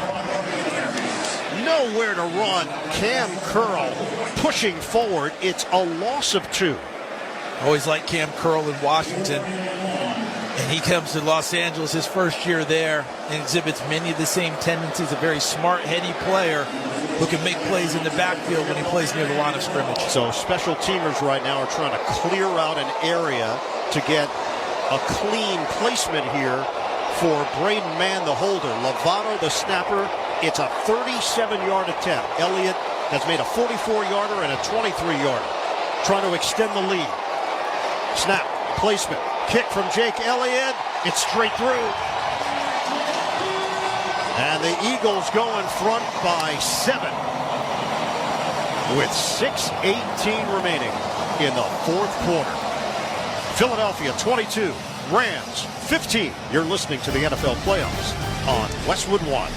nowhere to run. Cam Curl pushing forward. It's a loss of 2. Always liked Cam Curl in Washington. And he comes to Los Angeles his first year there and exhibits many of the same tendencies. A very smart, heady player who can make plays in the backfield when he plays near the line of scrimmage. So special teamers right now are trying to clear out an area to get a clean placement here for Braden Mann, the holder. Lovato, the snapper. It's a 37-yard attempt. Elliott has made a 44-yarder and a 23-yarder. Trying to extend the lead. Snap, placement. Kick from Jake Elliott. It's straight through. And the Eagles go in front by 7 with 6:18 remaining in the fourth quarter. Philadelphia 22, Rams 15. You're listening to the NFL Playoffs on Westwood One.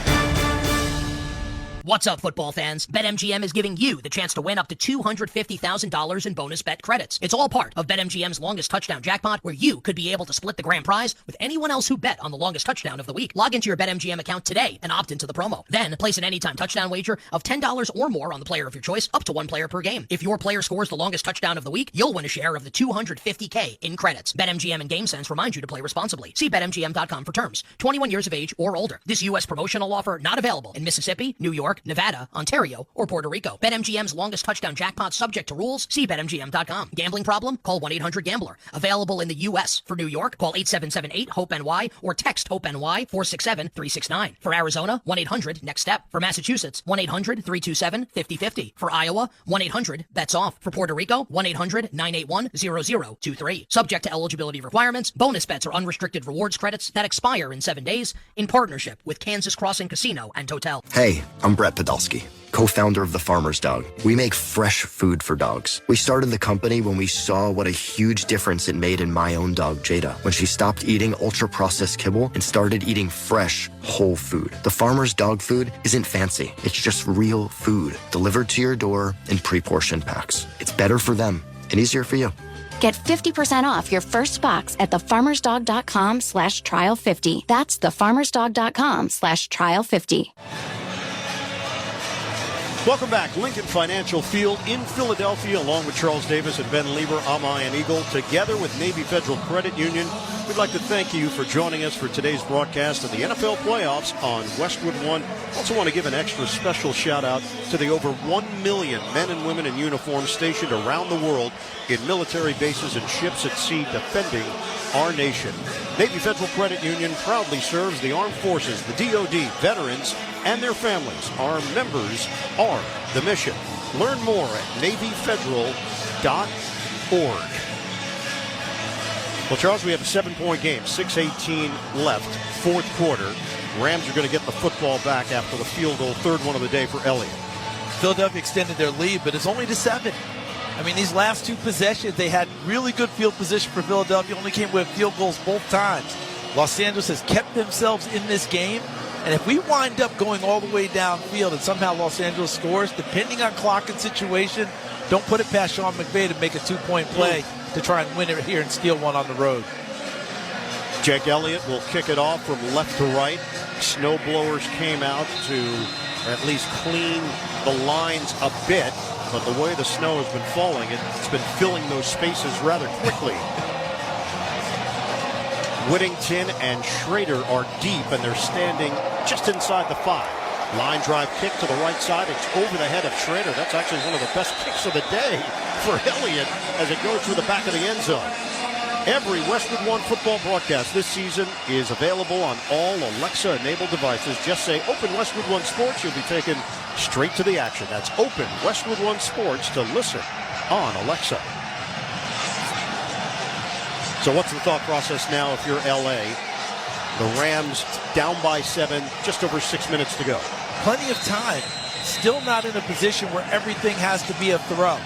What's up, football fans? BetMGM is giving you the chance to win up to $250,000 in bonus bet credits. It's all part of BetMGM's longest touchdown jackpot, where you could be able to split the grand prize with anyone else who bet on the longest touchdown of the week. Log into your BetMGM account today and opt into the promo. Then place an anytime touchdown wager of $10 or more on the player of your choice, up to 1 player per game. If your player scores the longest touchdown of the week, you'll win a share of the $250K in credits. BetMGM and GameSense remind you to play responsibly. See BetMGM.com for terms. 21 years of age or older. This U.S. promotional offer not available in Mississippi, New York, Nevada, Ontario, or Puerto Rico. BetMGM's longest touchdown jackpot subject to rules. See BetMGM.com. Gambling problem? Call 1-800-GAMBLER. Available in the U.S. For New York, call 877-8-HOPE-NY or text HOPE-NY 467-369. For Arizona, 1-800-NEXT-STEP. For Massachusetts, 1-800-327-5050. For Iowa, 1-800-BETS-OFF. For Puerto Rico, 1-800-981-0023. Subject to eligibility requirements. Bonus bets are unrestricted rewards credits that expire in 7 days in partnership with Kansas Crossing Casino and Hotel. Hey, I'm Brett Podolsky, co-founder of The Farmer's Dog. We make fresh food for dogs. We started the company when we saw what a huge difference it made in my own dog, Jada, when she stopped eating ultra-processed kibble and started eating fresh, whole food. The Farmer's Dog food isn't fancy. It's just real food delivered to your door in pre-portioned packs. It's better for them and easier for you. Get 50% off your first box at thefarmersdog.com/trial50. That's thefarmersdog.com/trial50. Welcome back. Lincoln Financial Field in Philadelphia, along with Charles Davis and Ben Lieber. I'm Ian Eagle, together with Navy Federal Credit Union. We'd like to thank you for joining us for today's broadcast of the NFL playoffs on Westwood One. Also want to give an extra special shout out to the over 1 million men and women in uniform stationed around the world in military bases and ships at sea defending our nation. Navy Federal Credit Union proudly serves the armed forces, the DoD, veterans, and their families. Our members are the mission. Learn more at NavyFederal.org. Well, Charles, we have a 7-point game, 6:18 left, fourth quarter. Rams are going to get the football back after the field goal, third one of the day for Elliott. Philadelphia extended their lead, but it's only to 7. I mean, these last 2 possessions, they had really good field position for Philadelphia, only came with field goals both times. Los Angeles has kept themselves in this game, and if we wind up going all the way downfield and somehow Los Angeles scores, depending on clock and situation, don't put it past Sean McVay to make a 2-point play to try and win it here and steal one on the road. Jake Elliott will kick it off from left to right. Snow blowers came out to at least clean the lines a bit, but the way the snow has been falling, it's been filling those spaces rather quickly. Whittington and Schrader are deep, and they're standing just inside the 5. Line drive kick to the right side. It's over the head of Schrader. That's actually one of the best kicks of the day for Elliott as it goes through the back of the end zone. Every Westwood One football broadcast this season is available on all Alexa-enabled devices. Just say Open Westwood One Sports. You'll be taken straight to the action. That's Open Westwood One Sports to listen on Alexa. So what's the thought process now if you're LA? The Rams down by 7, just over 6 minutes to go. Plenty of time. Still not in a position where everything has to be a throw.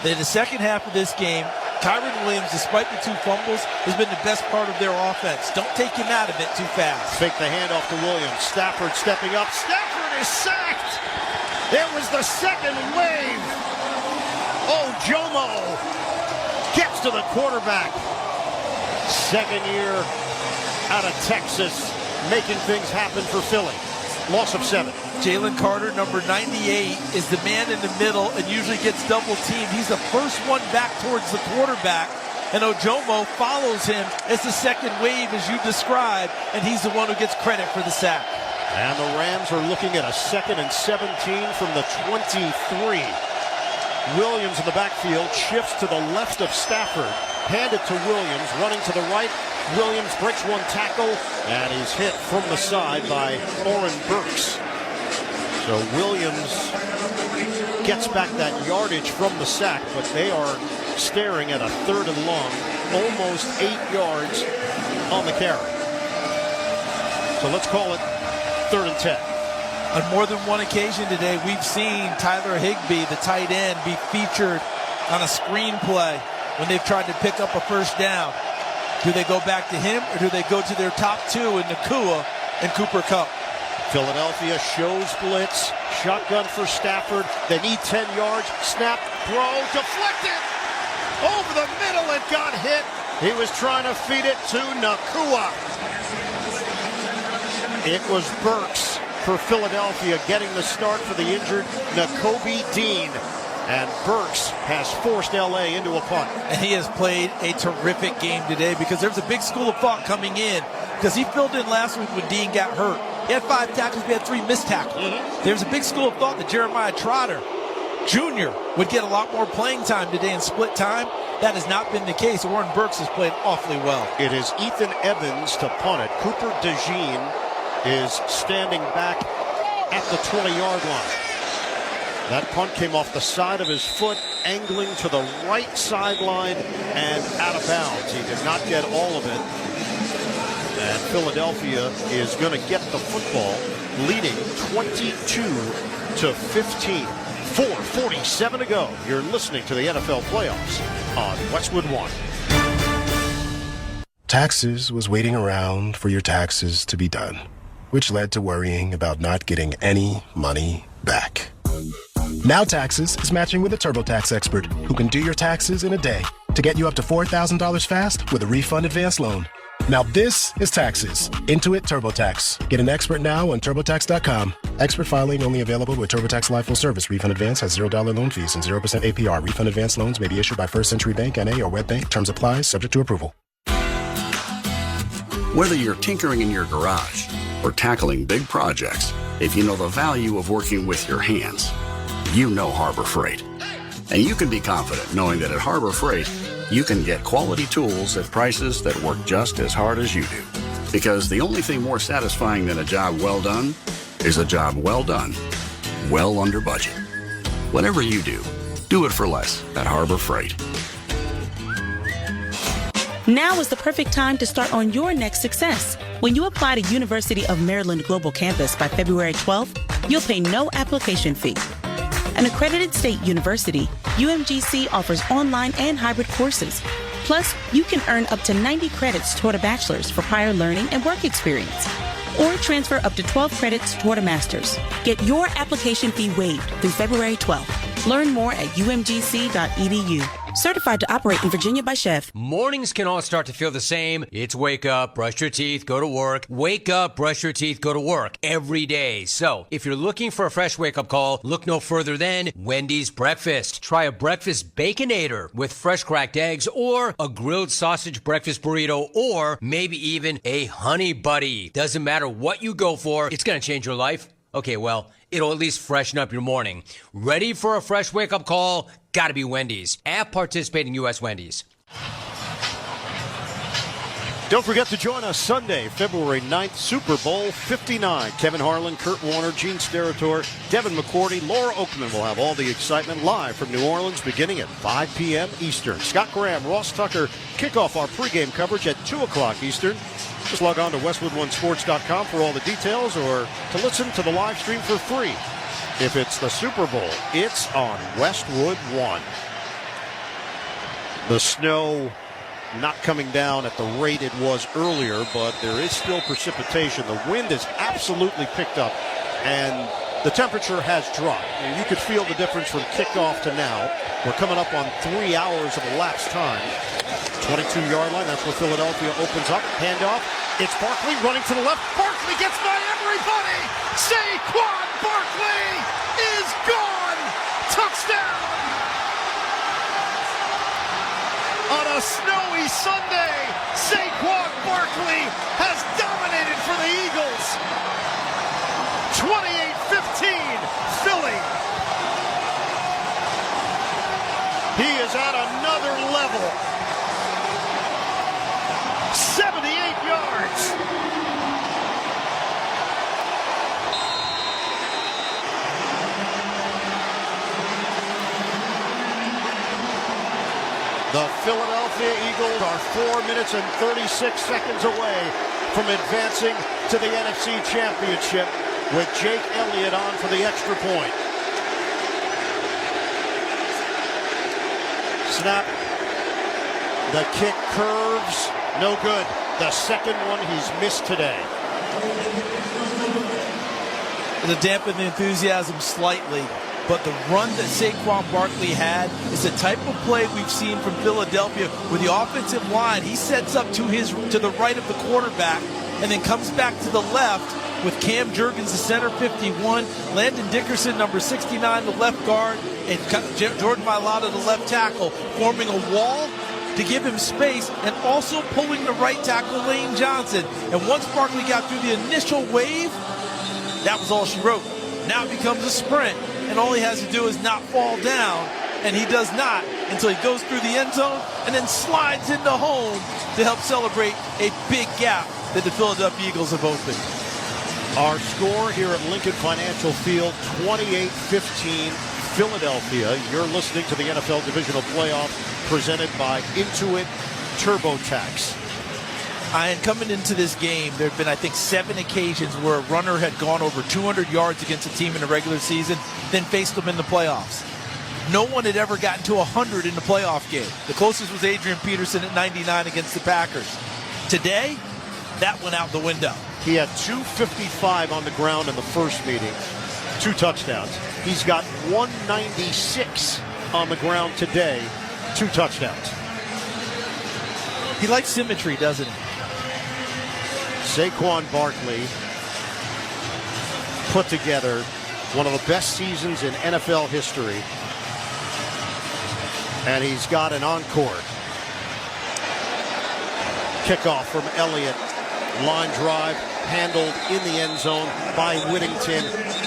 In the second half of this game, Kyren Williams, despite the 2 fumbles, has been the best part of their offense. Don't take him out of it too fast. Fake the handoff to Williams. Stafford stepping up. Stafford is sacked. It was the second wave. Oh, Jomo gets to the quarterback. Second year out of Texas, making things happen for Philly. Loss of 7. Jalen Carter, number 98, is the man in the middle and usually gets double teamed. He's the first one back towards the quarterback, and Ojomo follows him as the second wave, as you described, and he's the one who gets credit for the sack. And the Rams are looking at a 2nd and 17 from the 23. Williams in the backfield shifts to the left of Stafford. Handed to Williams, running to the right. Williams breaks one tackle, and he's hit from the side by Oren Burks. So Williams gets back that yardage from the sack, but they are staring at a 3rd and long, almost 8 yards on the carry. So let's call it 3rd and 10. On more than one occasion today, we've seen Tyler Higbee, the tight end, be featured on a screenplay when they've tried to pick up a first down. Do they go back to him, or do they go to their top 2 in Nakua and Cooper Kupp? Philadelphia shows blitz. Shotgun for Stafford. They need 10 yards. Snap, throw, deflected. Over the middle, it got hit. He was trying to feed it to Nakua. It was Burks for Philadelphia getting the start for the injured Nakobe Dean. And Burks has forced LA into a punt. And he has played a terrific game today, because there's a big school of thought coming in, because he filled in last week when Dean got hurt. He had 5 tackles, we had 3 missed tackles. There's a big school of thought that Jeremiah Trotter Jr. would get a lot more playing time today in split time. That has not been the case. Warren Burks has played awfully well. It is Ethan Evans to punt it. Cooper DeJean is standing back at the 20-yard line. That punt came off the side of his foot, angling to the right sideline and out of bounds. He did not get all of it. And Philadelphia is going to get the football, leading 22-15. 4:47 to go. You're listening to the NFL playoffs on Westwood One. Taxes was waiting around for your taxes to be done, which led to worrying about not getting any money back. Now Taxes is matching with a TurboTax expert who can do your taxes in a day to get you up to $4,000 fast with a refund advance loan. Now this is Taxes. Intuit TurboTax. Get an expert now on TurboTax.com. Expert filing only available with TurboTax Live Full Service. Refund advance has $0 loan fees and 0% APR. Refund advance loans may be issued by First Century Bank, N.A. or WebBank. Terms apply, subject to approval. Whether you're tinkering in your garage or tackling big projects, if you know the value of working with your hands, you know Harbor Freight. And you can be confident knowing that at Harbor Freight, you can get quality tools at prices that work just as hard as you do. Because the only thing more satisfying than a job well done is a job well done, well under budget. Whatever you do it for less at Harbor Freight. Now is the perfect time to start on your next success. When you apply to University of Maryland Global Campus by February 12th, you'll pay no application fee. An accredited state university, UMGC offers online and hybrid courses. Plus, you can earn up to 90 credits toward a bachelor's for prior learning and work experience. Or transfer up to 12 credits toward a master's. Get your application fee waived through February 12th. Learn more at umgc.edu. Certified to operate in Virginia by Chef. Mornings can all start to feel the same. It's wake up, brush your teeth, go to work. Wake up, brush your teeth, go to work every day. So if you're looking for a fresh wake-up call, look no further than Wendy's Breakfast. Try a breakfast Baconator with fresh cracked eggs, or a grilled sausage breakfast burrito, or maybe even a honey buddy. Doesn't matter what you go for, it's going to change your life. Okay, well, it'll at least freshen up your morning. Ready for a fresh wake-up call? Gotta be Wendy's. At participating U.S. Wendy's. Don't forget to join us Sunday, February 9th, Super Bowl 59. Kevin Harlan, Kurt Warner, Gene Steratore, Devin McCourty, Laura Oakman will have all the excitement live from New Orleans beginning at 5 p.m. Eastern. Scott Graham, Ross Tucker kick off our pregame coverage at 2 o'clock Eastern. Just log on to WestwoodOneSports.com for all the details, or to listen to the live stream for free. If it's the Super Bowl, it's on Westwood One. The snow not coming down at the rate it was earlier, but there is still precipitation. The wind has absolutely picked up, and the temperature has dropped. And you could feel the difference from kickoff to now. We're coming up on 3 hours of elapsed time. 22-yard line, that's where Philadelphia opens up. Handoff. It's Barkley running to the left. Barkley gets by everybody. Saquon Barkley is gone. Touchdown. On a snowy Sunday, Saquon Barkley has dominated for the Eagles. 28-15, Philly. He is at another level. 78 yards. The Philadelphia Eagles are 4 minutes and 36 seconds away from advancing to the NFC Championship with Jake Elliott on for the extra point. Snap. The kick curves. No good. The second one he's missed today. To dampen the enthusiasm slightly, but the run that Saquon Barkley had is the type of play we've seen from Philadelphia with the offensive line. He sets up to the right of the quarterback and then comes back to the left with Cam Jurgens, the center, 51, Landon Dickerson, number 69, the left guard, and Jordan Mailata, the left tackle, forming a wall to give him space and also pulling the right tackle, Lane Johnson. And once Barkley got through the initial wave, that was all she wrote. Now it becomes a sprint, and all he has to do is not fall down, and he does not until he goes through the end zone and then slides into home to help celebrate a big gap that the Philadelphia Eagles have opened. Our score here at Lincoln Financial Field, 28-15, Philadelphia. You're listening to the NFL Divisional Playoff presented by Intuit TurboTax. And coming into this game, there have been, I think, 7 occasions where a runner had gone over 200 yards against a team in the regular season, then faced them in the playoffs. No one had ever gotten to 100 in the playoff game. The closest was Adrian Peterson at 99 against the Packers. Today, that went out the window. He had 255 on the ground in the first meeting, 2 touchdowns. He's got 196 on the ground today, 2 touchdowns. He likes symmetry, doesn't he? Saquon Barkley put together one of the best seasons in NFL history. And he's got an encore. Kickoff from Elliott. Line drive handled in the end zone by Whittington.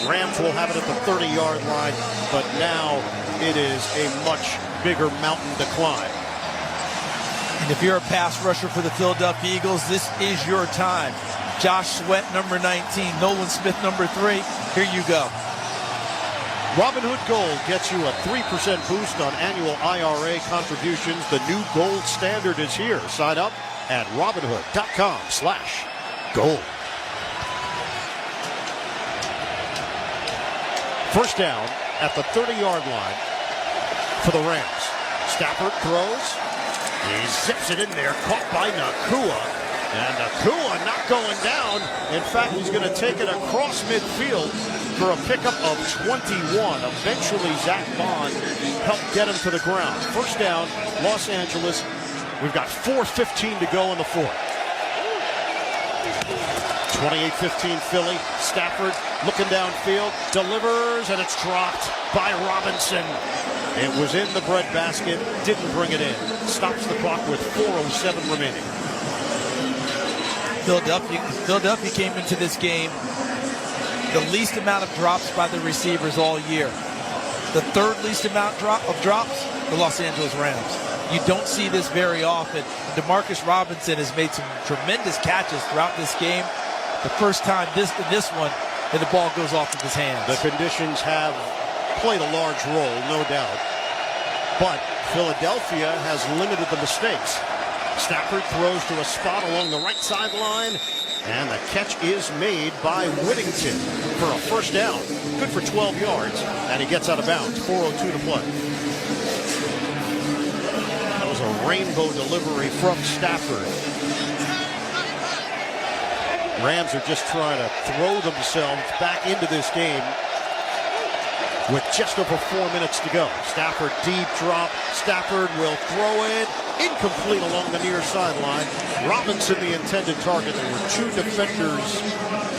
Rams will have it at the 30-yard line, but now it is a much bigger mountain to climb. And if you're a pass rusher for the Philadelphia Eagles, this is your time. Josh Sweat, number 19. Nolan Smith, number 3. Here you go. Robinhood Gold gets you a 3% boost on annual IRA contributions. The new gold standard is here. Sign up at Robinhood.com/gold. First down at the 30-yard line for the Rams. Stafford throws. He zips it in there, caught by Nakua. And Nakua not going down. In fact, he's going to take it across midfield for a pickup of 21. Eventually, Zach Bond helped get him to the ground. First down, Los Angeles. We've got 4:15 to go in the fourth. 28-15 Philly. Stafford looking downfield, delivers, and it's dropped by Robinson. It was in the breadbasket, didn't bring it in. Stops the clock with 4:07 remaining. Philadelphia came into this game the least amount of drops by the receivers all year. The third least amount of drops, the Los Angeles Rams. You don't see this very often. DeMarcus Robinson has made some tremendous catches throughout this game. The first time this one, and the ball goes off of his hands. The conditions have played a large role, no doubt. But Philadelphia has limited the mistakes. Stafford throws to a spot along the right sideline, and the catch is made by Whittington for a first down. Good for 12 yards, and he gets out of bounds. 4:02 to play. That was a rainbow delivery from Stafford. Rams are just trying to throw themselves back into this game. with just over 4 minutes to go. Stafford deep drop. Stafford will throw it. Incomplete along the near sideline. Robinson the intended target. There were 2 defenders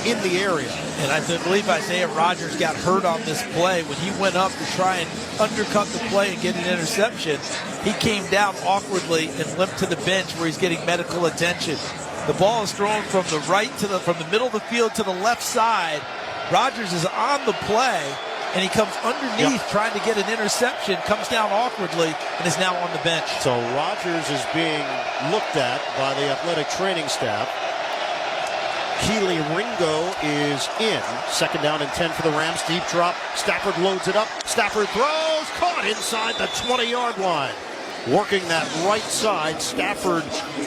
in the area. And I believe Isaiah Rodgers got hurt on this play. When he went up to try and undercut the play and get an interception, he came down awkwardly and limped to the bench where he's getting medical attention. The ball is thrown from the from the middle of the field to the left side. Rodgers is on the play, and he comes underneath trying to get an interception, comes down awkwardly, and is now on the bench. So Rodgers is being looked at by the athletic training staff. Keely Ringo is in. 2nd down and 10 for the Rams. Deep drop. Stafford loads it up. Stafford throws. Caught inside the 20-yard line. Working that right side. Stafford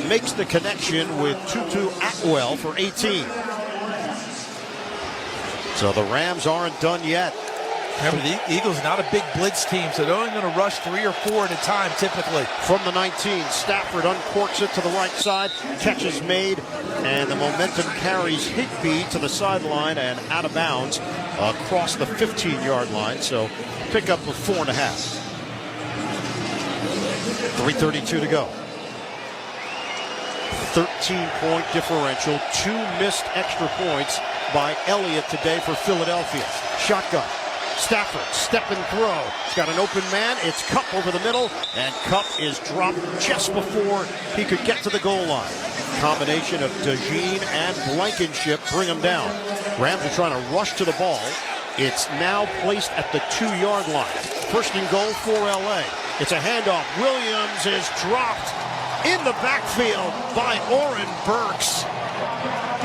makes the connection with Tutu Atwell for 18. So the Rams aren't done yet. Remember, the Eagles not a big blitz team, so they're only going to rush 3 or 4 at a time, typically. From the 19, Stafford uncorks it to the right side. Catch is made, and the momentum carries Higbee to the sideline and out of bounds across the 15-yard line. So pickup of 4.5. 3:32 to go. 13-point differential. 2 missed extra points by Elliott today for Philadelphia. Shotgun. Stafford, step and throw. He's got an open man. It's Kupp over the middle, and Kupp is dropped just before he could get to the goal line. Combination of DeJean and Blankenship bring him down. Rams are trying to rush to the ball. It's now placed at the 2-yard line. 1st and goal for LA. It's a handoff. Williams is dropped in the backfield by Oren Burks.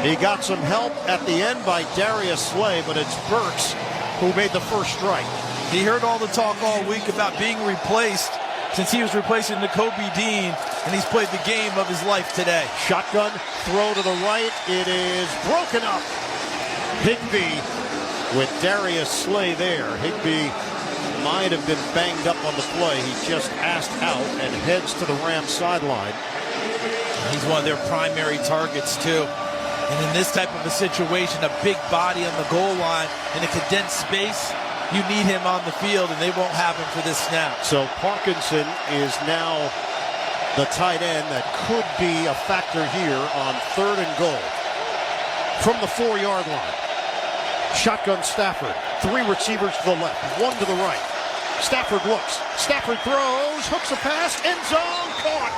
He got some help at the end by Darius Slay, but it's Burks who made the first strike. He heard all the talk all week about being replaced since he was replacing Nakobe Dean, and he's played the game of his life today. Shotgun, throw to the right. It is broken up. Higbee with Darius Slay there. Higbee might have been banged up on the play. He just asked out and heads to the Rams sideline. He's one of their primary targets, too. And in this type of a situation, a big body on the goal line in a condensed space, you need him on the field, and they won't have him for this snap. So Parkinson is now the tight end that could be a factor here on 3rd and goal. From the 4-yard line. Shotgun Stafford. 3 receivers to the left, 1 to the right. Stafford looks. Stafford throws, hooks a pass, end zone, caught.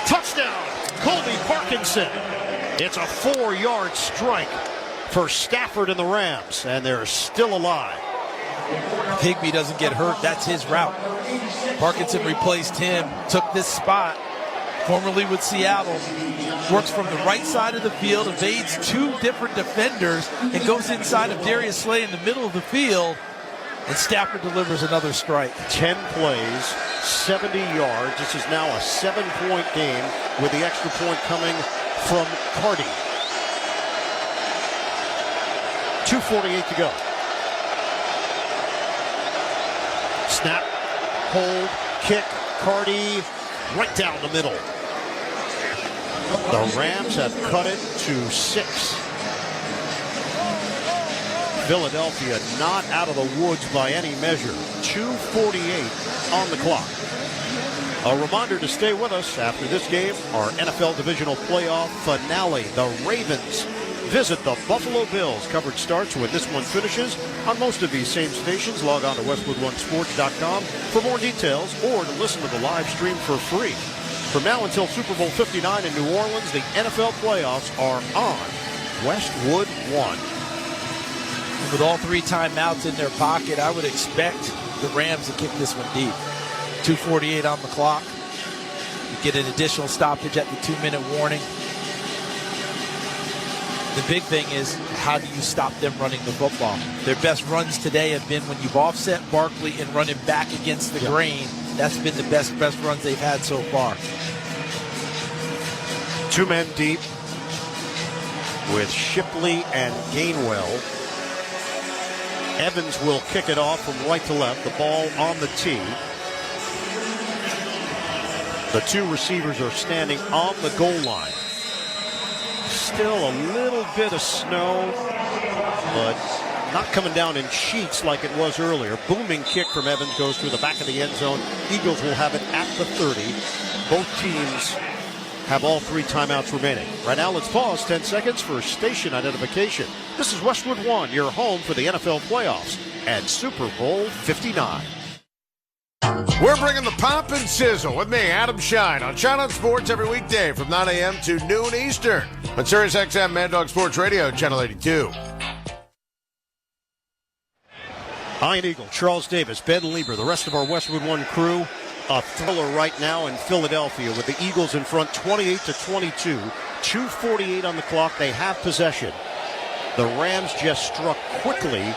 Touchdown, Colby Parkinson. It's a 4-yard strike for Stafford and the Rams, and they're still alive. If Higbee doesn't get hurt, that's his route. Parkinson replaced him, took this spot, formerly with Seattle, works from the right side of the field, evades 2 different defenders, and goes inside of Darius Slay in the middle of the field, and Stafford delivers another strike. 10 plays, 70 yards. This is now a 7-point game with the extra point coming from Cardi. 2:48 to go. Snap, hold, kick, Cardi right down the middle. The Rams have cut it to 6. Philadelphia not out of the woods by any measure. 2:48 on the clock. A reminder to stay with us after this game, our NFL Divisional Playoff finale. The Ravens visit the Buffalo Bills. Coverage starts when this one finishes on most of these same stations. Log on to WestwoodOneSports.com for more details or to listen to the live stream for free. From now until Super Bowl 59 in New Orleans, the NFL playoffs are on Westwood One. And with all 3 timeouts in their pocket, I would expect the Rams to kick this one deep. 2:48 on the clock. You get an additional stoppage at the 2-minute warning. The big thing is, how do you stop them running the football? Their best runs today have been when you've offset Barkley and run him back against the grain. That's been the best runs they've had so far. 2 men deep with Shipley and Gainwell. Evans will kick it off from right to left. The ball on the tee. The 2 receivers are standing on the goal line. Still a little bit of snow, but not coming down in sheets like it was earlier. Booming kick from Evans goes through the back of the end zone. Eagles will have it at the 30. Both teams have all 3 timeouts remaining. Right now, let's pause 10 seconds for station identification. This is Westwood One, your home for the NFL playoffs and Super Bowl 59. We're bringing the pop and sizzle with me, Adam Shine, on Shine on Sports every weekday from 9 a.m. to noon Eastern on Sirius XM Mad Dog Sports Radio, Channel 82. Ian Eagle, Charles Davis, Ben Lieber, the rest of our Westwood One crew. A thriller right now in Philadelphia with the Eagles in front 28-22. 2:48 on the clock. They have possession. The Rams just struck quickly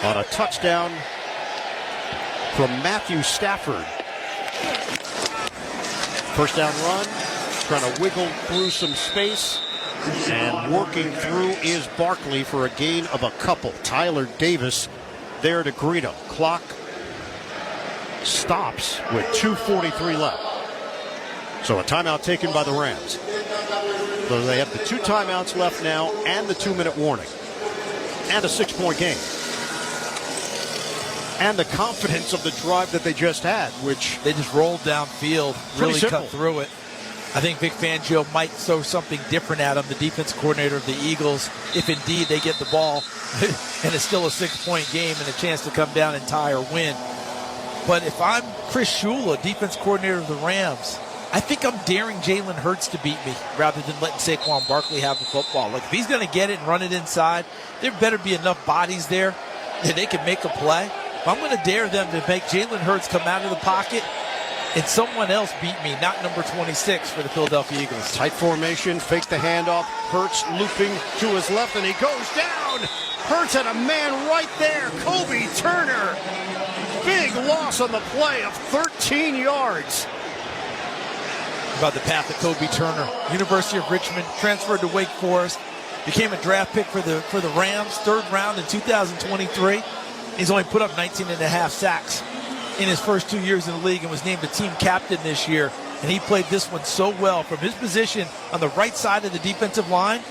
on a touchdown from Matthew Stafford. First down run, trying to wiggle through some space, and working through is Barkley for a gain of a couple. Tyler Davis there to greet him. Clock stops with 2:43 left. So a timeout taken by the Rams. So they have the 2 timeouts left now and the 2-minute warning. And a 6-point game. And the confidence of the drive that they just had, which they just rolled downfield, really cut through it. I think Vic Fangio might throw something different at him, the defense coordinator of the Eagles, if indeed they get the ball and it's still a 6-point game and a chance to come down and tie or win. But if I'm Chris Shula, defense coordinator of the Rams, I think I'm daring Jalen Hurts to beat me rather than letting Saquon Barkley have the football. Like, if he's going to get it and run it inside, there better be enough bodies there that they can make a play. I'm going to dare them to make Jalen Hurts come out of the pocket and someone else beat me, not number 26 for the Philadelphia Eagles. Tight formation, fake the handoff. Hurts looping to his left, and he goes down. Hurts had a man right there, Kobe Turner. Big loss on the play of 13 yards. About the path of Kobe Turner, University of Richmond, transferred to Wake Forest, became a draft pick for the Rams, 3rd round in 2023. He's only put up 19.5 sacks in his first 2 years in the league and was named a team captain this year. And he played this one so well from his position on the right side of the defensive line.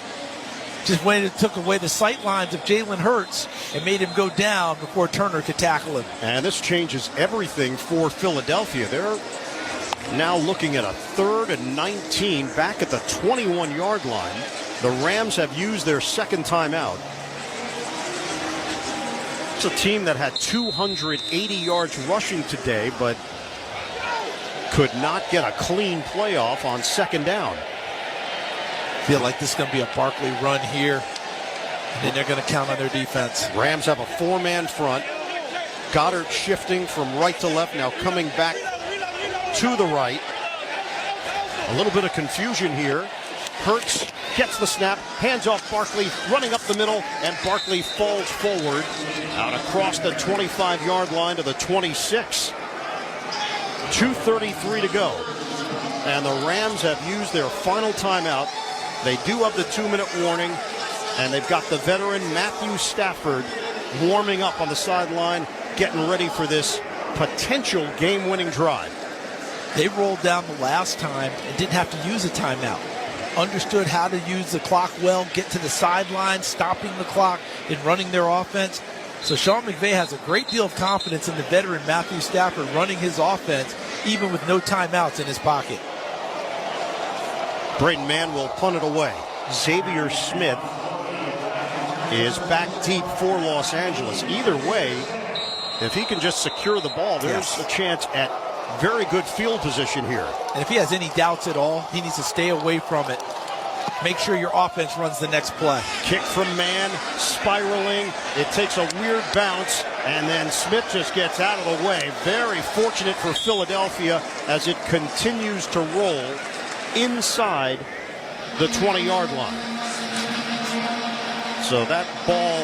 Just went and took away the sight lines of Jalen Hurts and made him go down before Turner could tackle him. And this changes everything for Philadelphia. They're now looking at a 3rd and 19 back at the 21-yard line. The Rams have used their 2nd timeout. It's a team that had 280 yards rushing today, but could not get a clean playoff on 2nd down. Feel like this is going to be a Barkley run here, and then they're going to count on their defense. Rams have a 4-man front. Goddard shifting from right to left, now coming back to the right. A little bit of confusion here. Hurts gets the snap, hands off Barkley, running up the middle, and Barkley falls forward out across the 25-yard line to the 26. 2:33 to go. And the Rams have used their final timeout. They do have the 2-minute warning, and they've got the veteran Matthew Stafford warming up on the sideline, getting ready for this potential game-winning drive. They rolled down the last time and didn't have to use a timeout. Understood how to use the clock well, get to the sideline, stopping the clock, and running their offense. So Sean McVay has a great deal of confidence in the veteran Matthew Stafford running his offense, even with no timeouts in his pocket. Braden Mann will punt it away. Xavier Smith is back deep for Los Angeles. Either way, if he can just secure the ball, there's a chance at very good field position here. And if he has any doubts at all, he needs to stay away from it. Make sure your offense runs the next play. Kick from Mann, spiraling. It takes a weird bounce, and then Smith just gets out of the way. Very fortunate for Philadelphia as it continues to roll inside the 20-yard line. So that ball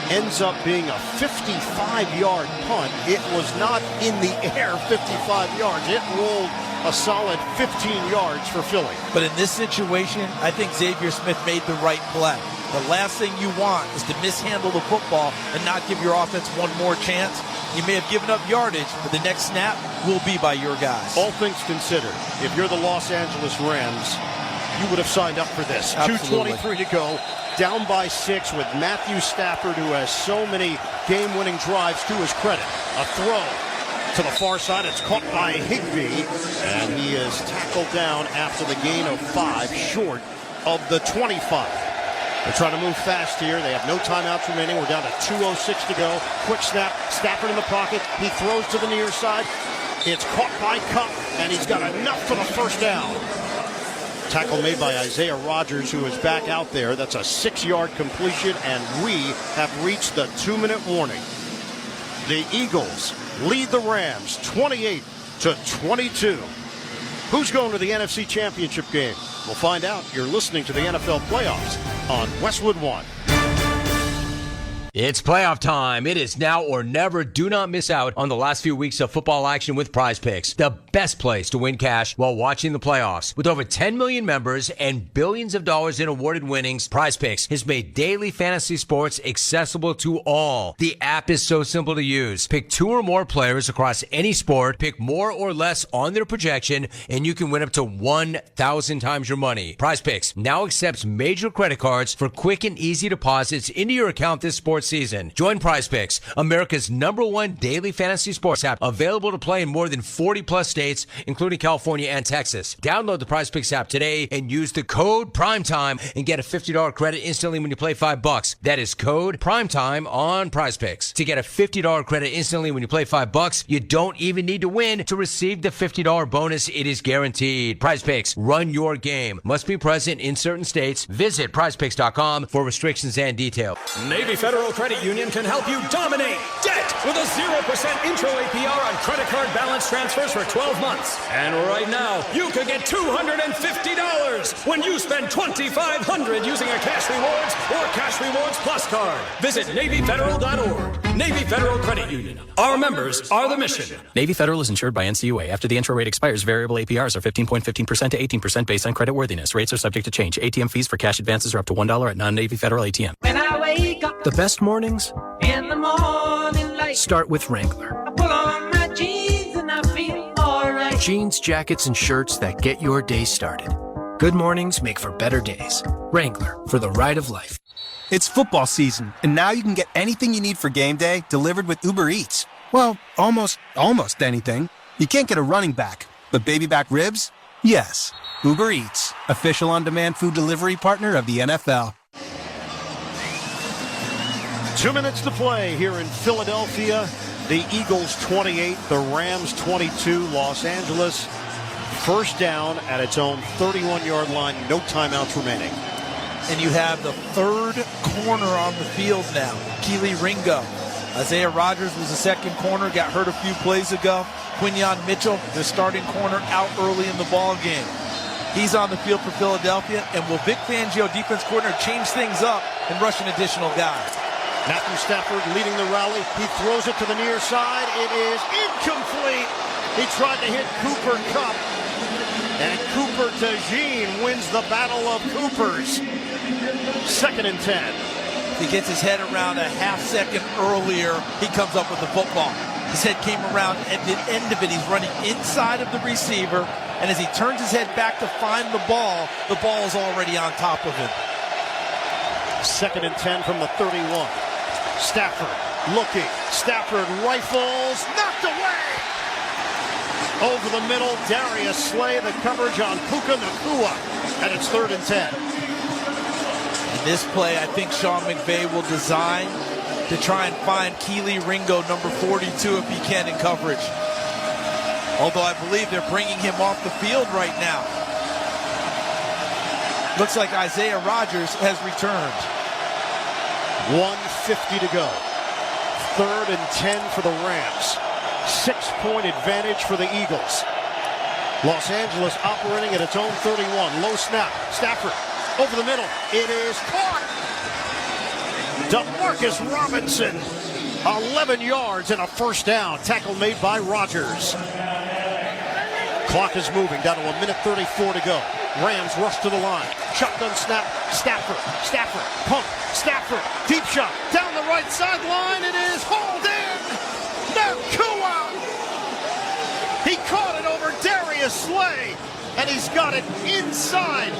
ends up being a 55-yard punt. It was not in the air 55 yards. It rolled a solid 15 yards for Philly. But in this situation, I think Xavier Smith made the right play. The last thing you want is to mishandle the football and not give your offense one more chance. You may have given up yardage, but the next snap will be by your guys. All things considered, if you're the Los Angeles Rams, you would have signed up for this. Absolutely. 2:23 to go, down by 6 with Matthew Stafford, who has so many game-winning drives to his credit. A throw to the far side. It's caught by Higbee, and he is tackled down after the gain of 5, short of the 25. They're trying to move fast here. They have no timeouts remaining. We're down to 2:06 to go. Quick snap. Stafford in the pocket. He throws to the near side. It's caught by Cup, and he's got enough for the first down. Tackle made by Isaiah Rodgers, who is back out there. That's a 6-yard completion, and we have reached the 2-minute warning. The Eagles lead the Rams 28-22. Who's going to the NFC Championship game? We'll find out. You're listening to the NFL Playoffs on Westwood One. It's playoff time. It is now or never. Do not miss out on the last few weeks of football action with Prize Picks, the best place to win cash while watching the playoffs. With over 10 million members and billions of dollars in awarded winnings, Prize Picks has made daily fantasy sports accessible to all. The app is so simple to use. Pick 2 or more players across any sport, pick more or less on their projection, and you can win up to 1,000 times your money. Prize Picks now accepts major credit cards for quick and easy deposits into your account this sports season. Join Prize Picks, America's #1 daily fantasy sports app, available to play in more than 40 plus states, including California and Texas. Download the Prize Picks app today and use the code PRIMETIME and get a $50 credit instantly when you play $5. That is code PRIMETIME on Prize Picks. To get a $50 credit instantly when you play $5, you don't even need to win to receive the $50 bonus. It is guaranteed. Prize Picks, run your game. Must be present in certain states. Visit prizepicks.com for restrictions and details. Navy Federal Credit Union can help you dominate debt with a 0% intro APR on credit card balance transfers for 12 months. And right now, you could get $250 when you spend $2,500 using a Cash Rewards or Cash Rewards Plus card. Visit NavyFederal.org. Navy Federal Credit Union. Our members are the mission. Navy Federal is insured by NCUA. After the intro rate expires, variable APRs are 15.15% to 18% based on credit worthiness. Rates are subject to change. ATM fees for cash advances are up to $1 at non-Navy Federal ATM. When I wake up The best mornings in the morning light, start with Wrangler. I pull on my jeans and I feel alright. Jeans, jackets, and shirts that get your day started. Good mornings make for better days. Wrangler, for the ride of life. It's football season, and now you can get anything you need for game day delivered with Uber Eats. Well, almost anything. You can't get a running back, but baby back ribs? Yes. Uber Eats, official on-demand food delivery partner of the NFL. 2 minutes to play here in Philadelphia. The Eagles 28, the Rams 22. Los Angeles first down at its own 31-yard line. No timeouts remaining. And you have the third corner on the field now, Keely Ringo. Isaiah Rodgers was the second corner, got hurt a few plays ago. Quinyon Mitchell, the starting corner, out early in the ball game. He's on the field for Philadelphia, and will Vic Fangio, defense coordinator, change things up and rush an additional guy? Matthew Stafford leading the rally. He throws it to the near side. It is incomplete. He tried to hit Cooper Kupp, and Cooper DeJean wins the battle of Coopers. 2nd and 10. He gets his head around a half second earlier. He comes up with the football. His head came around at the end of it. He's running inside of the receiver, and as he turns his head back to find the ball is already on top of him. 2nd and 10 from the 31. Stafford looking. Stafford rifles. Knocked away. Over the middle, Darius Slay, the coverage on Puka Nacua. And it's 3rd and 10. In this play, I think Sean McVay will design to try and find Keely Ringo, number 42, if he can, in coverage. Although I believe they're bringing him off the field right now. Looks like Isaiah Rodgers has returned. 1:50 to go. 3rd and 10 for the Rams. 6-point advantage for the Eagles. Los Angeles operating at its own 31. Low snap. Stafford over the middle. It is caught. DeMarcus Robinson. 11 yards and a first down. Tackle made by Rodgers. Clock is moving down to 1:34 to go. Rams rush to the line. Shotgun snap. Stafford. Pump. Stafford. Deep shot. Down the right sideline. It is hauled in. Nacua. He caught it over Darius Slay. And he's got it inside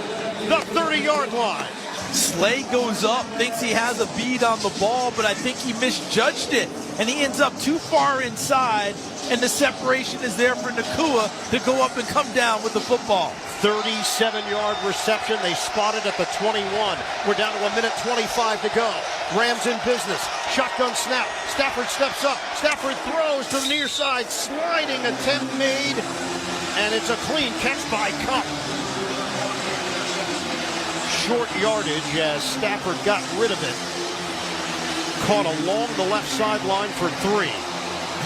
the 30-yard line. Slay goes up, thinks he has a bead on the ball, but I think he misjudged it. And he ends up too far inside, and the separation is there for Nakua to go up and come down with the football. 37-yard reception. They spotted at the 21. We're down to 1:25 to go. Rams in business. Shotgun snap. Stafford steps up. Stafford throws to the near side. Sliding attempt made. And it's a clean catch by Cup. Short yardage as Stafford got rid of it. Caught along the left sideline for 3.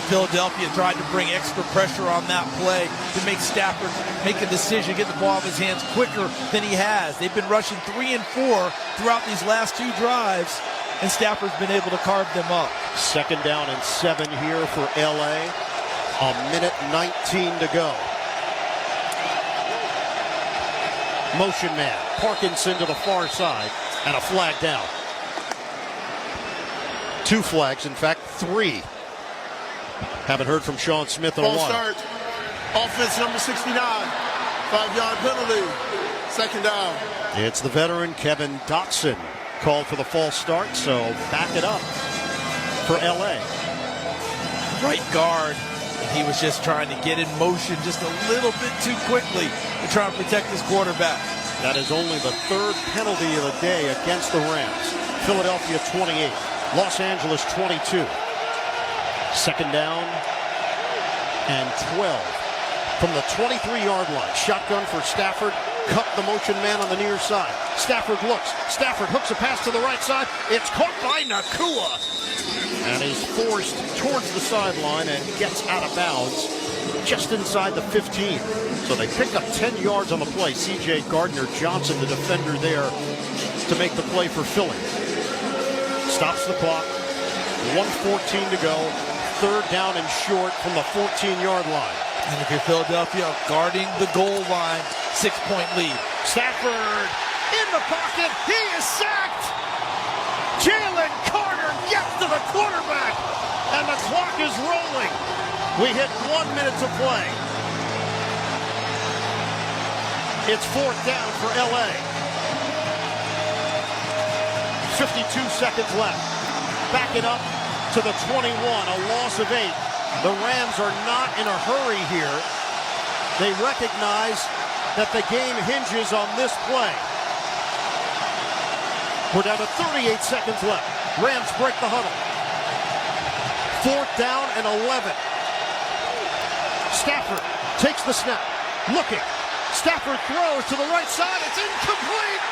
Philadelphia tried to bring extra pressure on that play to make Stafford make a decision, get the ball in his hands quicker than he has. They've been rushing 3 and 4 throughout these last 2 drives, and Stafford's been able to carve them up. 2nd down and 7 here for LA. 1:19 to go. Motion man. Parkinson to the far side, and a flag down. 2 flags, in fact, 3. Haven't heard from Sean Smith in a while. Start. Offense number 69. 5-yard penalty. 2nd down. It's the veteran Kevin Dotson called for the false start, so back it up for LA. Right guard. He was just trying to get in motion just a little bit too quickly to try and protect his quarterback. That is only the 3rd penalty of the day against the Rams. Philadelphia 28, Los Angeles 22. 2nd down and 12 from the 23-yard line. Shotgun for Stafford. Cut the motion man on the near side. Stafford looks. Stafford hooks a pass to the right side. It's caught by Nakua. And he's forced towards the sideline and gets out of bounds just inside the 15. So they pick up 10 yards on the play. C.J. Gardner-Johnson, the defender there, to make the play for Philly. Stops the clock. 1:14 to go. 3rd down and short from the 14-yard line. And if you're Philadelphia, guarding the goal line, 6-point lead. Stafford in the pocket. He is sacked. Jalen Carter gets to the quarterback. And the clock is rolling. We hit 1 minute to play. It's 4th down for LA. 52 seconds left. Back it up to the 21, a loss of 8. The Rams are not in a hurry here. They recognize that the game hinges on this play. We're down to 38 seconds left. Rams break the huddle. 4th down and 11. Stafford takes the snap. Looking. Stafford throws to the right side. It's incomplete.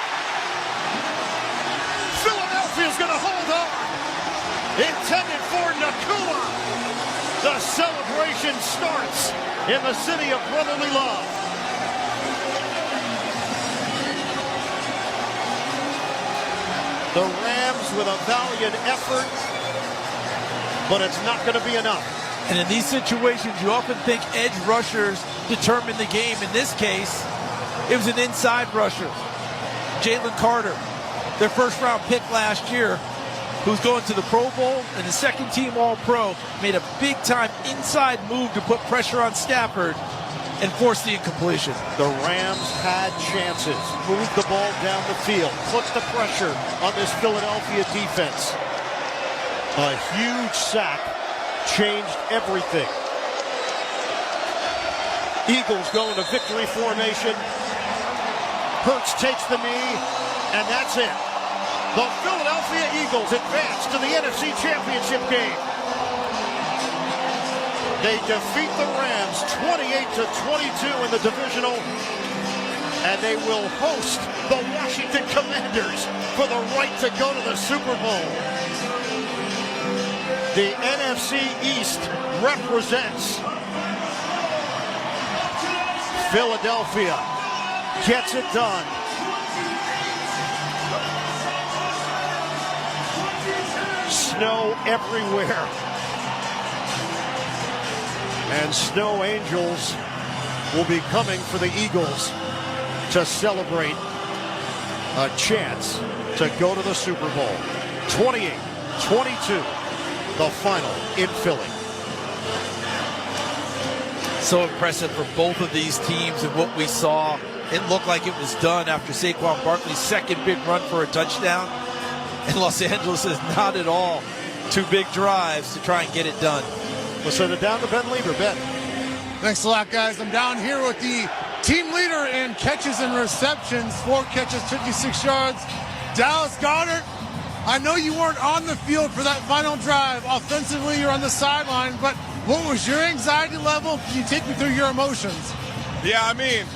Philadelphia's going to hold on. Intended for Nakua. The celebration starts in the city of brotherly love. The Rams with a valiant effort, but it's not going to be enough. And in these situations, you often think edge rushers determine the game. In this case, it was an inside rusher. Jalen Carter, their 1st-round pick last year, who's going to the Pro Bowl and the 2nd-team All-Pro, made a big-time inside move to put pressure on Stafford and force the incompletion. The Rams had chances. Moved the ball down the field. Put the pressure on this Philadelphia defense. A huge sack changed everything. Eagles go into victory formation. Hurts takes the knee, and that's it. The Philadelphia Eagles advance to the NFC Championship game. They defeat the Rams 28-22 in the divisional, and they will host the Washington Commanders for the right to go to the Super Bowl. The NFC East represents Philadelphia. Gets it done. Snow everywhere. And snow angels will be coming for the Eagles to celebrate a chance to go to the Super Bowl. 28-22, the final in Philly. So impressive for both of these teams and what we saw it looked like it was done after Saquon Barkley's second big run for a touchdown. And Los Angeles is not at all 2 big drives to try and get it done. We'll send it down to Ben Lieber. Ben. Thanks a lot, guys. I'm down here with the team leader in catches and receptions. 4 catches, 56 yards. Dallas Goedert, I know you weren't on the field for that final drive. Offensively, you're on the sideline, but what was your anxiety level? Can you take me through your emotions? Yeah, I mean,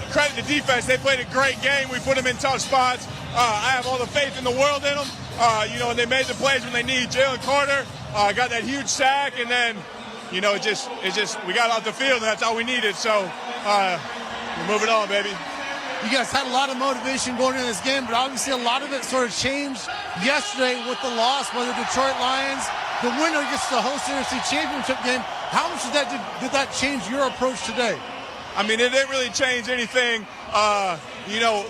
credit the defense. They played a great game. We put them in tough spots. I have all the faith in the world in them. And they made the plays when they need. Jalen Carter got that huge sack, and then, it just we got off the field, and that's all we needed. So we're moving on, baby. You guys had a lot of motivation going into this game, but obviously a lot of it sort of changed yesterday with the loss by the Detroit Lions. The winner gets to host the NFC Championship game. How much did that change your approach today? I mean, it didn't really change anything.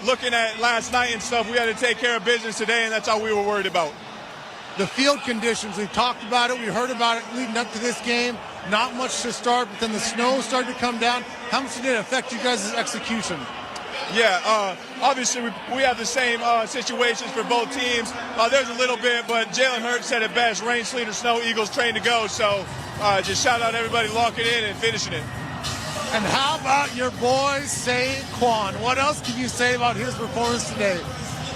Looking at last night and stuff, we had to take care of business today, and that's all we were worried about. The field conditions, we've talked about it, we heard about it leading up to this game. Not much to start, but then the snow started to come down. How much did it affect you guys' execution? Yeah, obviously we have the same situations for both teams. There's a little bit, but Jalen Hurts said it best, rain, sleet, or snow, Eagles trained to go. So just shout out everybody locking in and finishing it. And how about your boy Saquon? What else can you say about his performance today?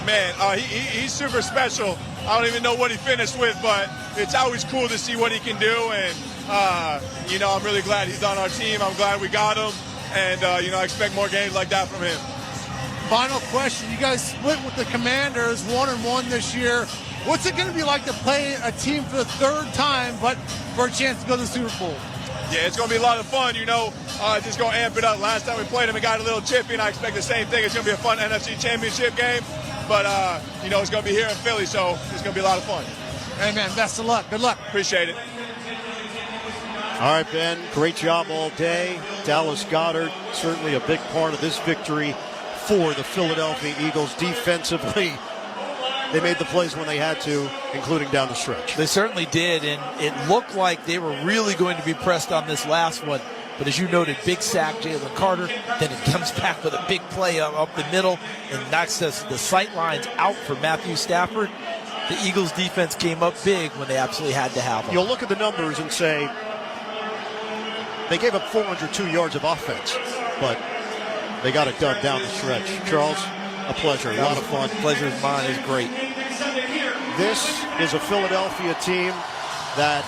Man, he's super special. I don't even know what he finished with, but it's always cool to see what he can do. And, I'm really glad he's on our team. I'm glad we got him. And, I expect more games like that from him. Final question. You guys split with the Commanders 1-1 this year. What's it going to be like to play a team for the 3rd time, but for a chance to go to the Super Bowl? Yeah, it's going to be a lot of fun, just going to amp it up. Last time we played them, it got a little chippy, and I expect the same thing. It's going to be a fun NFC Championship game, but, it's going to be here in Philly, so it's going to be a lot of fun. Hey, man, best of luck. Good luck. Appreciate it. All right, Ben, great job all day. Dallas Goedert, certainly a big part of this victory for the Philadelphia Eagles defensively. They made the plays when they had to, including down the stretch. They certainly did, and it looked like they were really going to be pressed on this last one. But as you noted, big sack, Jalen Carter. Then it comes back with a big play up the middle and knocks the sight lines out for Matthew Stafford. The Eagles defense came up big when they absolutely had to have them. You'll look at the numbers and say they gave up 402 yards of offense, but they got it done down the stretch. Charles, a pleasure. A lot of fun. Pleasure is mine. Is great. This is a Philadelphia team that,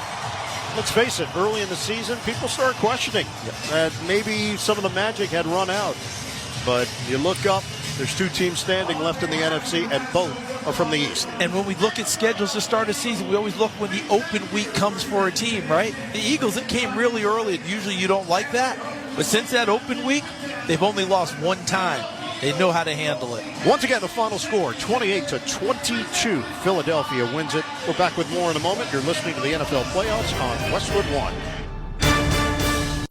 let's face it, early in the season, people started questioning that maybe some of the magic had run out. But you look up, there's 2 teams standing left in the NFC, and both are from the East. And when we look at schedules to start a season, we always look when the open week comes for a team, right? The Eagles, it came really early. Usually you don't like that. But since that open week, they've only lost 1 time. They know how to handle it. Once again, the final score, 28-22. Philadelphia wins it. We're back with more in a moment. You're listening to the NFL Playoffs on Westwood One.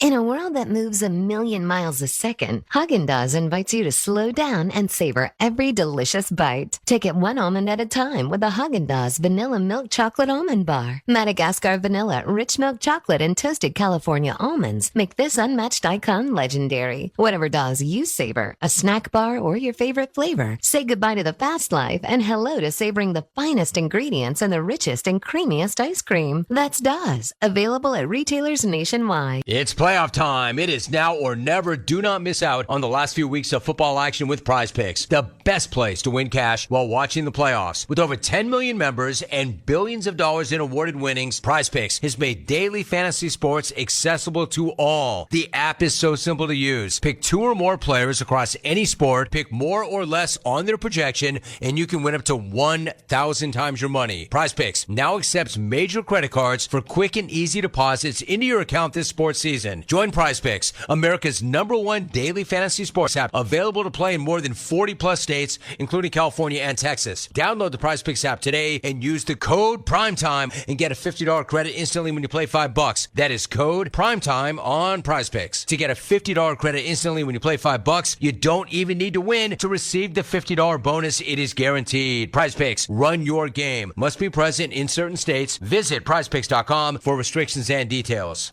In a world that moves a million miles a second, Haagen-Dazs invites you to slow down and savor every delicious bite. Take it 1 almond at a time with a Haagen-Dazs Vanilla Milk Chocolate Almond Bar. Madagascar vanilla, rich milk chocolate, and toasted California almonds make this unmatched icon legendary. Whatever Dazs you savor, a snack bar or your favorite flavor, say goodbye to the fast life and hello to savoring the finest ingredients and the richest and creamiest ice cream. That's Dazs, available at retailers nationwide. It's playoff time. It is now or never. Do not miss out on the last few weeks of football action with Prize Picks, the best place to win cash while watching the playoffs. With over 10 million members and billions of dollars in awarded winnings, Prize Picks has made daily fantasy sports accessible to all. The app is so simple to use. Pick 2 or more players across any sport, pick more or less on their projection, and you can win up to 1,000 times your money. Prize Picks now accepts major credit cards for quick and easy deposits into your account this sports season. Join Prize Picks, America's #1 daily fantasy sports app, available to play in more than 40-plus states, including California and Texas. Download the Prize Picks app today and use the code PRIMETIME and get a $50 credit instantly when you play $5. That is code PRIMETIME on Prize Picks. To get a $50 credit instantly when you play $5, you don't even need to win to receive the $50 bonus. It is guaranteed. Prize Picks, run your game. Must be present in certain states. Visit prizepicks.com for restrictions and details.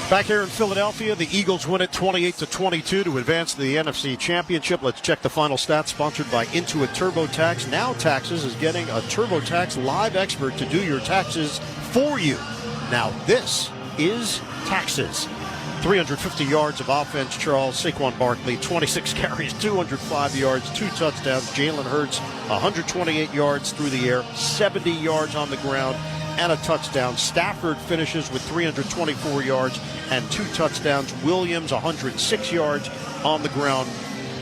Back here in Philadelphia, the Eagles win it 28-22 to advance to the NFC Championship. Let's check the final stats, sponsored by Intuit TurboTax. Now Taxes is getting a TurboTax live expert to do your taxes for you. Now this is Taxes. 350 yards of offense, Charles. Saquon Barkley, 26 carries, 205 yards, 2 touchdowns. Jalen Hurts, 128 yards through the air, 70 yards on the ground, and a touchdown. Stafford finishes with 324 yards and 2 touchdowns. Williams, 106 yards on the ground.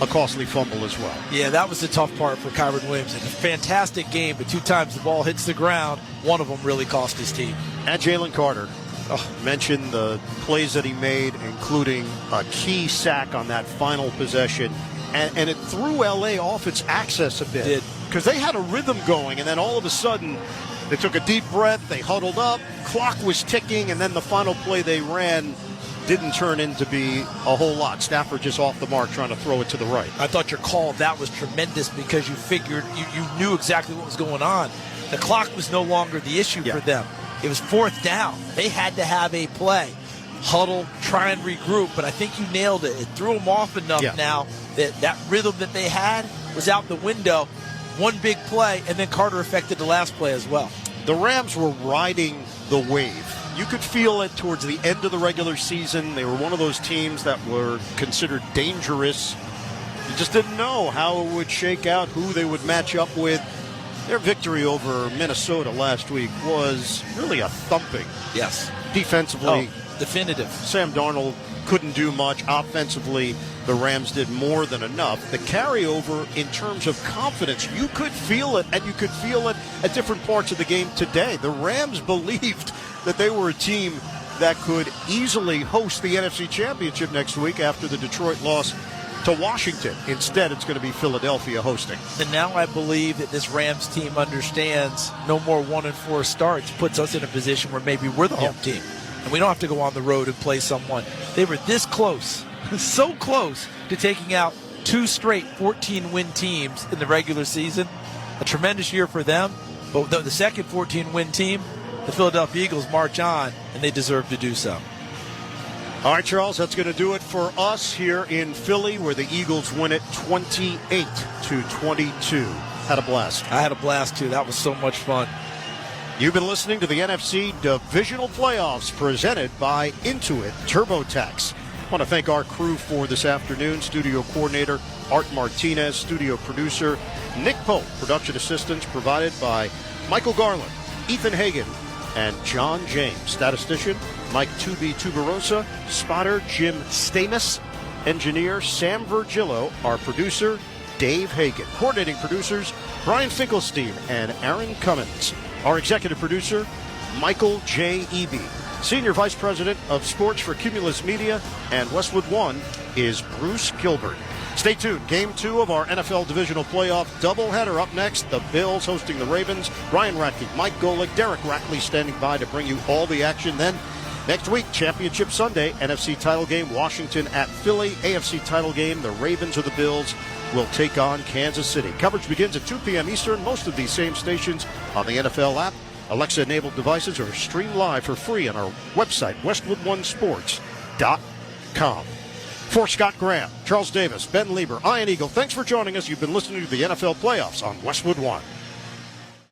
A costly fumble as well. Yeah, that was the tough part for Kyron Williams. It's a fantastic game, but 2 times the ball hits the ground. One of them really cost his team. And Jalen Carter. Mentioned the plays that he made, including a key sack on that final possession. And it threw L.A. off its axis a bit. Because they had a rhythm going, and then all of a sudden they took a deep breath, they huddled up, clock was ticking, and then the final play they ran didn't turn into be a whole lot. Stafford just off the mark trying to throw it to the right. I thought your call of that was tremendous because you figured you knew exactly what was going on. The clock was no longer the issue for them. It was 4th down. They had to have a play. Huddle, try and regroup, but I think you nailed it. It threw them off enough now that rhythm that they had was out the window. One big play, and then Carter affected the last play as well. The Rams were riding the wave. You could feel it towards the end of the regular season. They were one of those teams that were considered dangerous. You just didn't know how it would shake out, who they would match up with. Their victory over Minnesota last week was really a thumping. Yes. Defensively, definitive. Sam Darnold couldn't do much. Offensively, the Rams did more than enough. The carryover in terms of confidence, you could feel it, and you could feel it at different parts of the game today. The Rams believed that they were a team that could easily host the NFC Championship next week after the Detroit loss to Washington. Instead, it's going to be Philadelphia hosting. And now I believe that this Rams team understands no more 1-4 starts puts us in a position where maybe we're the home team. And we don't have to go on the road and play someone. They were this close, so close to taking out 2 straight 14-win teams in the regular season. A tremendous year for them. But the second 14-win team, the Philadelphia Eagles, march on, and they deserve to do so. All right, Charles, that's going to do it for us here in Philly, where the Eagles win it 28-22. Had a blast. I had a blast, too. That was so much fun. You've been listening to the NFC Divisional Playoffs presented by Intuit TurboTax. I want to thank our crew for this afternoon. Studio coordinator Art Martinez, studio producer Nick Pope, production assistance provided by Michael Garland, Ethan Hagan, and John James. Statistician Mike Tubarosa, spotter Jim Stamus, engineer Sam Virgillo, our producer Dave Hagan. Coordinating producers Brian Finkelstein and Aaron Cummins. Our executive producer Michael J. Eby. Senior Vice President of Sports for Cumulus Media and Westwood One is Bruce Gilbert. Stay tuned. Game 2 of our NFL Divisional Playoff doubleheader up next. The Bills hosting the Ravens. Ryan Ratke, Mike Golick, Derek Rackley standing by to bring you all the action. Then next week, Championship Sunday, NFC title game, Washington at Philly. AFC title game, the Ravens or the Bills will take on Kansas City. Coverage begins at 2 p.m. Eastern. Most of these same stations on the NFL app. Alexa-enabled devices are streamed live for free on our website, westwoodonesports.com. For Scott Graham, Charles Davis, Ben Lieber, Ian Eagle, thanks for joining us. You've been listening to the NFL Playoffs on Westwood One.